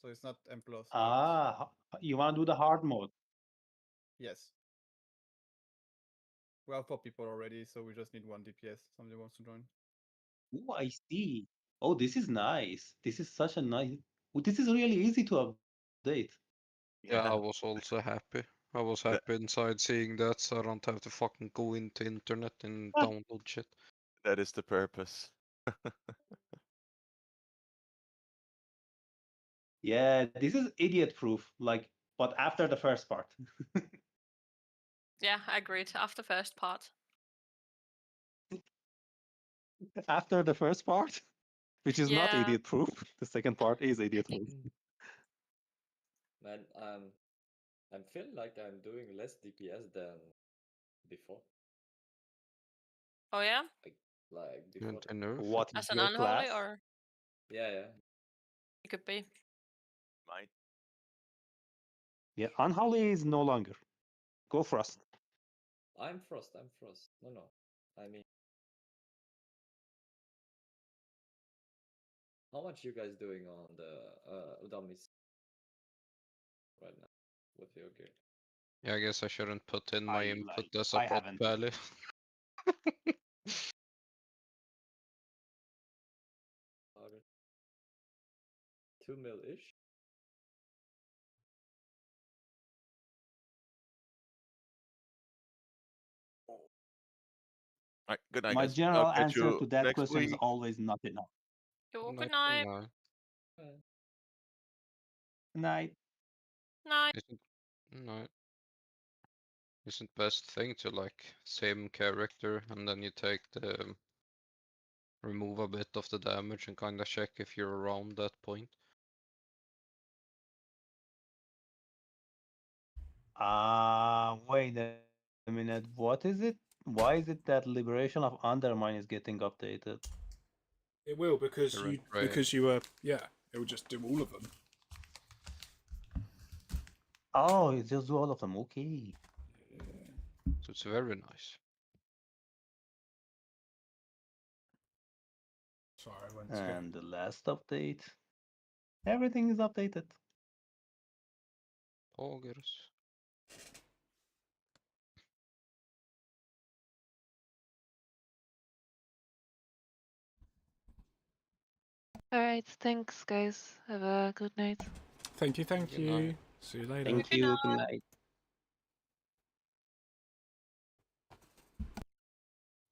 So it's not M+. but You want to do the hard mode? yes. We have 4 people already, so we just need 1 DPS. Somebody wants to join. Oh, I see. Oh, this is nice. This is such a nice. Oh, this is really easy to update. Yeah, I was also happy. I was happy inside seeing that, so I don't have to fucking go into internet and download shit. That is the purpose. Yeah, this is idiot proof. Like, but after the first part. Yeah, I agreed. After first part. After the first part, which is not Yeah. idiot proof. The second part is idiot proof. Man, I'm feeling like I'm doing less DPS than before. Oh yeah. Like You before. want to nerf What it? is As an your unholy, class? or Yeah. it could be. Might. Yeah, unholy is no longer. Go Frost. I'm Frost. No. I mean, how much you guys doing on the dummies right now with your gear? Yeah, I guess I shouldn't put in my input as a I bot haven't. value. 2 mil ish. Alright, good night, My guys. I'll general catch answer you to that next question is week. always not enough. Good Good night. night. Night. Night. No. Isn't best thing to like same character and then you take the remove a bit of the damage and kinda check if you're around that point. Wait a minute. What is it? Why is it that Liberation of Undermine is getting updated? It will because You're in you were it will just do all of them. Oh, it just do all of them. Okay. So it's very nice. Sorry, I went to. And the last update. Everything is updated. Poggers. Alright, thanks guys. Have a good night. Thank you. Good night. See you later. Thank Good you. night. Good night.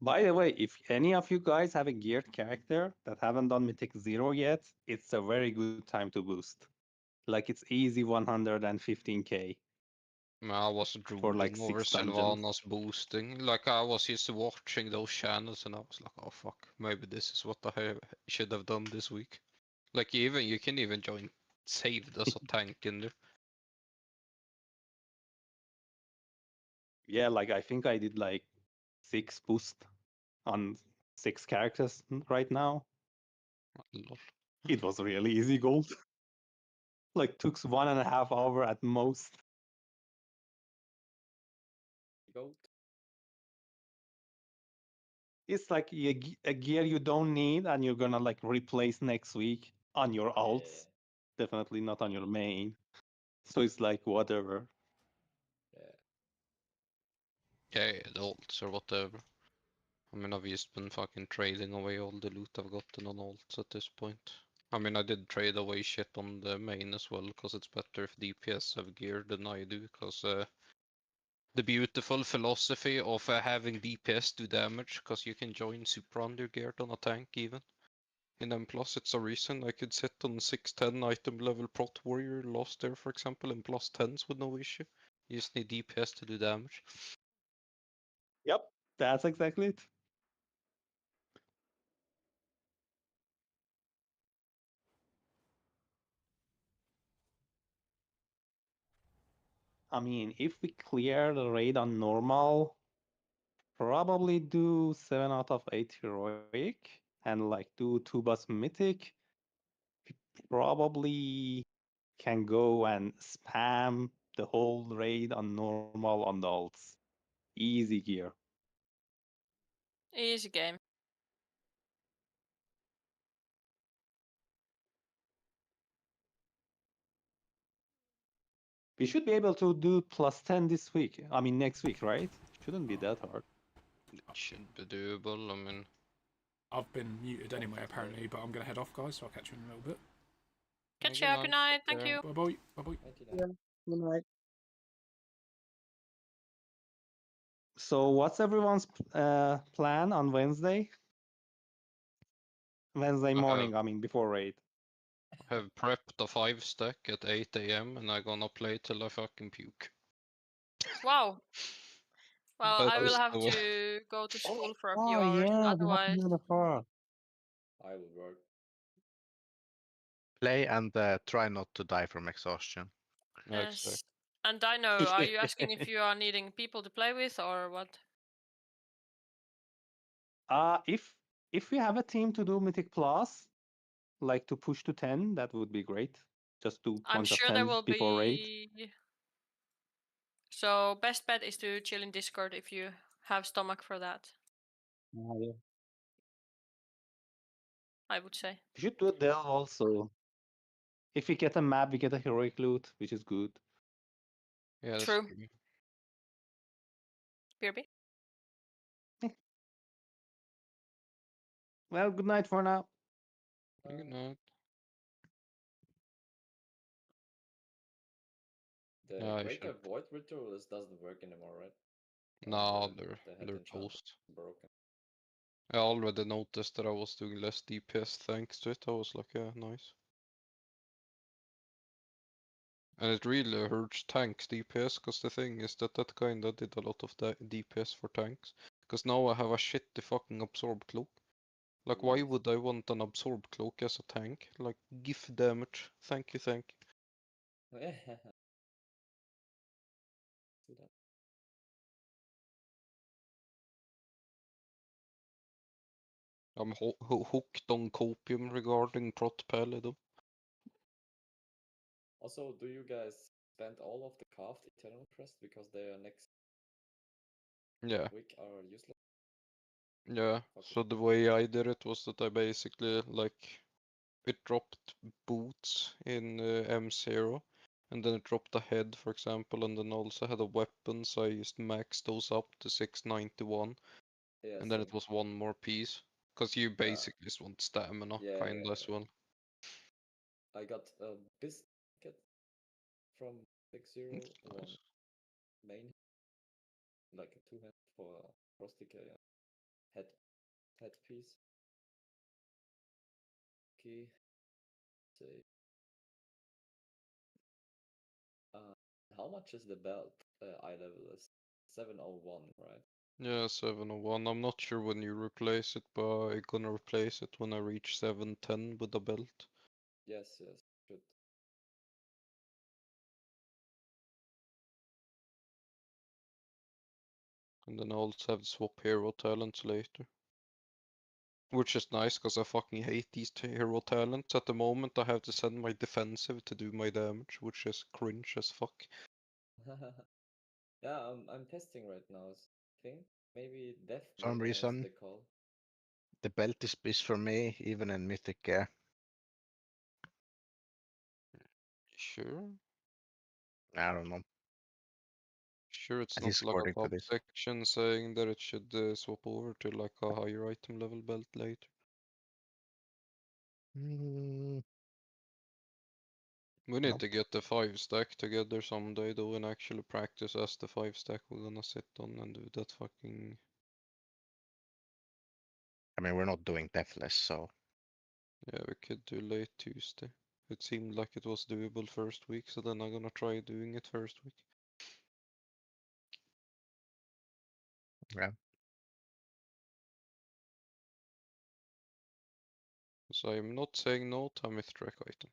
By the way, if any of you guys have a geared character that haven't done Mythic 0 yet, it's a very good time to boost. Like it's easy 115k. I was For, like, drooling over 6 dungeons. Sylvanas boosting. Like I was just watching those channels and I was like, oh fuck, maybe this is what I should have done this week. Like you can even join saved as a tank in there. Yeah, like I think I did like 6 boost on 6 characters right now. Lol. It was really easy gold. Like took 1.5 hour at most. Goat. It's like a gear you don't need and you're gonna like replace next week on your alts. Definitely not on your main. So it's like whatever. Yeah, the alts or whatever. I mean, I've just been fucking trading away all the loot I've gotten on alts at this point. I mean, I did trade away shit on the main as well, because it's better if DPS have gear than I do, because the beautiful philosophy of having DPS do damage, because you can join super under geared on a tank even. In M+, it's a reason I could sit on 610 item level prot warrior lost there, for example, in plus 10s with no issue. You just need DPS to do damage. Yep, that's exactly it. I mean, if we clear the raid on normal, probably do 7 out of 8 heroic and like do 2 bus mythic. We probably can go and spam the whole raid on normal on the alts. Easy gear. Easy game. We should be able to do plus 10 this week. I mean, next week, right? Shouldn't be that hard. It should be doable, I mean... I've been muted anyway, apparently, but I'm going to head off, guys, so I'll catch you in a little bit. Catch ya. Good night. Thank you. Bye-bye. Bye-bye. Yeah, good night. So what's everyone's plan on Wednesday? Wednesday morning, I mean, before raid. I have prepped a 5 stack at 8 AM and I'm gonna play till I fucking puke. Wow. Well, That I will is have the way. to go to school for a Oh few hours. yeah, we have to Otherwise, do the far. I will work. Play and try not to die from exhaustion. yes. And I know. Are you asking if you are needing people to play with or what? If we have a team to do Mythic Plus, like to push to 10, that would be great. Just do I'm bunch of sure there 10s will before raid. be. So best bet is to chill in Discord if you have stomach for that. Yeah. I would say. We should do a delve also. If we get a map, we get a heroic loot, which is good. Yeah, that's True. true. BRB. Well, good night for now. Good night. The Yeah, I Break should. of Void rituals doesn't work anymore, right? No, The they're head enchant toast. broken. I already noticed that I was doing less DPS thanks to it. I was like, yeah, nice. And it really hurts tanks DPS, because the thing is that kinda did a lot of the DPS for tanks. Because now I have a shitty fucking absorb cloak. Like, why would I want an absorb cloak as a tank? Like, gift damage. Thank you, thank you. Yeah. See that? I'm hooked on copium regarding Prot Pallidum. Also, do you guys spend all of the carved eternal crest because their next Yeah. week are useless? Yeah, Fuck so the way I did it was that I basically, like, it dropped boots in M0, and then it dropped a head, for example, and then also had a weapon, so I used max those up to 691, Yeah, and then same. it was one more piece, because you Yeah. basically just want stamina, Yeah, kinda as well. I got a biscuit from 601 Nice. main, like a two-hand for a prostic head piece. Okay, say. How much is the belt? Eye level is 701, right? Yeah, 701. I'm not sure when you replace it, but I'm gonna replace it when I reach 710 with the belt. Yes, should. And then I also have to swap hero talents later. Which is nice, because I fucking hate these hero talents. At the moment, I have to send my defensive to do my damage, which is cringe as fuck. Yeah, I'm testing right now. I think maybe Death Some Meta is reason the call. the belt is for me, even in Mythic gear. Sure. I don't know. Sure, it's At not least like a according to pub this. section saying that it should swap over to like a higher item level belt later. Mm, We need Nope. to get the 5 stack together someday though and actually practice as the 5 stack we're gonna sit on and do that fucking... I mean, we're not doing Deathless, so Yeah, we could do late Tuesday. It seemed like it was doable first week, so then I'm gonna try doing it first week. yeah. So I'm not saying no to a Mythtrack item.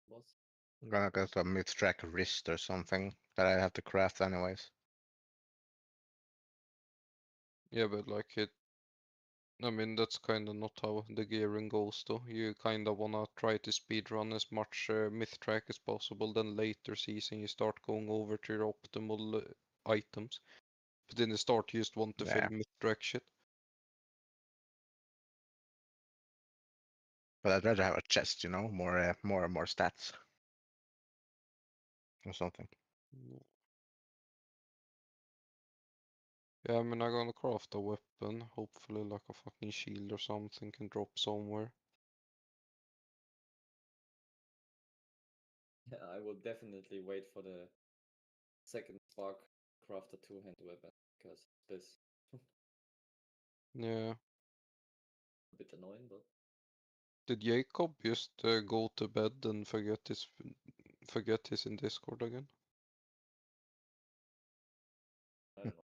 Boss. I'm gonna get a Mythtrack wrist or something that I have to craft anyways. Yeah, but like it... I mean, that's kinda not how the gearing goes though. You kinda wanna try to speedrun as much Mythtrack as possible, then later season you start going over to your optimal items. But in the start you just want to fill Yeah. Mythtrack shit. But I'd rather have a chest, you know, more stats. Or something. Yeah, I mean, I'm gonna craft a weapon. Hopefully, like a fucking shield or something can drop somewhere. Yeah, I will definitely wait for the second spark craft a two-hand weapon because this Yeah. a bit annoying, but Did Jacob just go to bed and forget he's in Discord again? I don't know.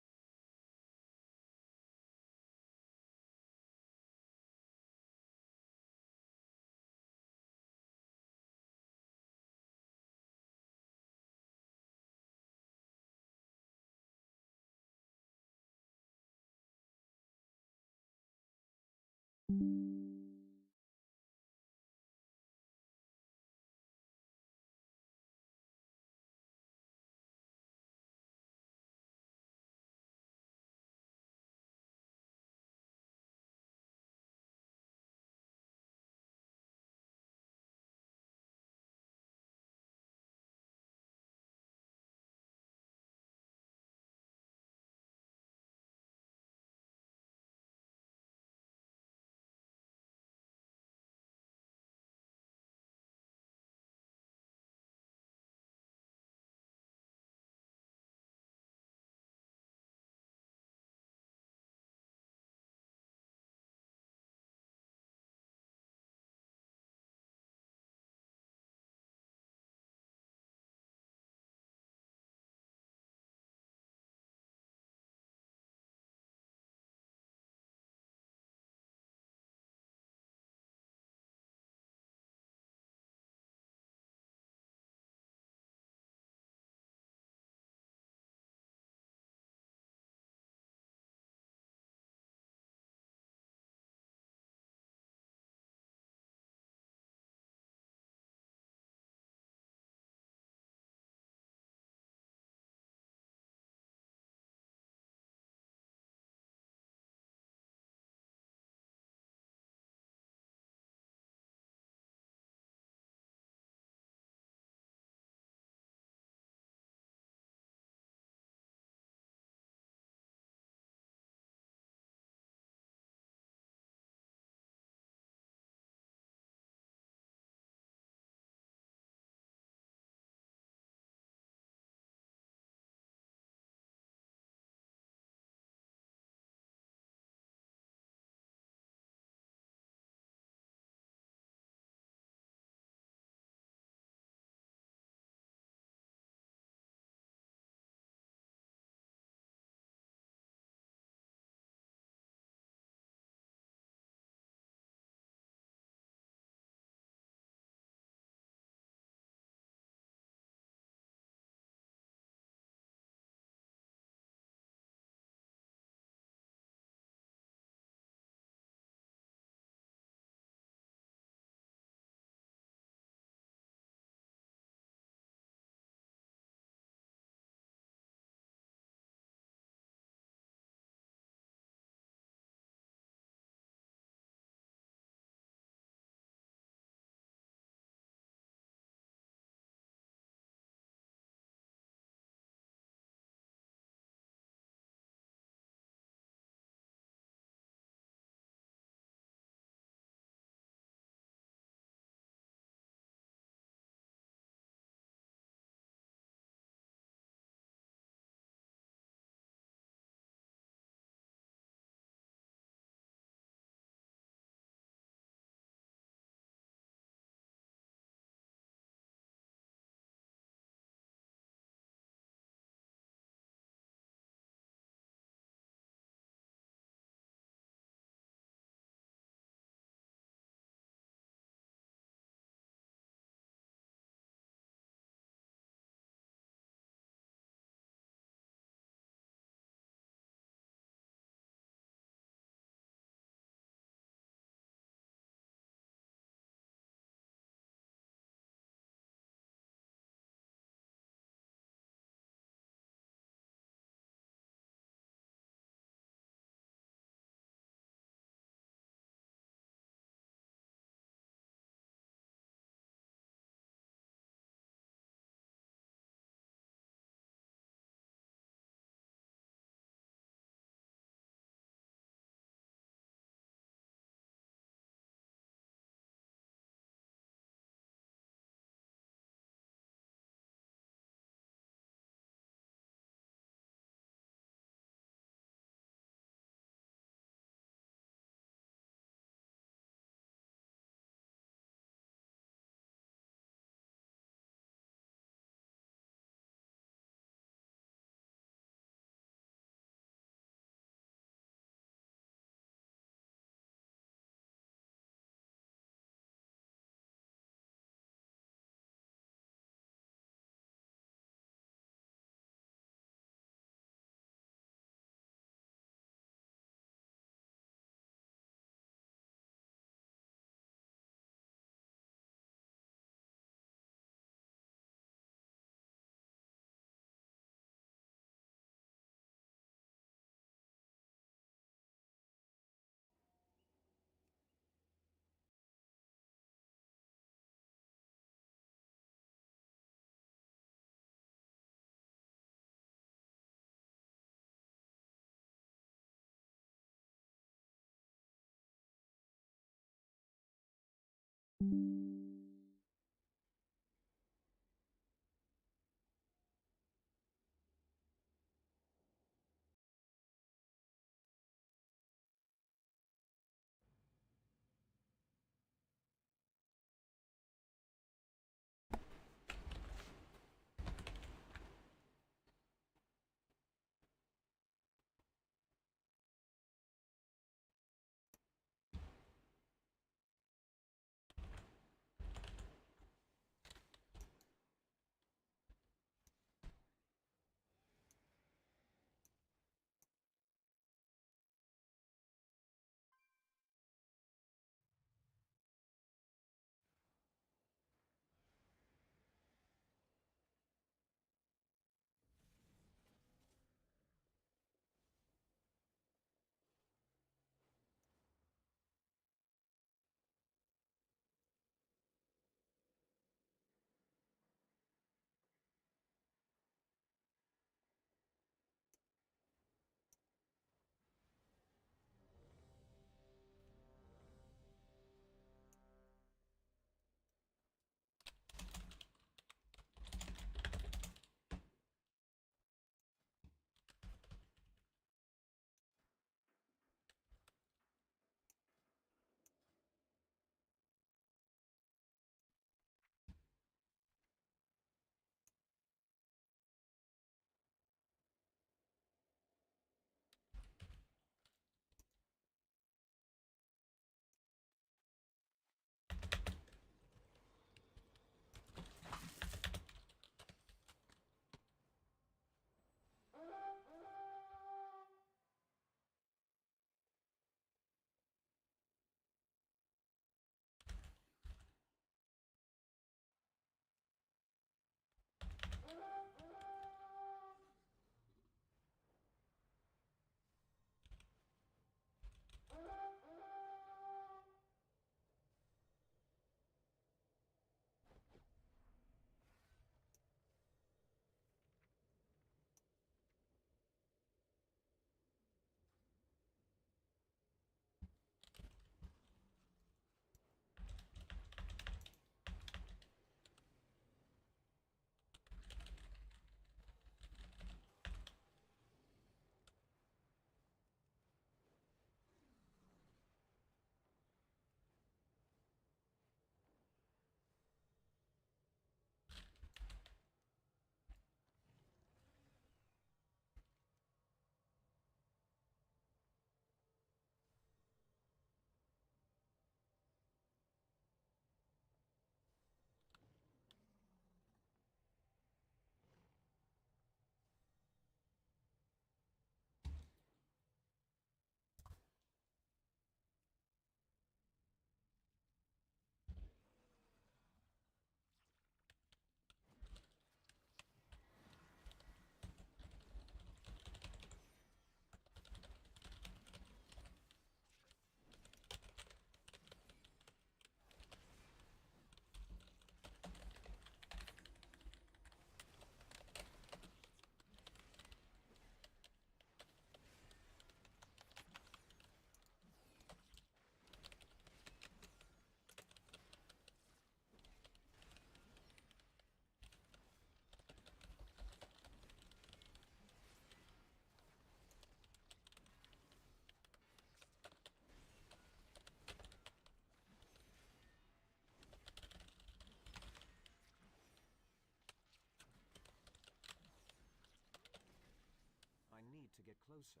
get closer.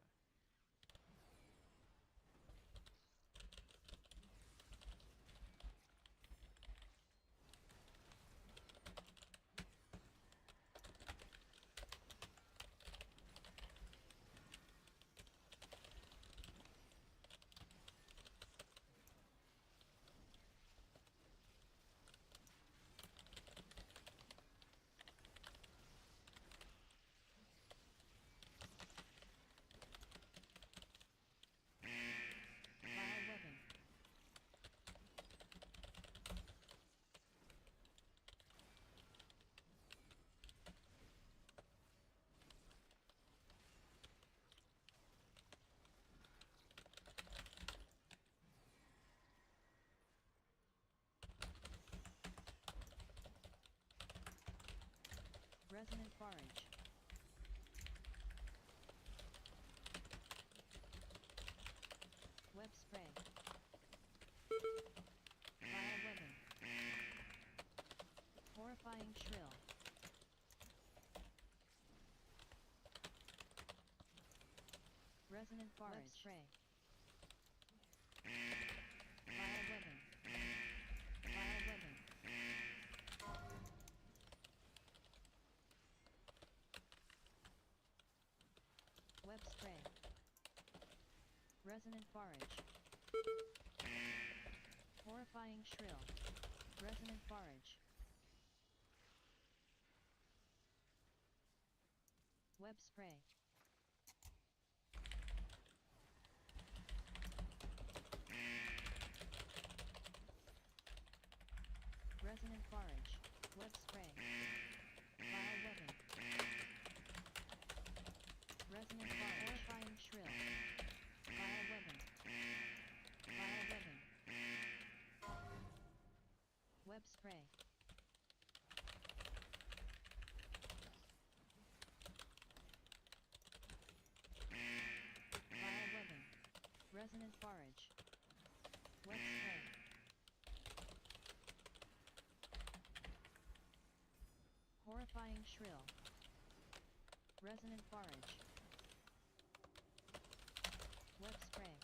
Resonant forage. Web spray. Bioweapon. Horrifying shrill. Resonant forage. Web spray. Bioweapon. Bioweapon. Web spray. Resonant forage. Horrifying shrill. Resonant forage. Web spray. Resonant forage. Web spray. Bioweapon. Resonant forage. Horrifying shrill. Bioweapon. Bioweapon. Web spray. Bioweapon. Resonant forage. Web spray. Horrifying shrill. Resonant forage. Web spray.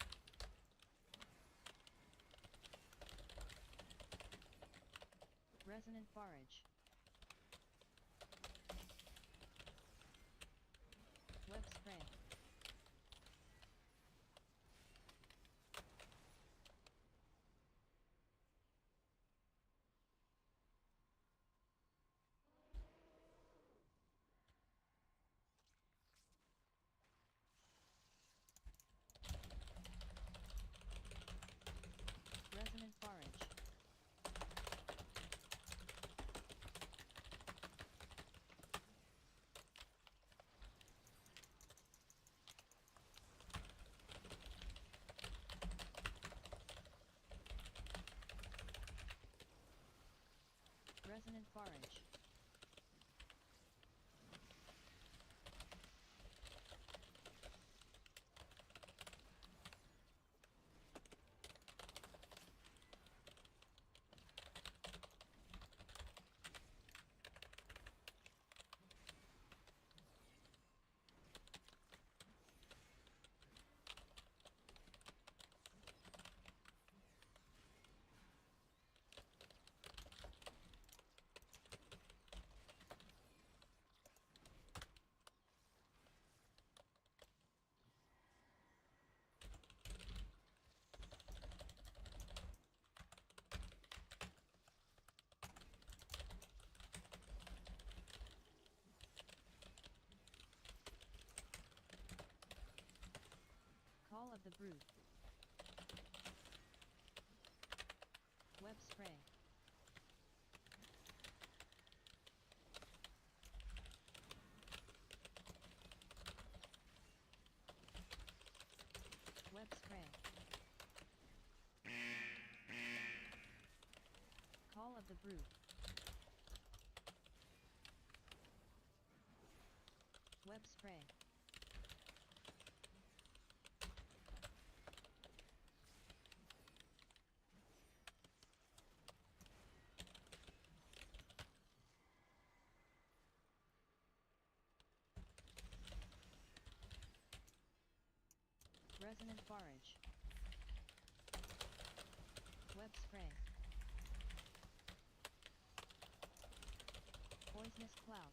Resonant forage. Web spray. Resonant forage. Resonant forage. Call of the Brute. Web spray. Web spray. Call of the Brute. Web spray. Resonant barrage. Web spray. Poisonous cloud.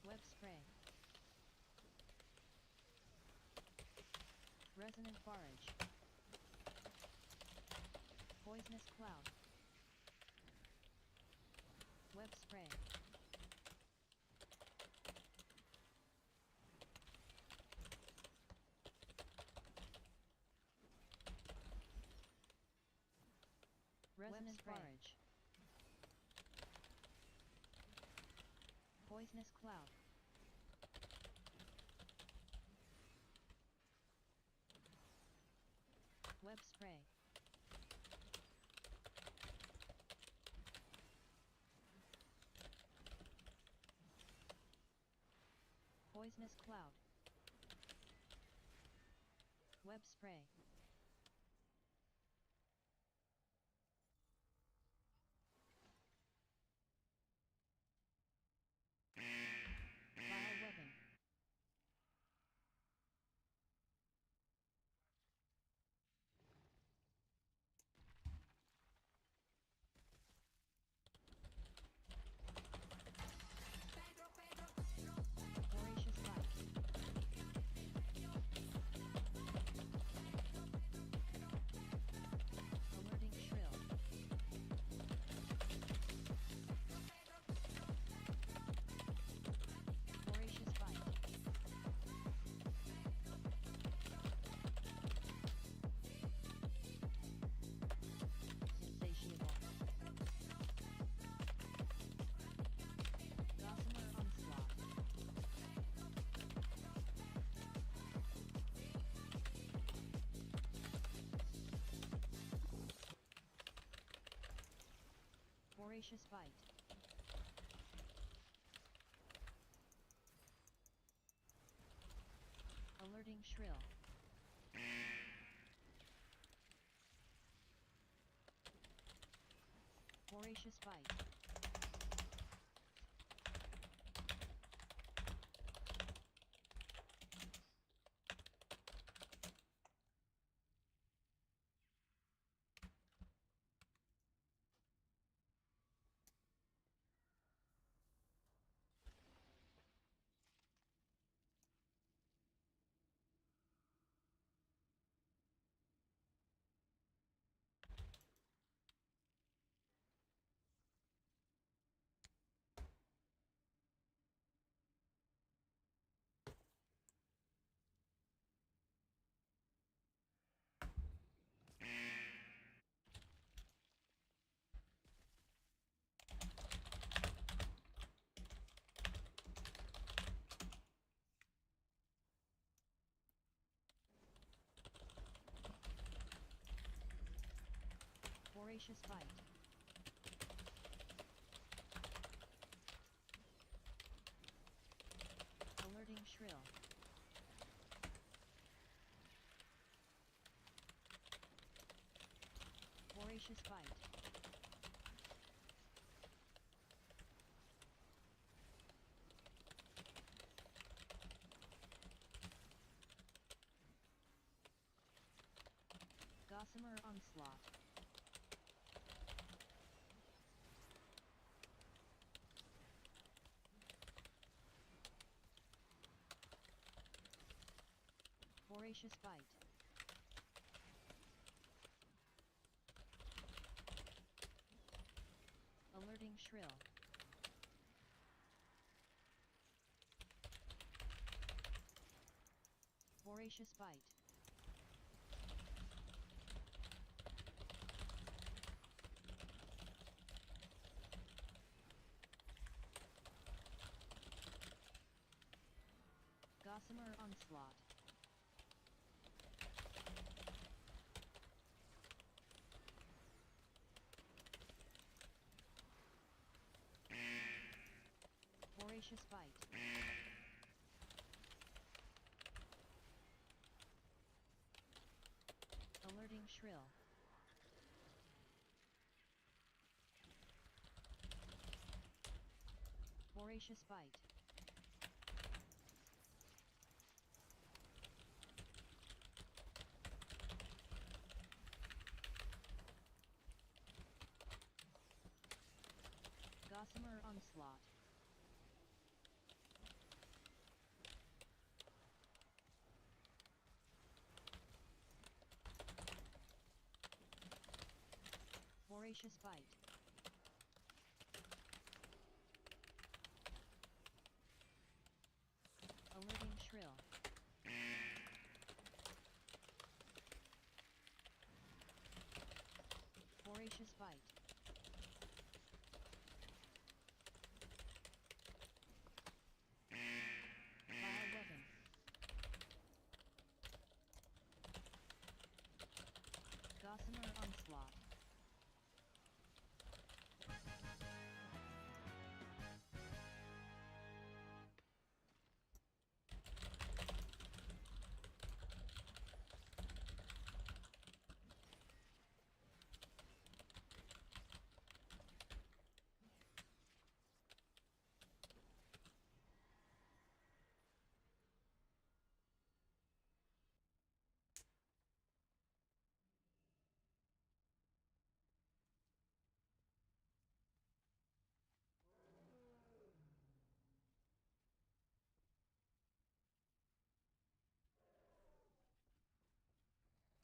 Web spray. Resonant barrage. Poisonous cloud. Web spray. Resonant barrage. Poisonous cloud. Web spray. Poisonous cloud. Web spray. Bioweapon. Voracious bite. Alerting shrill. Voracious bite. Insatiable. Gossamer onslaught. Voracious bite. Alerting shrill. Voracious bite. Voracious bite. Alerting shrill. Voracious bite. Gossamer onslaught. Voracious bite. Alerting shrill. Voracious bite. Gossamer onslaught. Voracious bite. Alerting shrill. Voracious Voracious bite. Gossamer onslaught. Voracious bite. Alerting shrill. Voracious bite. Vile weapon. Gossamer onslaught.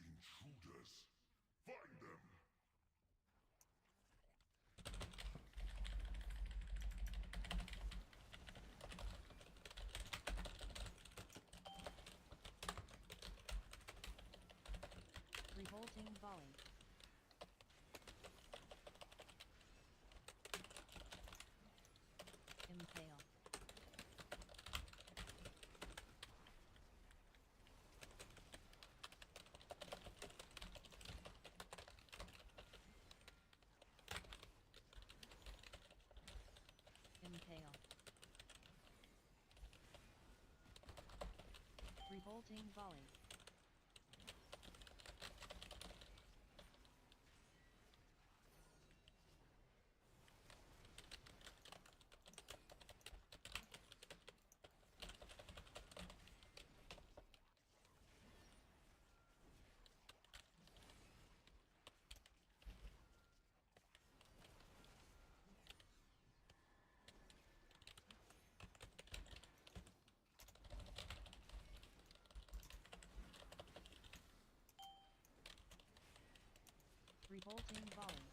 Intruders! Find them! Revolting volley. Impale. Impale. Revolting volley. Revolting volley.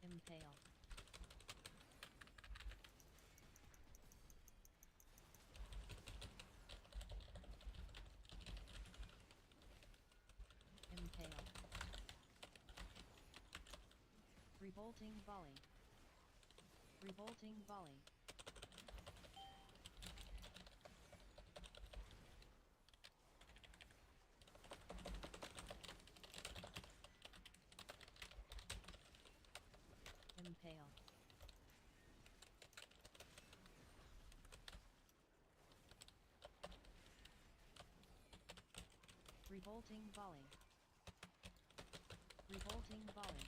Impale. Impale. Revolting volley. Revolting volley. Impale. Revolting volley. Revolting volley.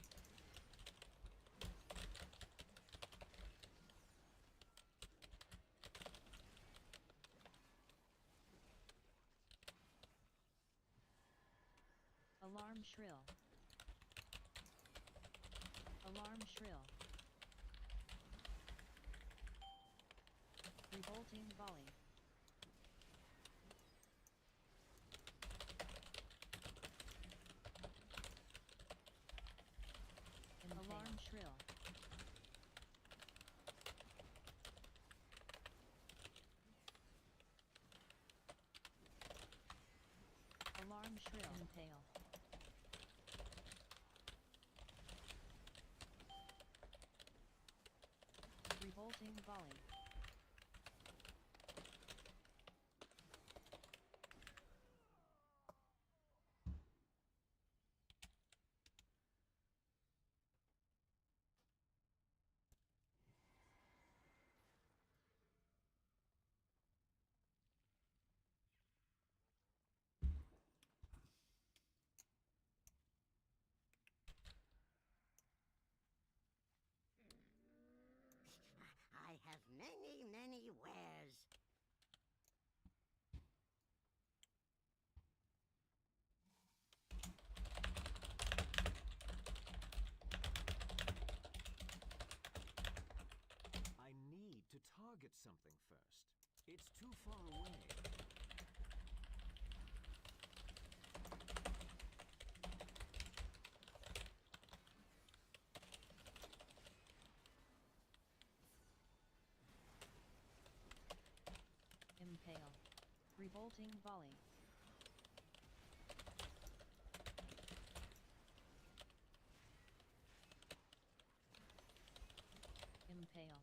Alarm shrill. Alarm shrill. Revolting volley. Alarm shrill. Alarm shrill. Impale. Revolting volley. at something first. It's too far away. Impale. Revolting volley. Impale.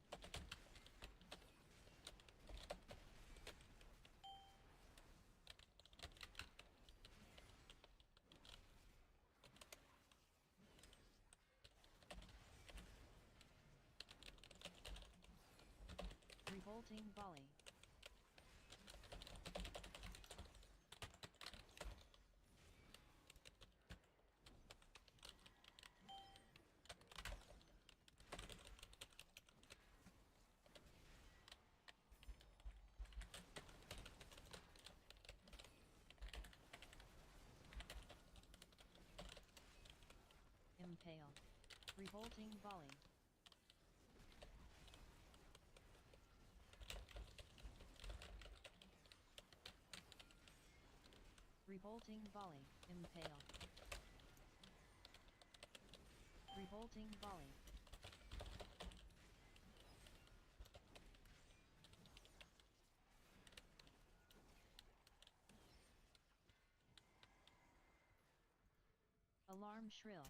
Revolting volley. Impale. Revolting volley. Revolting volley. Impale. Revolting volley. Alarm shrill.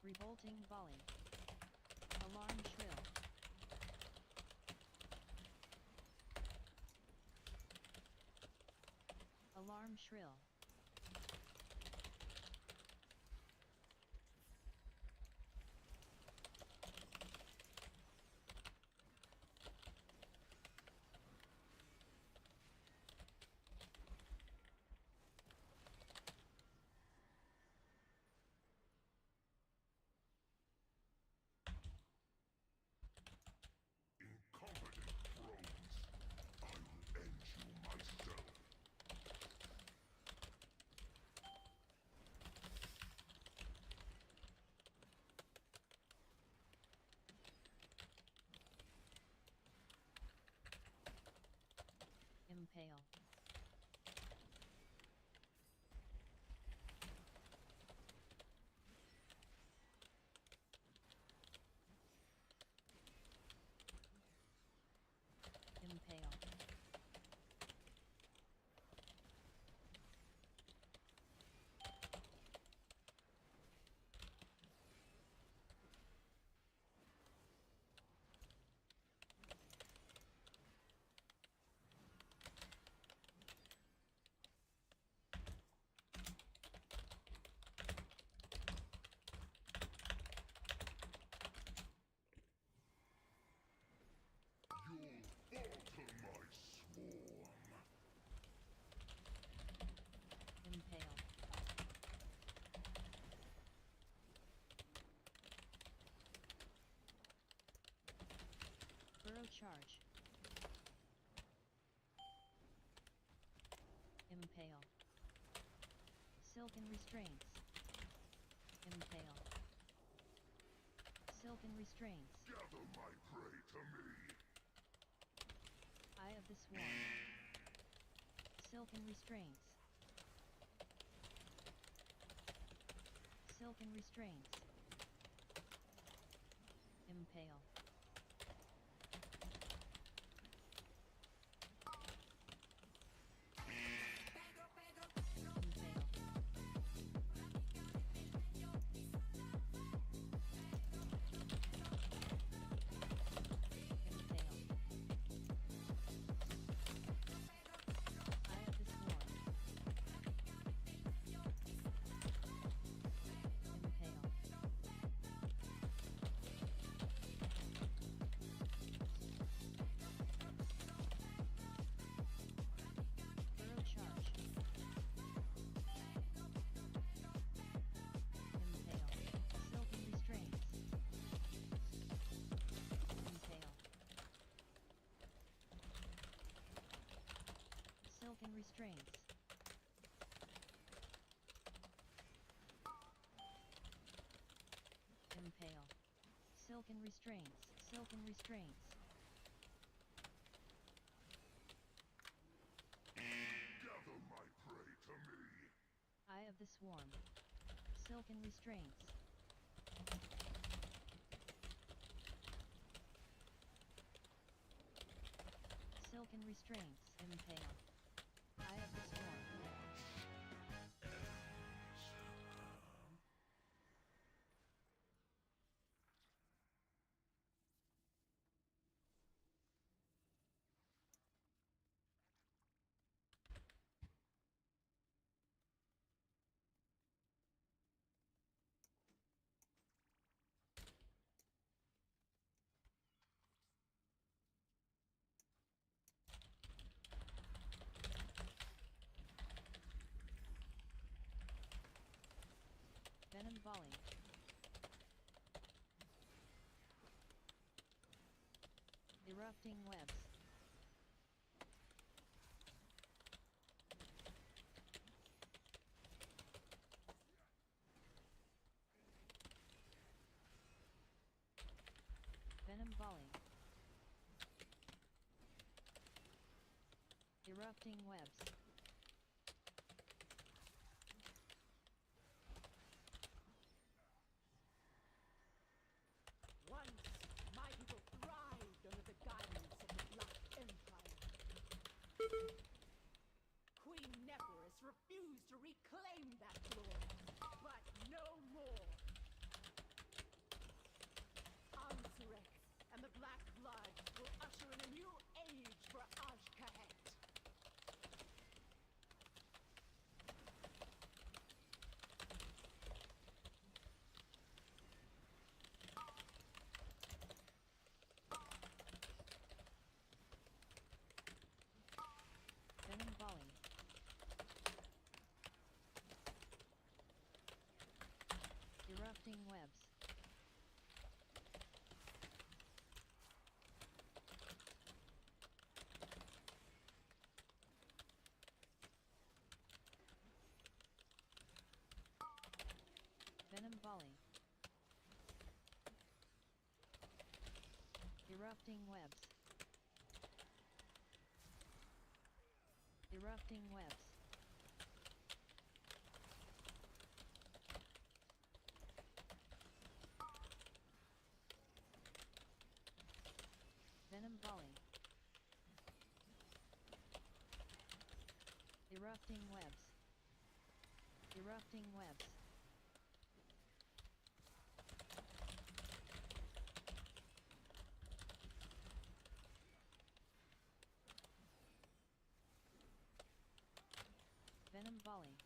Revolting volley. Alarm shrill. Alarm shrill. Incompetent drones. I will end you myself. Impale. Impale. You'll falter, my swarm. Impale. Burrow charge. Impale. Silken restraints. Impale. Silken restraints. Gather my prey to me. Eye of the Swarm. Silken restraints. Silken restraints. Impale. Silken restraints. Silken restraints. Gather my prey to me. Eye of the swarm. Silken restraints. Silken restraints. Impale. Eye of the swarm. Venom volley. Erupting webs. Venom volley. Erupting webs. Once, my people thrived under the guidance of the Black Empire. Queen Nephris refused to reclaim that glory, but no more. Ansurex and the Black Blood will usher in a new age for Ashkahet. Venom volley. Erupting webs. Venom volley. Erupting webs. Erupting webs. Venom volley. Erupting webs. Erupting webs. Venom volley.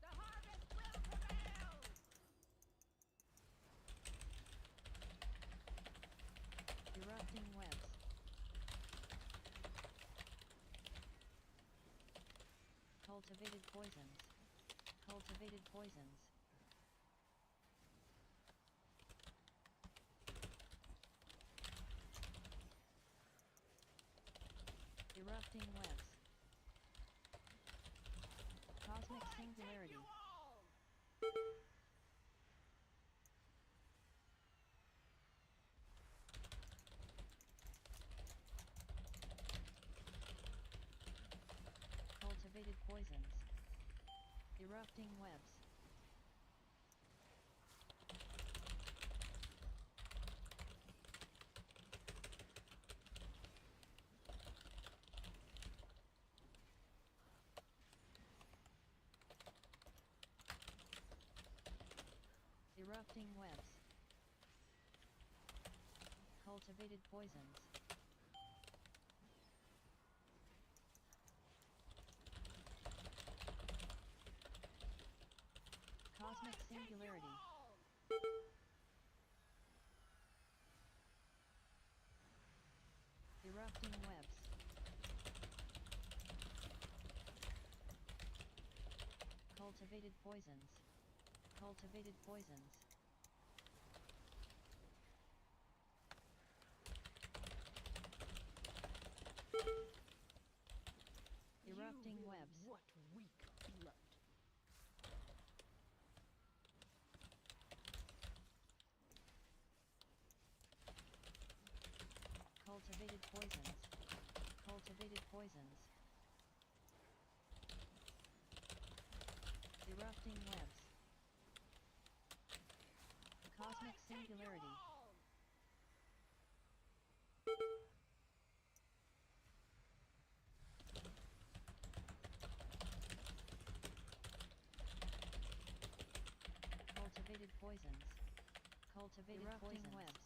The harvest will prevail! Erupting webs. Cultivated poisons. Cultivated poisons. Erupting webs. Cosmic singularity. Cultivated poisons. Erupting webs. Erupting webs. Cultivated poisons. Cosmic singularity. Erupting webs. Cultivated poisons. Cultivated poisons. Erupting webs. What weak blood. Cultivated poisons. Cultivated poisons. Erupting webs. Cosmic singularity. Cultivated poisons. Cultivated erupting poisons. Webs.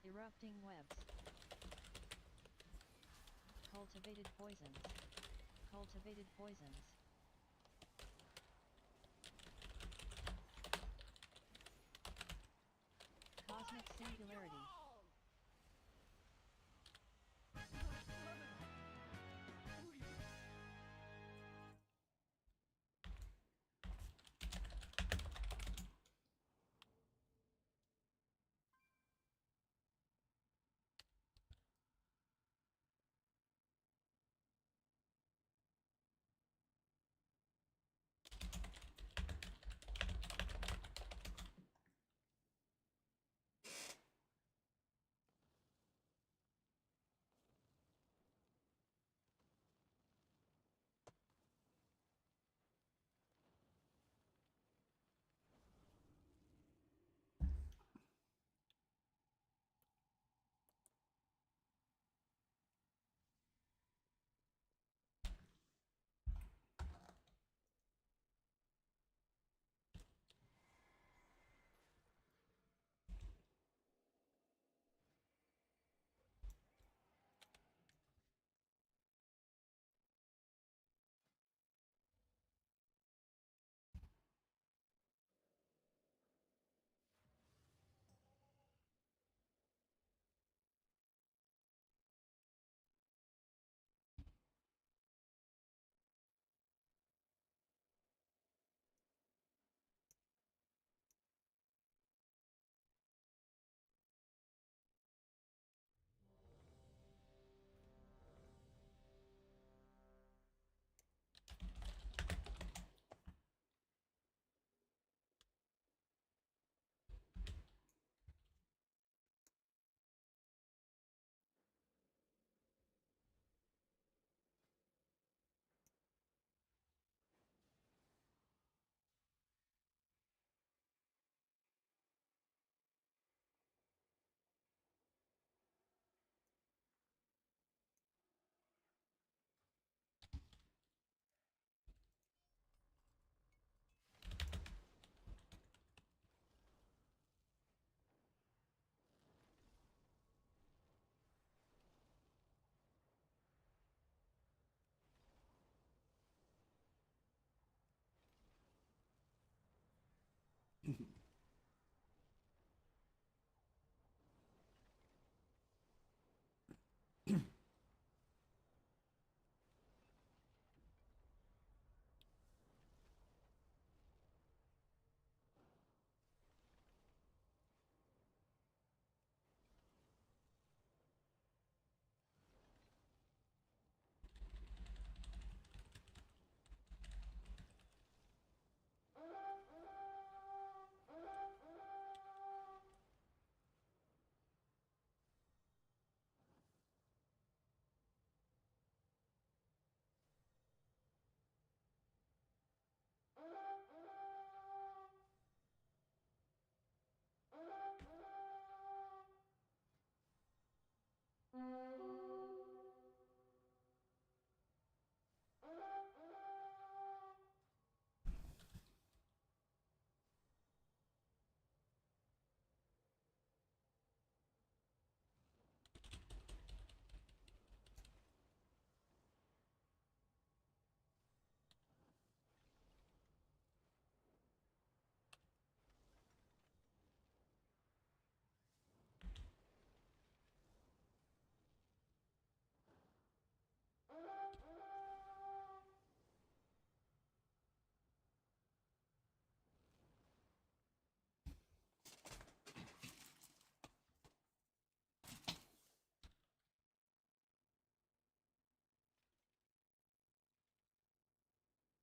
Erupting webs. Cultivated poisons. Cultivated poisons. Cosmic singularity.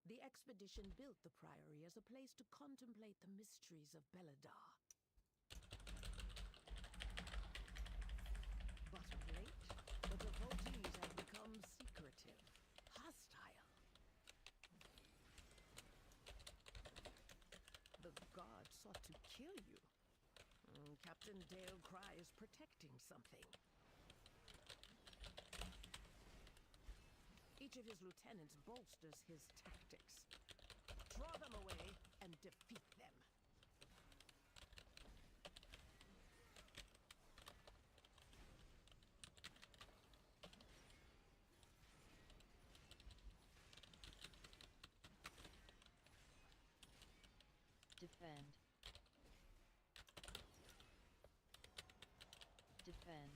The expedition built the priory as a place to contemplate the mysteries of Beladar. But of late, the devotees have become secretive, hostile. The god sought to kill you. Captain Dale Cry is protecting something. Each of his lieutenants bolsters his tactics. Draw them away and defeat them. Defend. Defend.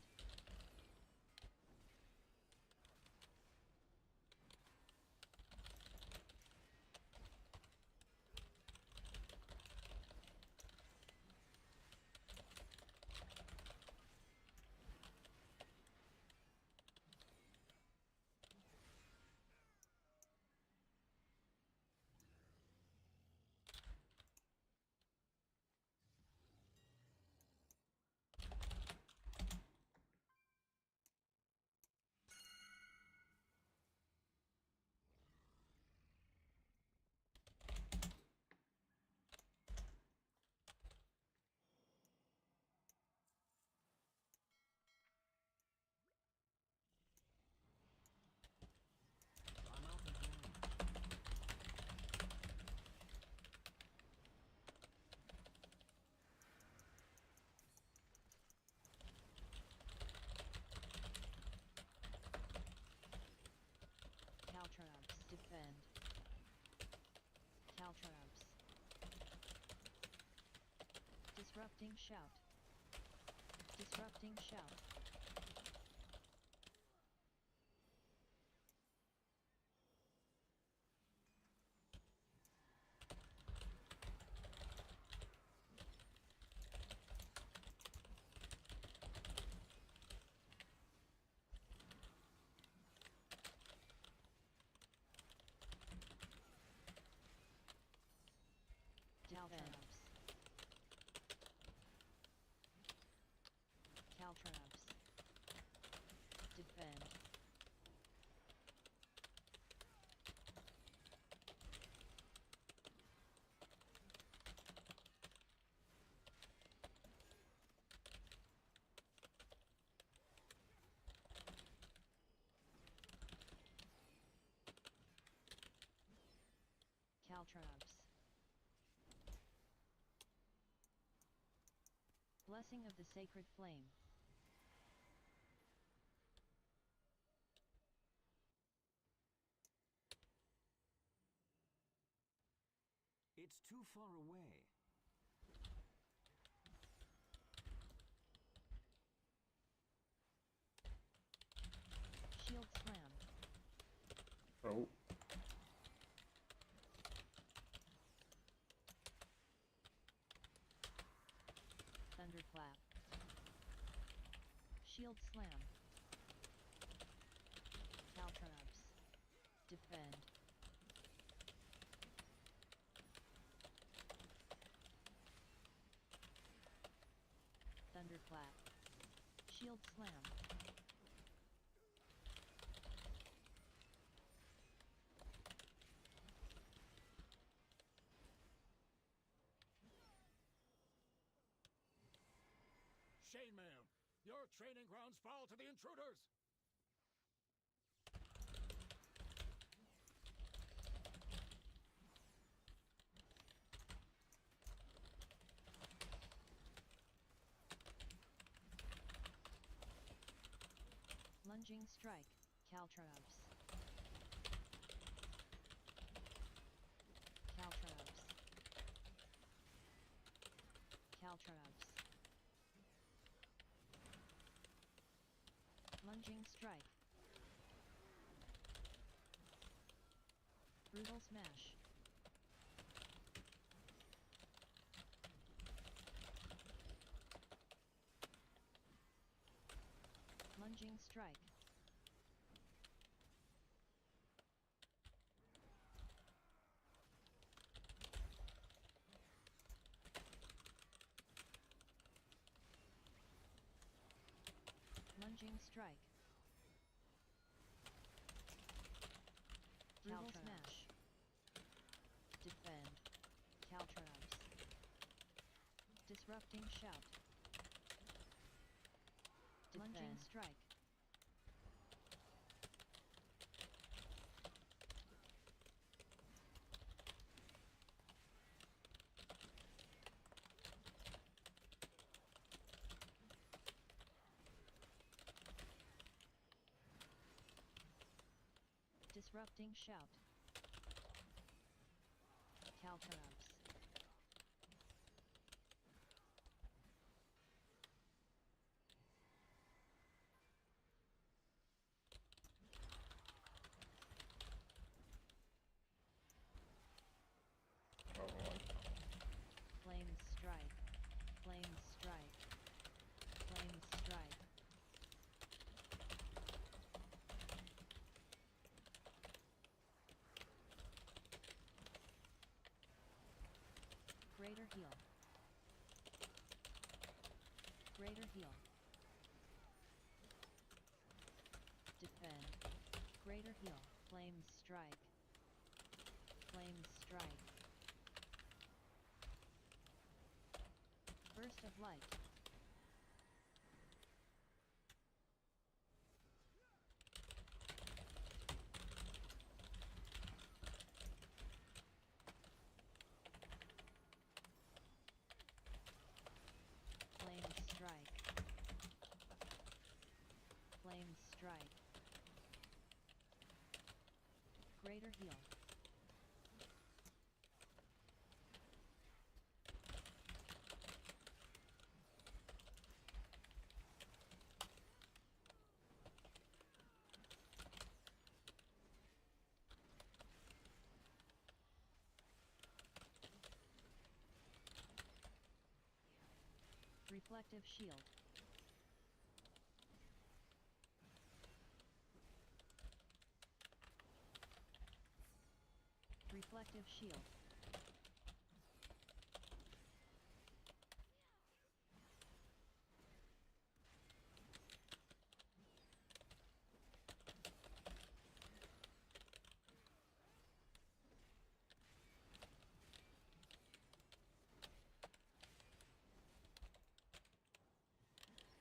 Caltrabs, defend. Caltrabs. Disrupting shout. Disrupting shout. Caltrabs. Caltrabs. Defend. Caltrabs. Blessing of the Sacred Flame. It's too far away. Shield slam. Oh. Thunderclap. Shield slam. Caltrabs. Defend. Thunderclap. Shield slam. Chainmail, your training grounds fall to the intruders! Lunging strike. Caltrabs. Caltrabs. Caltrabs. Lunging strike. Brutal smash. Lunging strike. Lunging strike. Brutal smash. Defend. Caltrabs. Disrupting shout. Lunging strike. Disrupting shout. Caltrabs. Flame strike. Flame strike. Flame strike. Greater heal. Greater heal. Defend. Greater heal. Flame strike. Flame strike. Burst of light. Flame strike. Flame strike. Greater heal. Reflective shield. Reflective shield.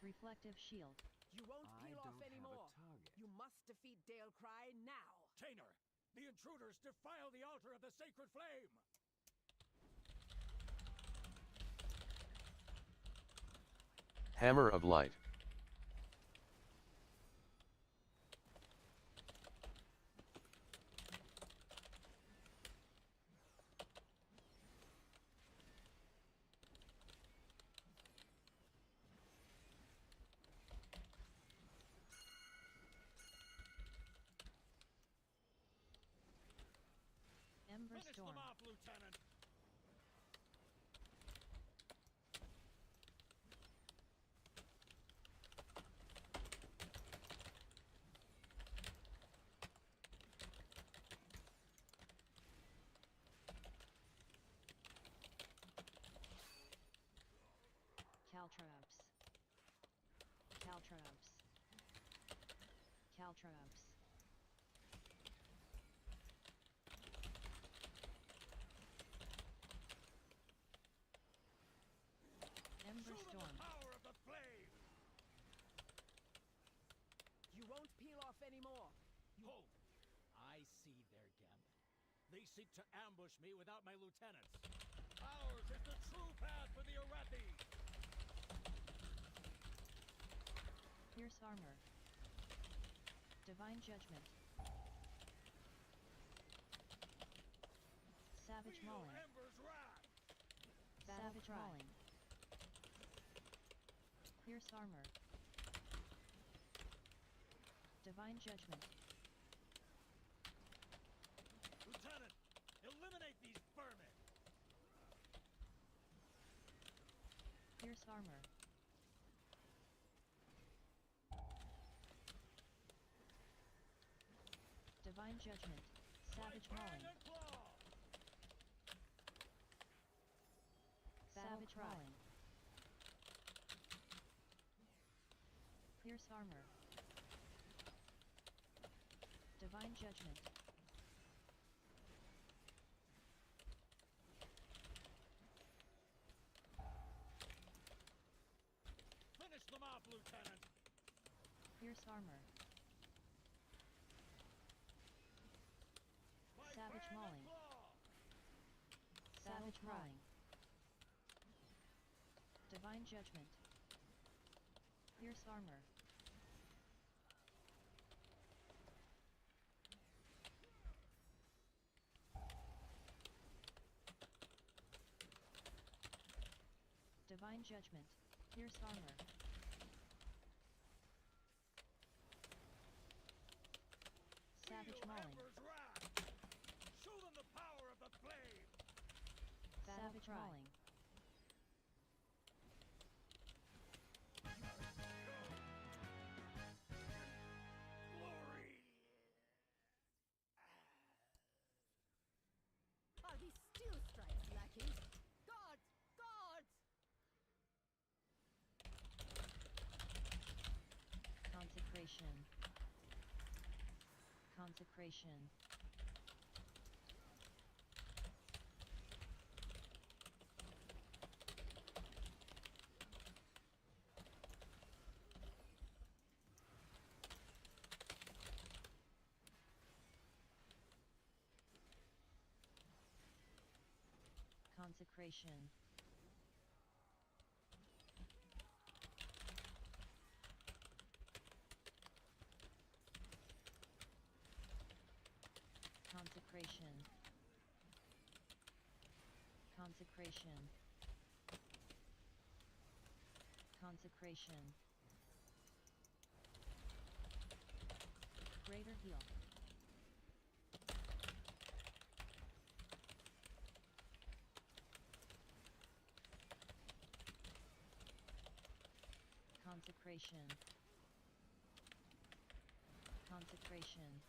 Reflective shield. You won't peel off anymore. You must defeat Dalecry now. Tainer, the intruders defile the altar of the sacred flame. Hammer of Light. Ember Finish storm. them off, Lieutenant. Caltrabs. Caltrabs. Caltrabs. Ember Show them storm. the power of the flame. You won't peel off anymore. Hold. I see their gambit. They seek to ambush me without my lieutenants. Ours is the true path for the Arathi. Pierce armor. Divine judgment. Savage Feel mauling. Ember's wrath. Savage mauling. Pierce armor. Divine judgment. Lieutenant, eliminate these vermin. Pierce armor. Divine judgment. Savage mauling. Savage mauling. Pierce Pierce armor. Divine judgment. Finish them off, Lieutenant! Pierce armor. Savage mauling. Savage mauling. Divine judgment. Pierce armor. Divine judgment. Pierce armor. Savage mauling. Show them the power of the flame! Savage mauling. Glory! Are these steel strikes lacking? Guards! Guards! Consecration. Consecration. Consecration. Consecration. Consecration. Consecration. Greater heal. Consecration. Consecration.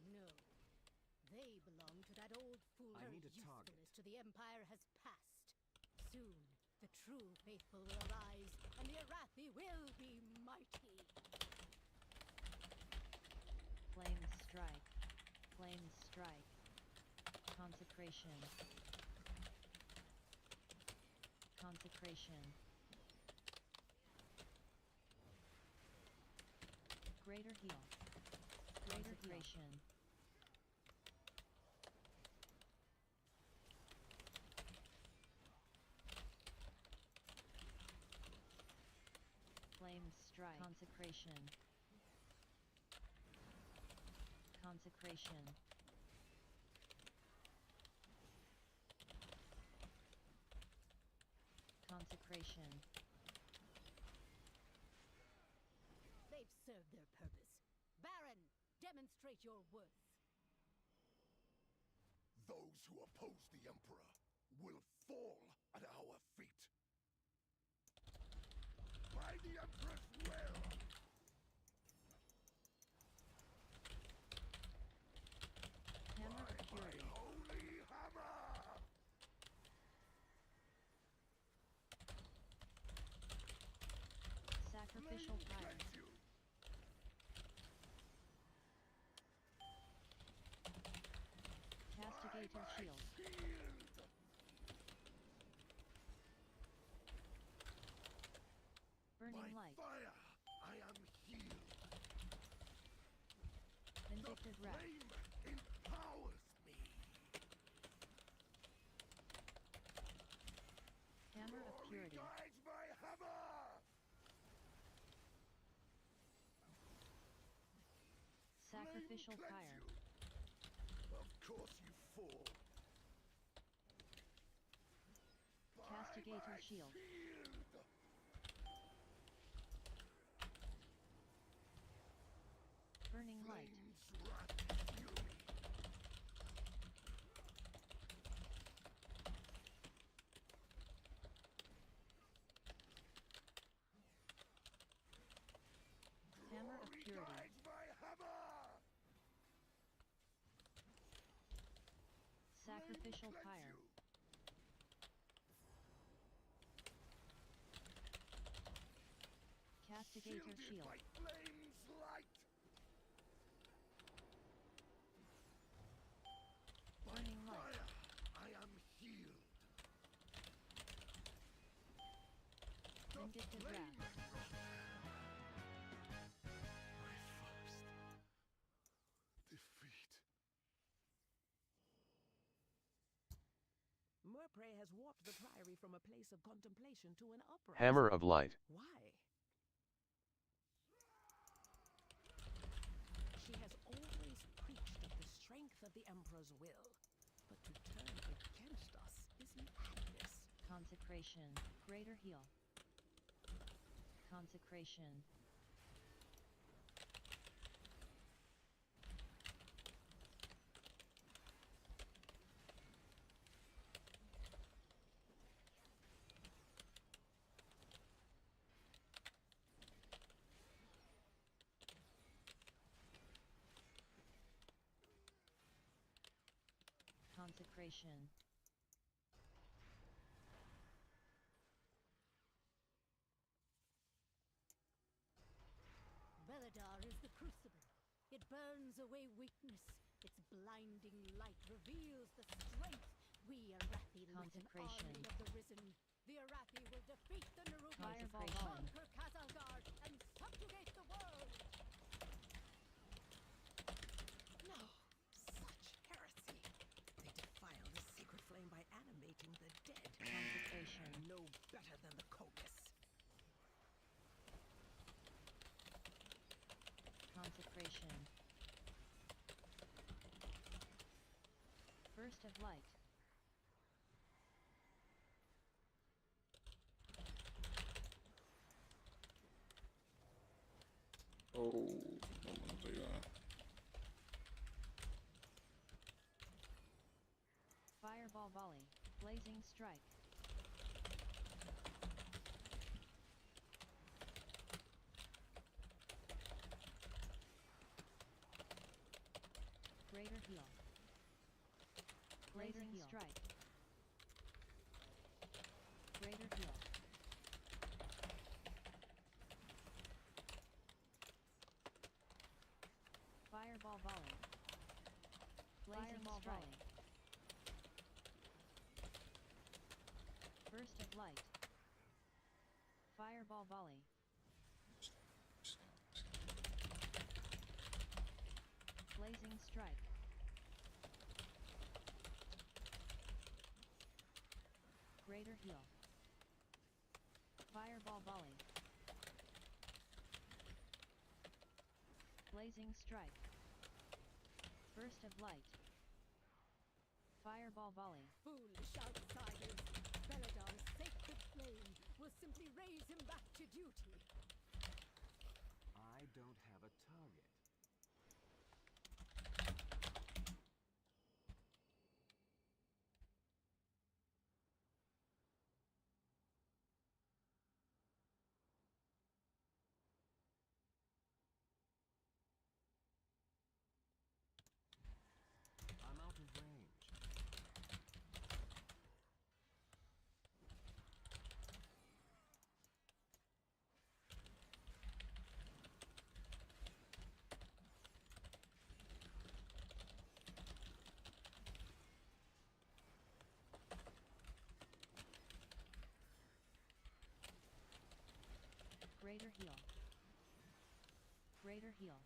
No. They belong to that old fool. I Her need a usefulness target. to the Empire has passed. Soon, the true faithful will arise, and the Arathi will be mighty. Flame strike. Flame strike. Consecration. Consecration. Greater heal. Consecration. Flame strike. Consecration. Consecration. Consecration. They've served their purpose. Baron, demonstrate your worth. Those who oppose the Emperor will fall at our feet. By the Emperor's will! Hammer of purity. Holy hammer! Sacrificial fire. Castigator shield. Burning light. Fire! I am healed. Vindictive wrath. Flame empowers me. Hammer of purity. Guides my hammer! Sacrificial Flame cleanse fire. you. Of course you fall. Castigator shield. Burning light. Flame's wrath fury. Sacrificial pyre. Castigator shield. Flames light. Burning light. I am healed. Vindictive wrath. Defeat. Murpray has warped the priory from a place of contemplation to an upright. Hammer of light. Why? She has always preached of the strength of the Emperor's will, but to turn against us is madness. Consecration. Greater heal. Consecration. Consecration. Bazaar is the crucible. It burns away weakness. Its blinding light reveals the strength. We Arathi lead an army of the risen. The Arathi will defeat the Nerubians, conquer Kazalgar, and subjugate the world. No, such heresy. They defile the sacred flame by animating the dead. Consecration. No better than the Copus. Consecration. Burst of light. Oh, I don't want to do that. Fireball volley. Blazing strike. Greater heal. Blazing strike. Greater heal. Fireball volley. Blazing strike. Burst of light. Fireball volley. Blazing strike. Greater heal. Fireball volley. Blazing strike. Burst of light. Fireball volley. Foolish outsiders. Beladar's sacred flame will simply raise him back to duty. I don't have a target. I'm out of range. Greater heal. Greater heal.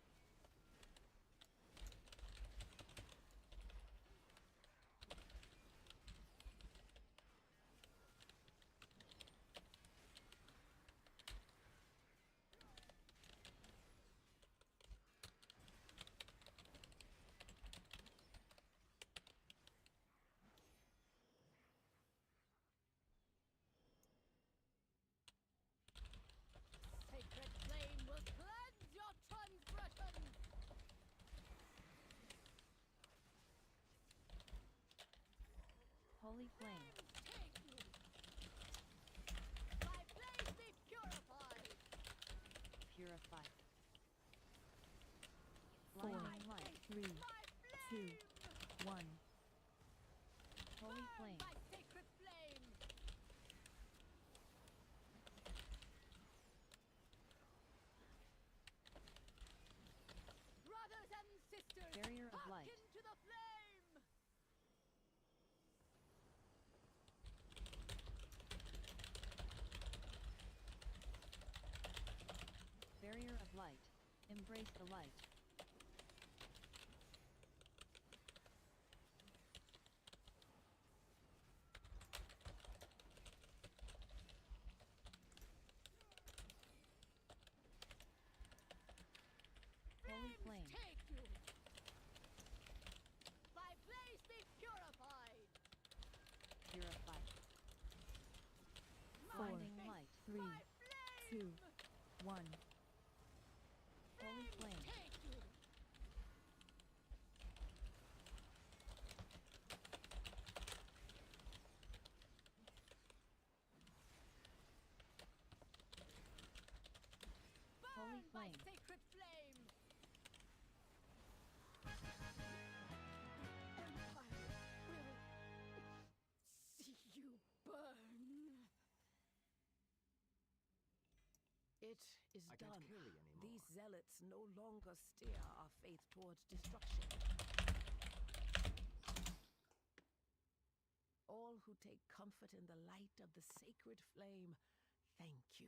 Sacred flame will cleanse your transgressions. Holy flame. Take me. My place be purified. Purify. Four, Blinding light. 3, 2, 1. flame. by sacred flame! Brothers and sisters, Barrier of light. hearken to the flame! Barrier of light. Embrace the light. Holy flame. Take you! By blaze be purified! Purify. Blinding light. 3, 2, 1. Holy flame. Take you! Holy Burn by flame. sacred flame! Empire will see you burn. It is I done. can't carry anymore. These zealots no longer steer our faith towards destruction. All who take comfort in the light of the sacred flame, thank you.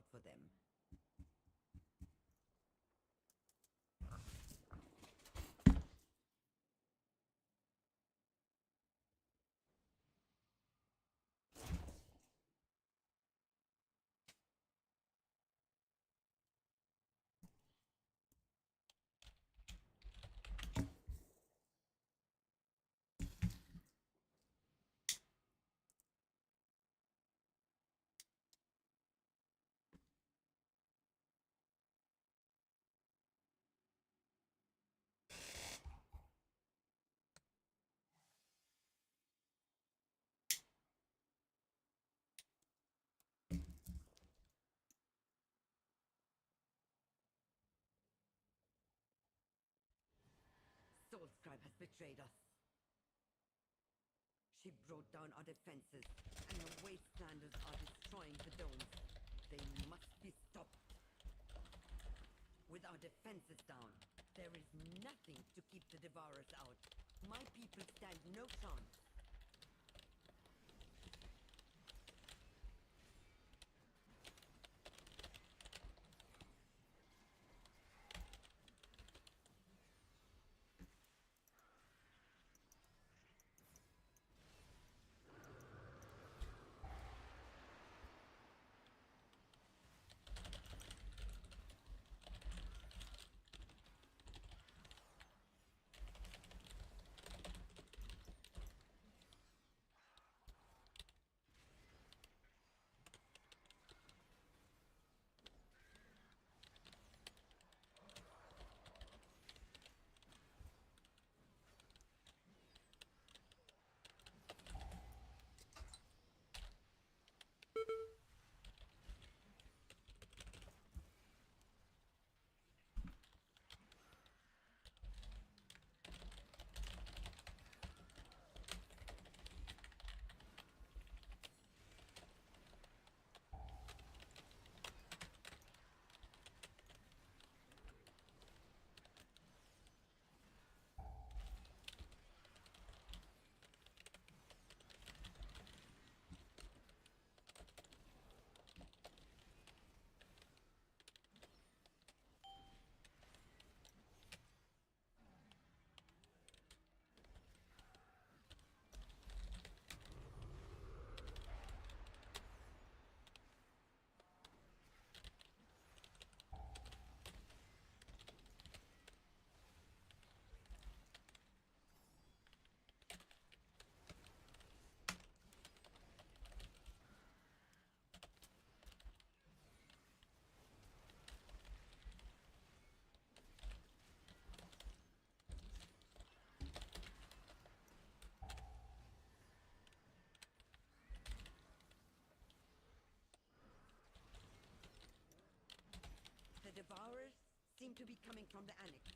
out for them. Soulscribe has betrayed us. She brought down our defenses, and her wastelanders are destroying the domes. They must be stopped. With our defenses down, there is nothing to keep the Devourers out. My people stand no chance. Devourers seem to be coming from the annex.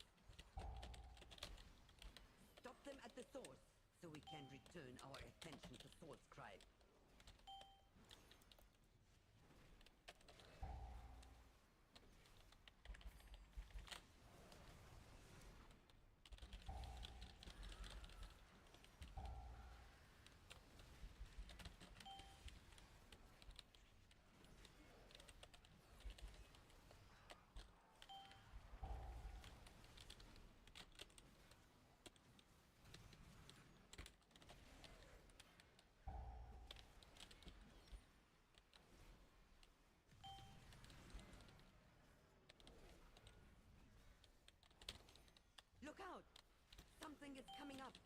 Stop them at the source, so we can return our attention to Soulscribe. Look out! Something is coming up.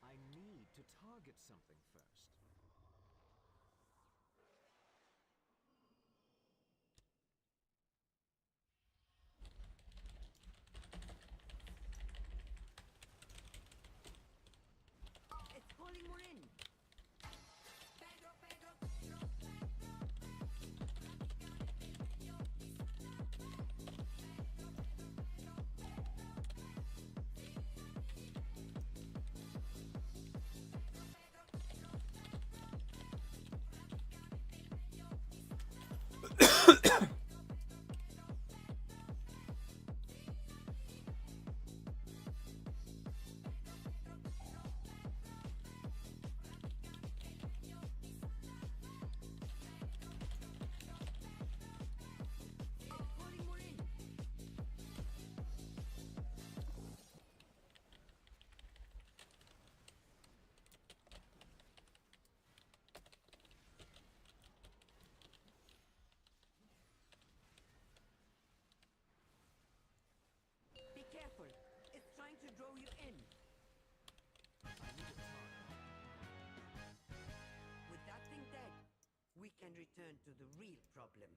I need to target something first. It's calling more in. can return to the real problem.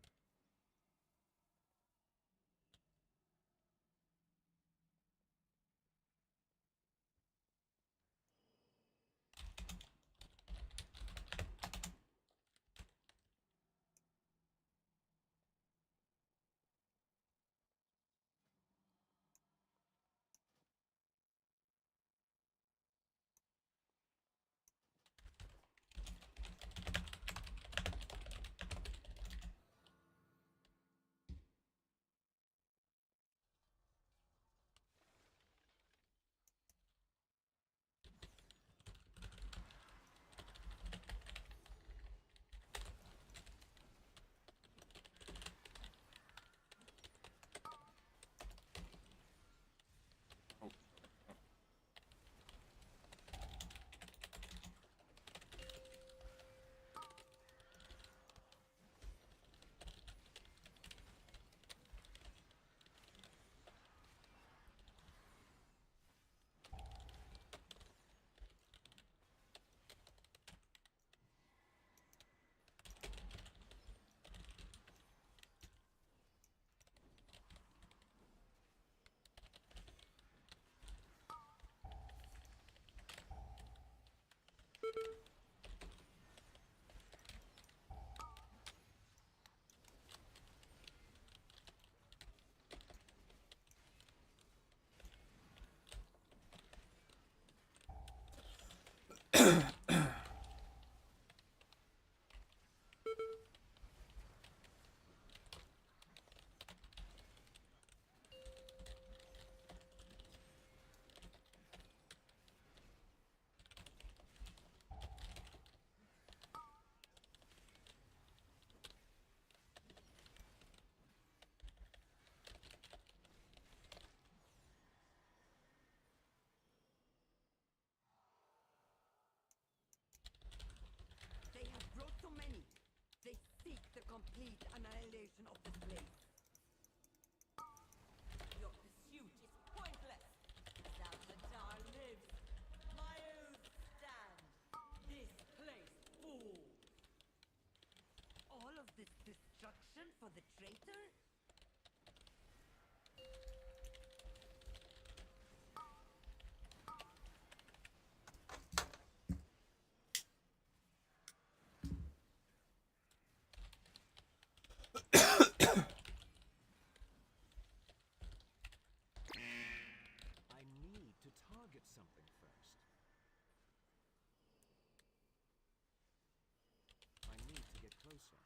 They have brought so many. They seek the complete annihilation of the place. Your pursuit is pointless. Salvador lives. My oath stands. This place falls. All of this destruction for the traitor? I need to target something first. I need to get closer.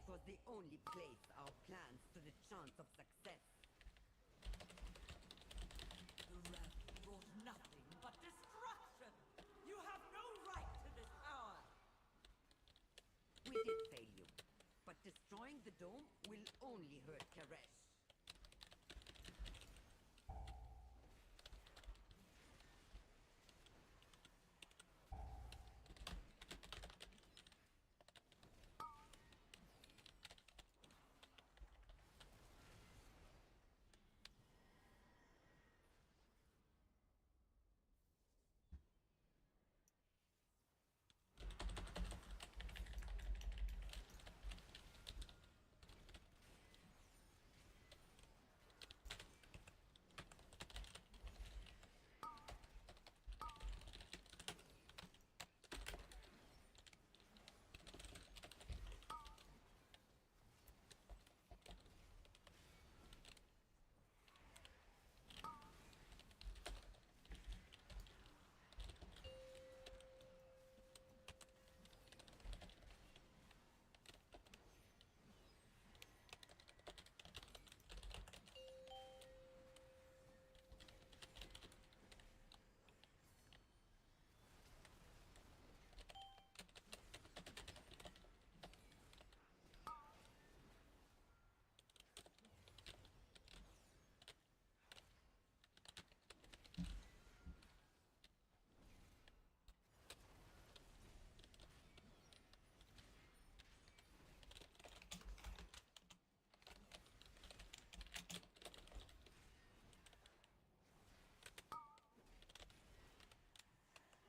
It was the only place our plans stood a chance of success. The wrath brought nothing but destruction! You have no right to this power! We did fail you, but destroying the dome will only hurt Karesh.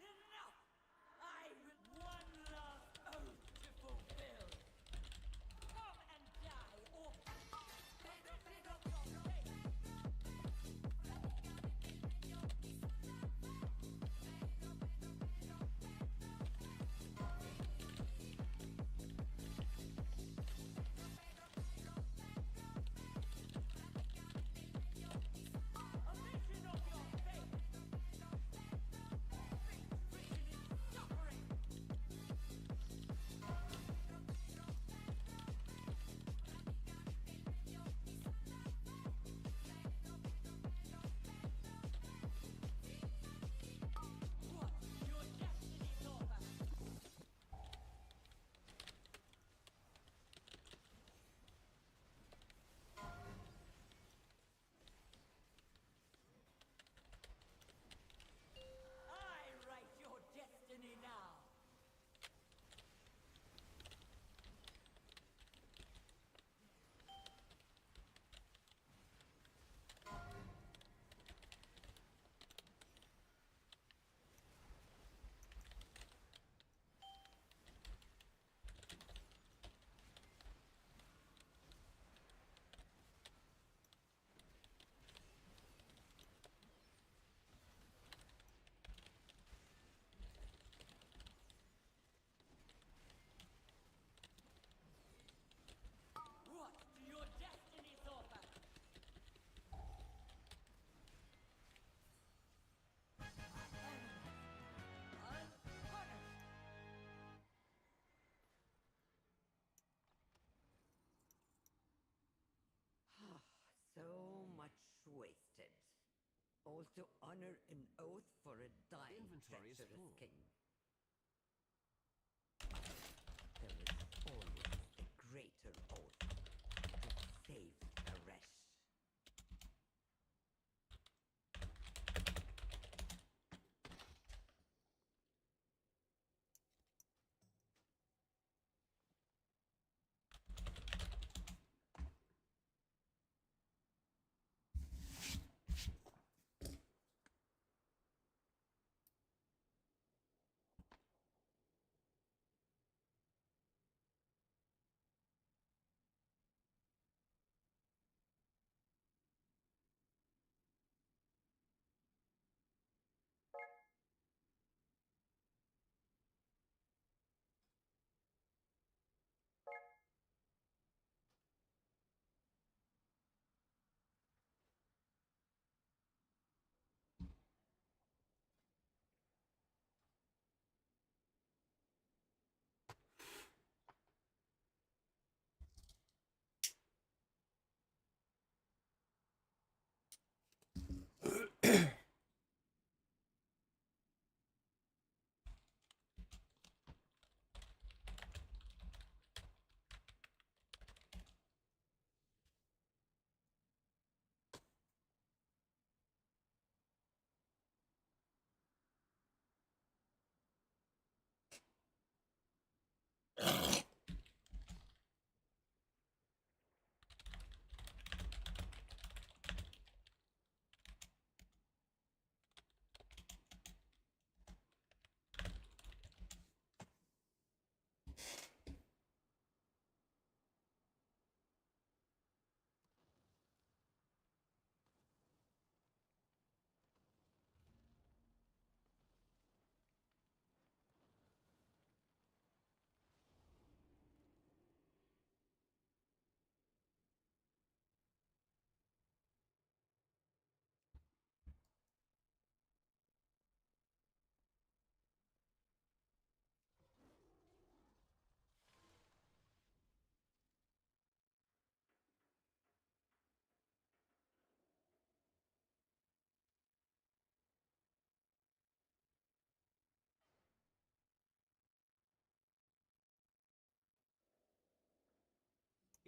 Enough! I will one last oath to fulfill! Come and die, or... A vision of your fate! Written in suffering! What? Your destiny's over! I write your destiny now! What do your destinies offer? Unpunished! So much wasted. All to honor an oath for a dying, Inventory is treacherous full. king. There is always a greater oath to save Karesh.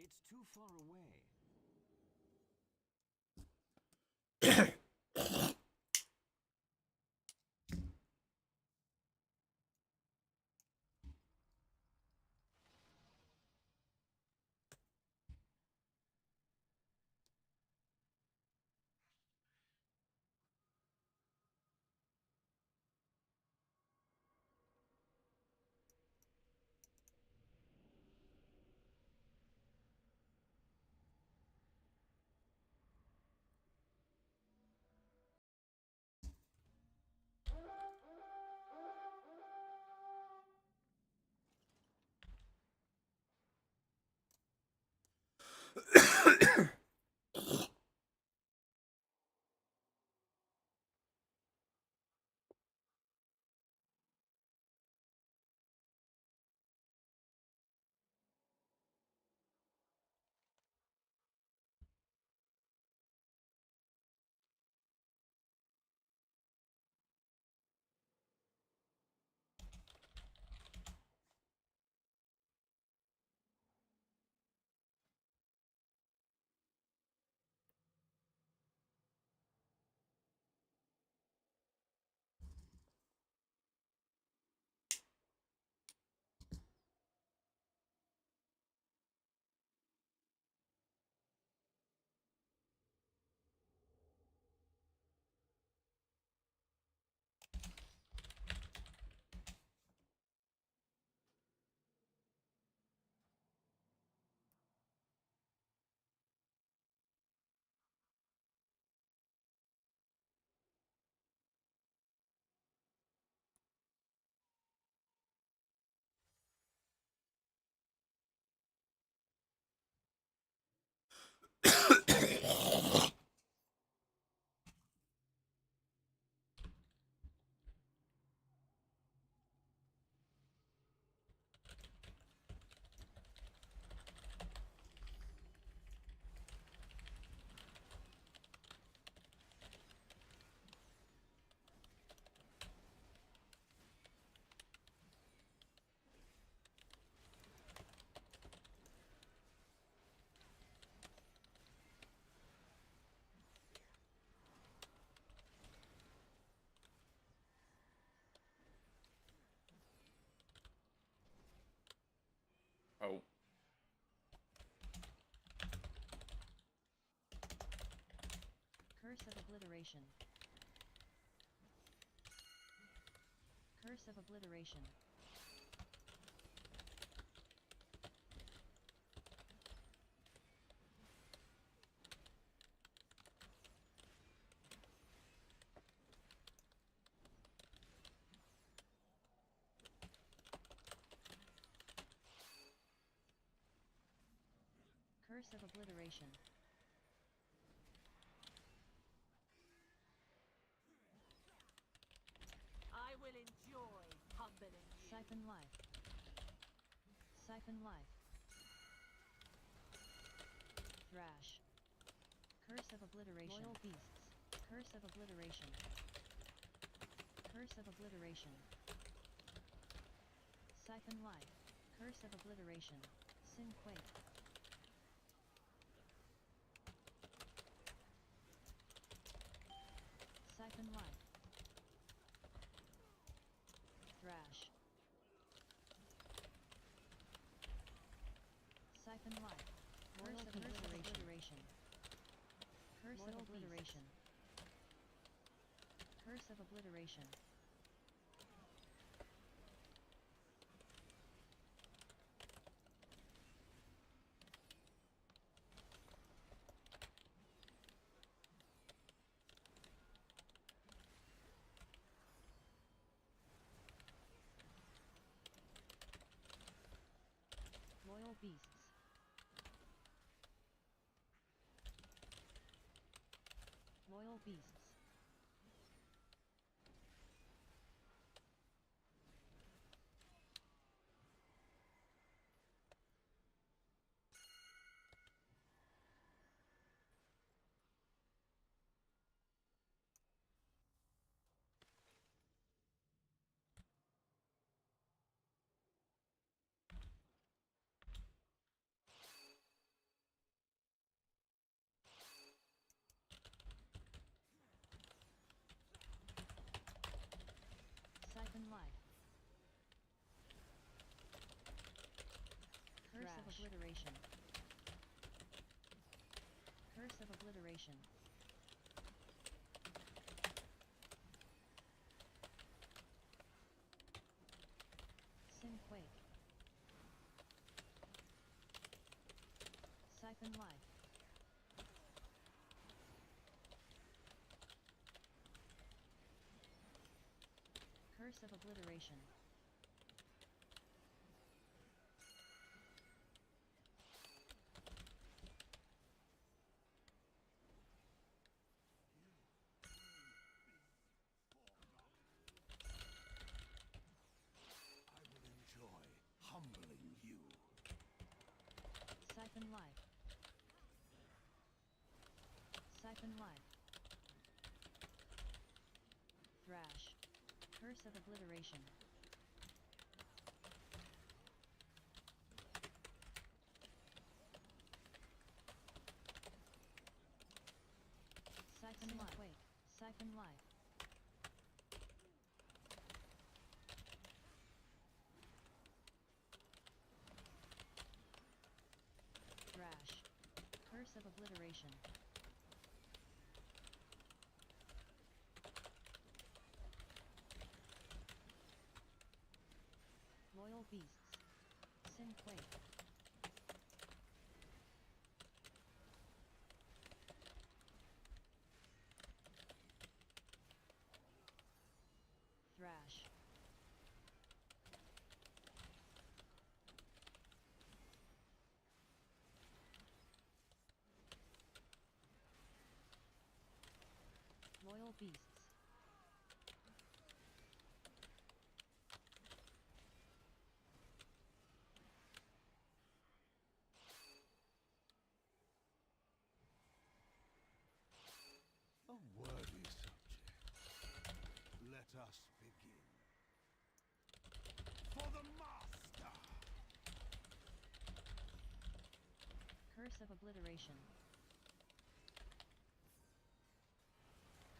It's too far away. Oh. Curse of Obliteration. Curse of Obliteration. Curse of Obliteration. I will enjoy humbling you. Siphon Life. Siphon Life. Thrash. Curse of Obliteration. Loyal Beasts. Curse of Obliteration. Curse of Obliteration. Siphon Life. Curse of Obliteration. Sin Quake. Siphon Life. Thrash. Siphon Life. Curse of Obliteration. Curse of Obliteration. Curse of Obliteration. Loyal Beasts. Loyal Beasts. obliteration. Curse of obliteration. Sinquake. Siphon life. Curse of obliteration. I will enjoy humbling you. Siphon life. Siphon life. Thrash. Curse of obliteration. Siphon life. Wake. Siphon life. Thrash. Curse of obliteration. Loyal beasts. Sinquake. Thrash. Loyal beasts. A worthy subject. Let us begin. For the master! Curse of obliteration.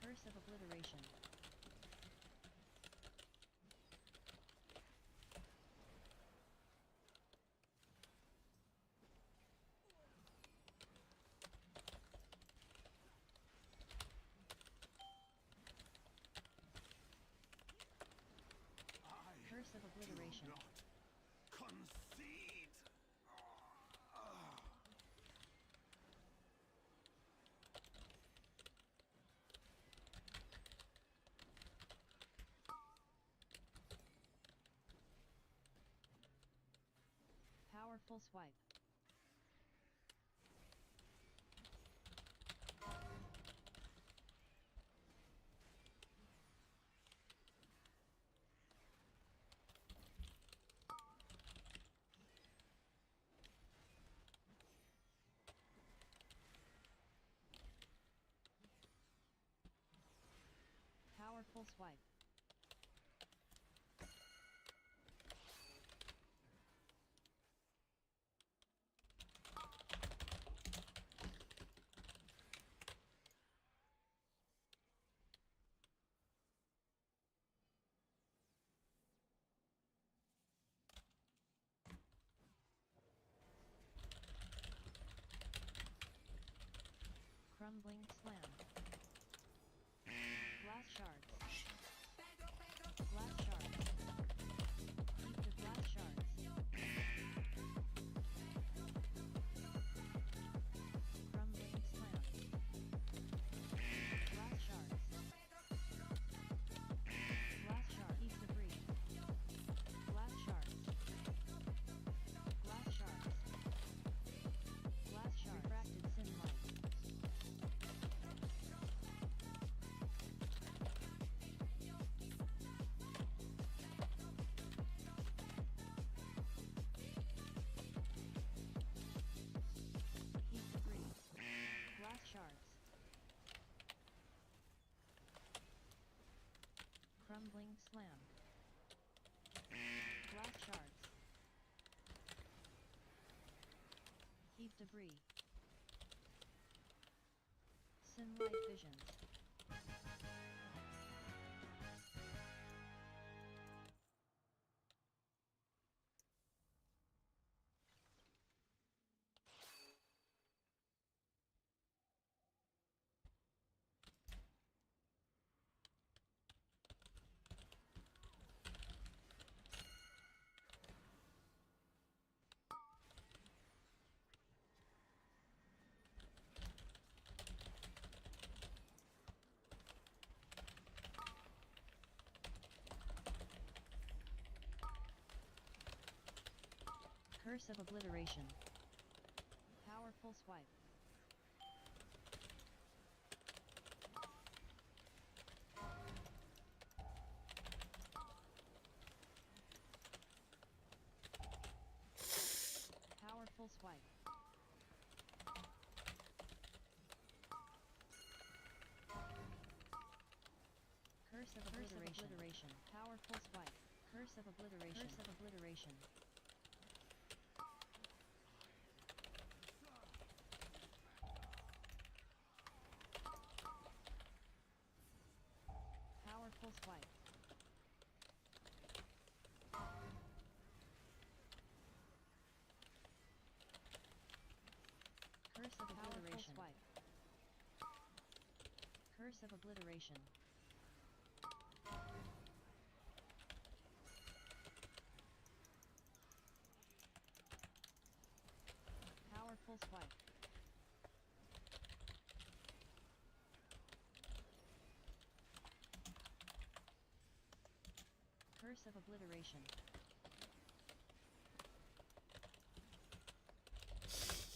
Curse of obliteration. Curse of obliteration. Do not concede! Powerful swipe. Powerful swipe. Crumbling slam. Glass shards. Glass shards. Heap of glass shards. Crumbling slam. Glass shards. Glass shard. Heap debris. Glass shards. Glass shards. Glass shard. Refracted sin light. Heap debris. Glass shards. Crumbling slam. Glass shards. Heap debris. Simlight visions. Curse of Obliteration. Powerful swipe. Powerful swipe. Curse of Obliteration. Powerful swipe. Curse of Obliteration. Curse of Obliteration. Powerful swipe. Curse of Obliteration. Swipe. Curse of Obliteration. Powerful swipe. Curse of Obliteration.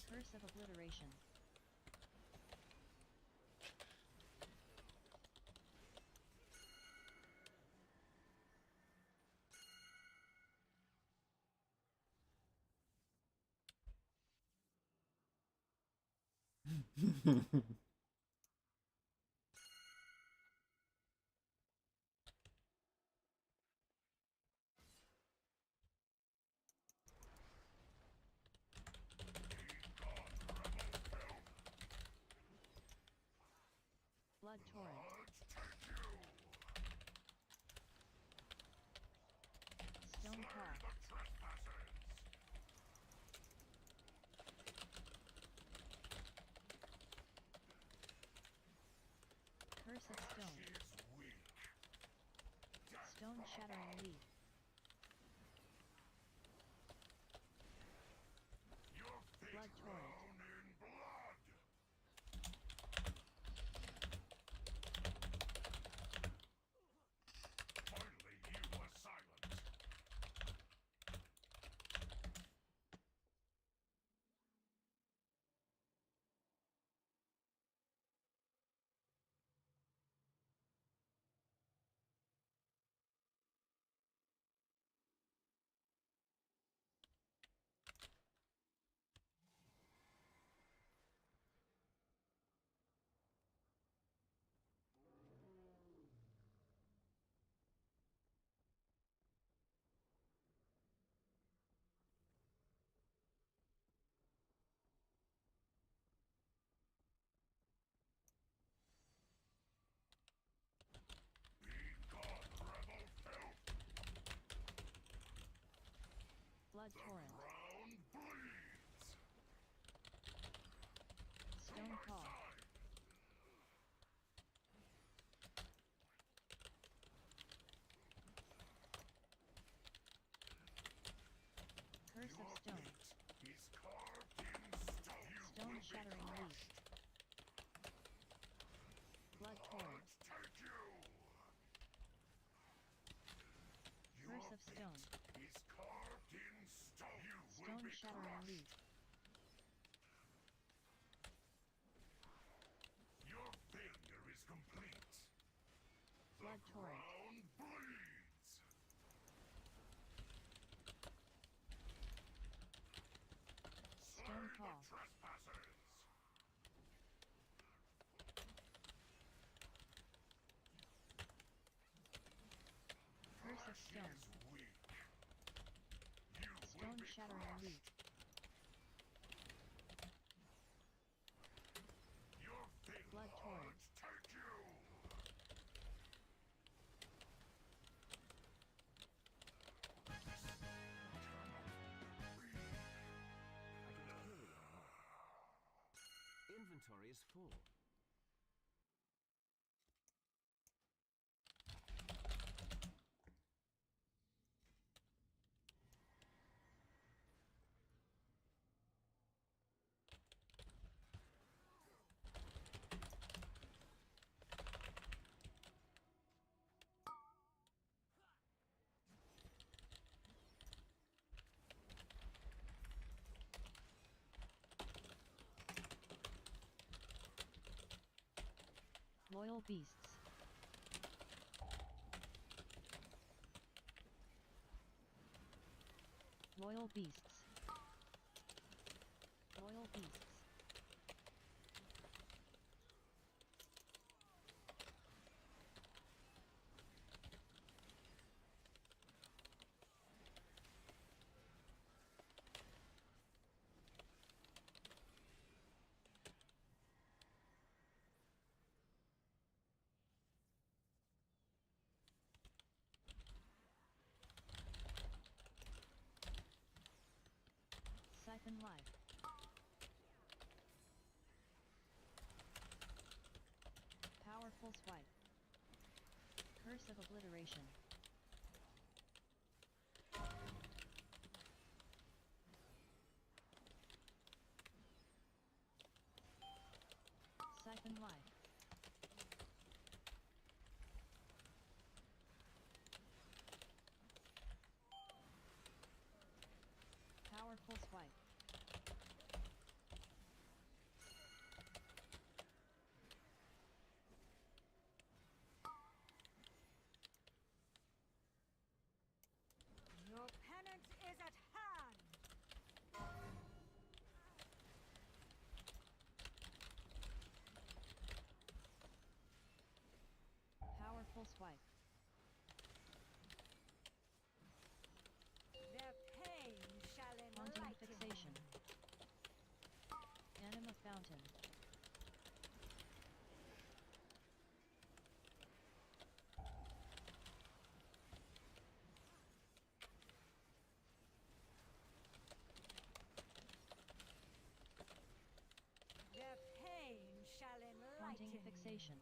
Curse of Obliteration. Blood torrent. Stone call. Curse of stone. Stone shattering leaf. Blood torrent. Blood torrent. Stone call. Curse of stone. Stone shattering leaf. Blood torrent. Curse of stone. Stone shattering leaf. Your failure is complete. Blood torrent. Ground bleeds. Stone call. Trespassers. Curse of stone. Stone shattering leaf. Blood torrent. Inventory is full. Loyal beasts. Loyal beasts. Loyal beasts. Siphon life. Powerful swipe. Curse of obliteration. Siphon life. Powerful swipe. Your penance is at hand! Powerful swipe. Their pain shall Haunting enlighten fixation. Anima fountain. Their pain shall Haunting enlighten fixation.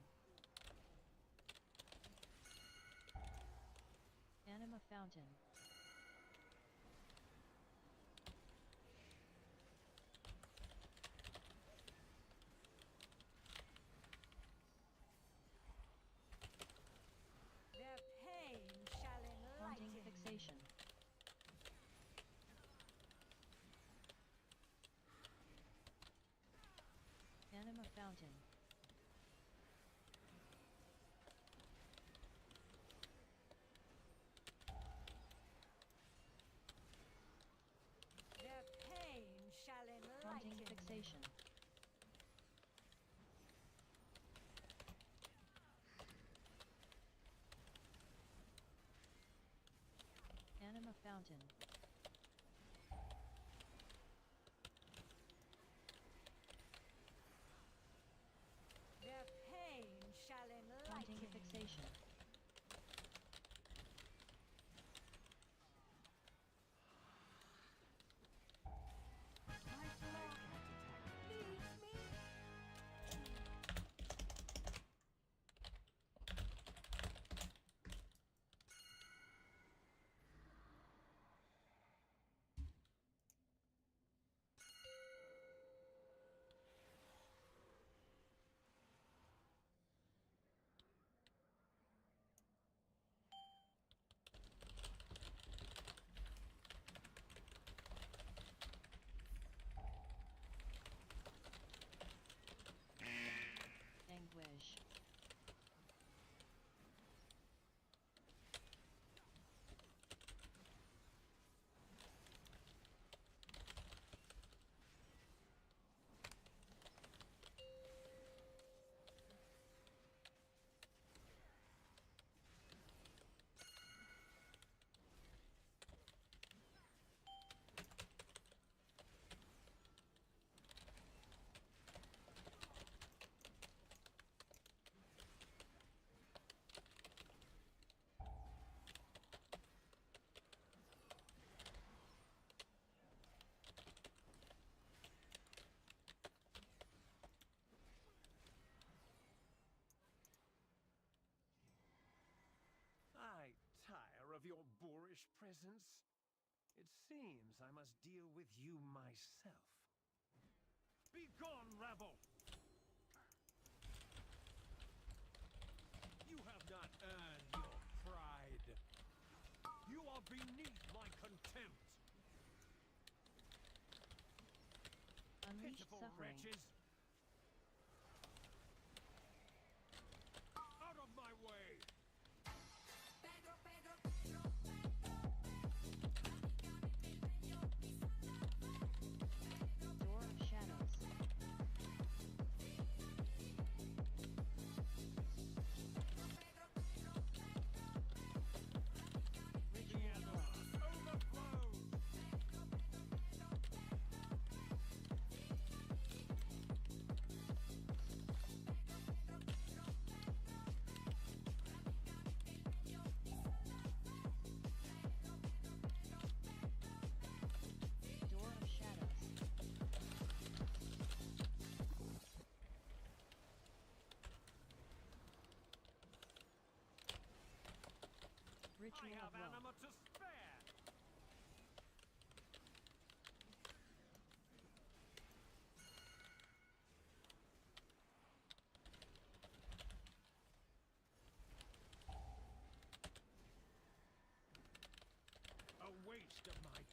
Anima fountain. Their pain shall Haunting enlighten fixation. Anima fountain. Their pain shall Haunting enlighten fixation. Anima fountain. Their pain shall Haunting enlighten fixation. My flock needs me. Anguish. I tire of your boorish presence. It seems I must deal with you myself. Be gone, rabble! You have not earned your pride. You are beneath my contempt. Unleashed Pitiful suffering. wretches! Ritual I of have wealth. anima to spare. A waste of my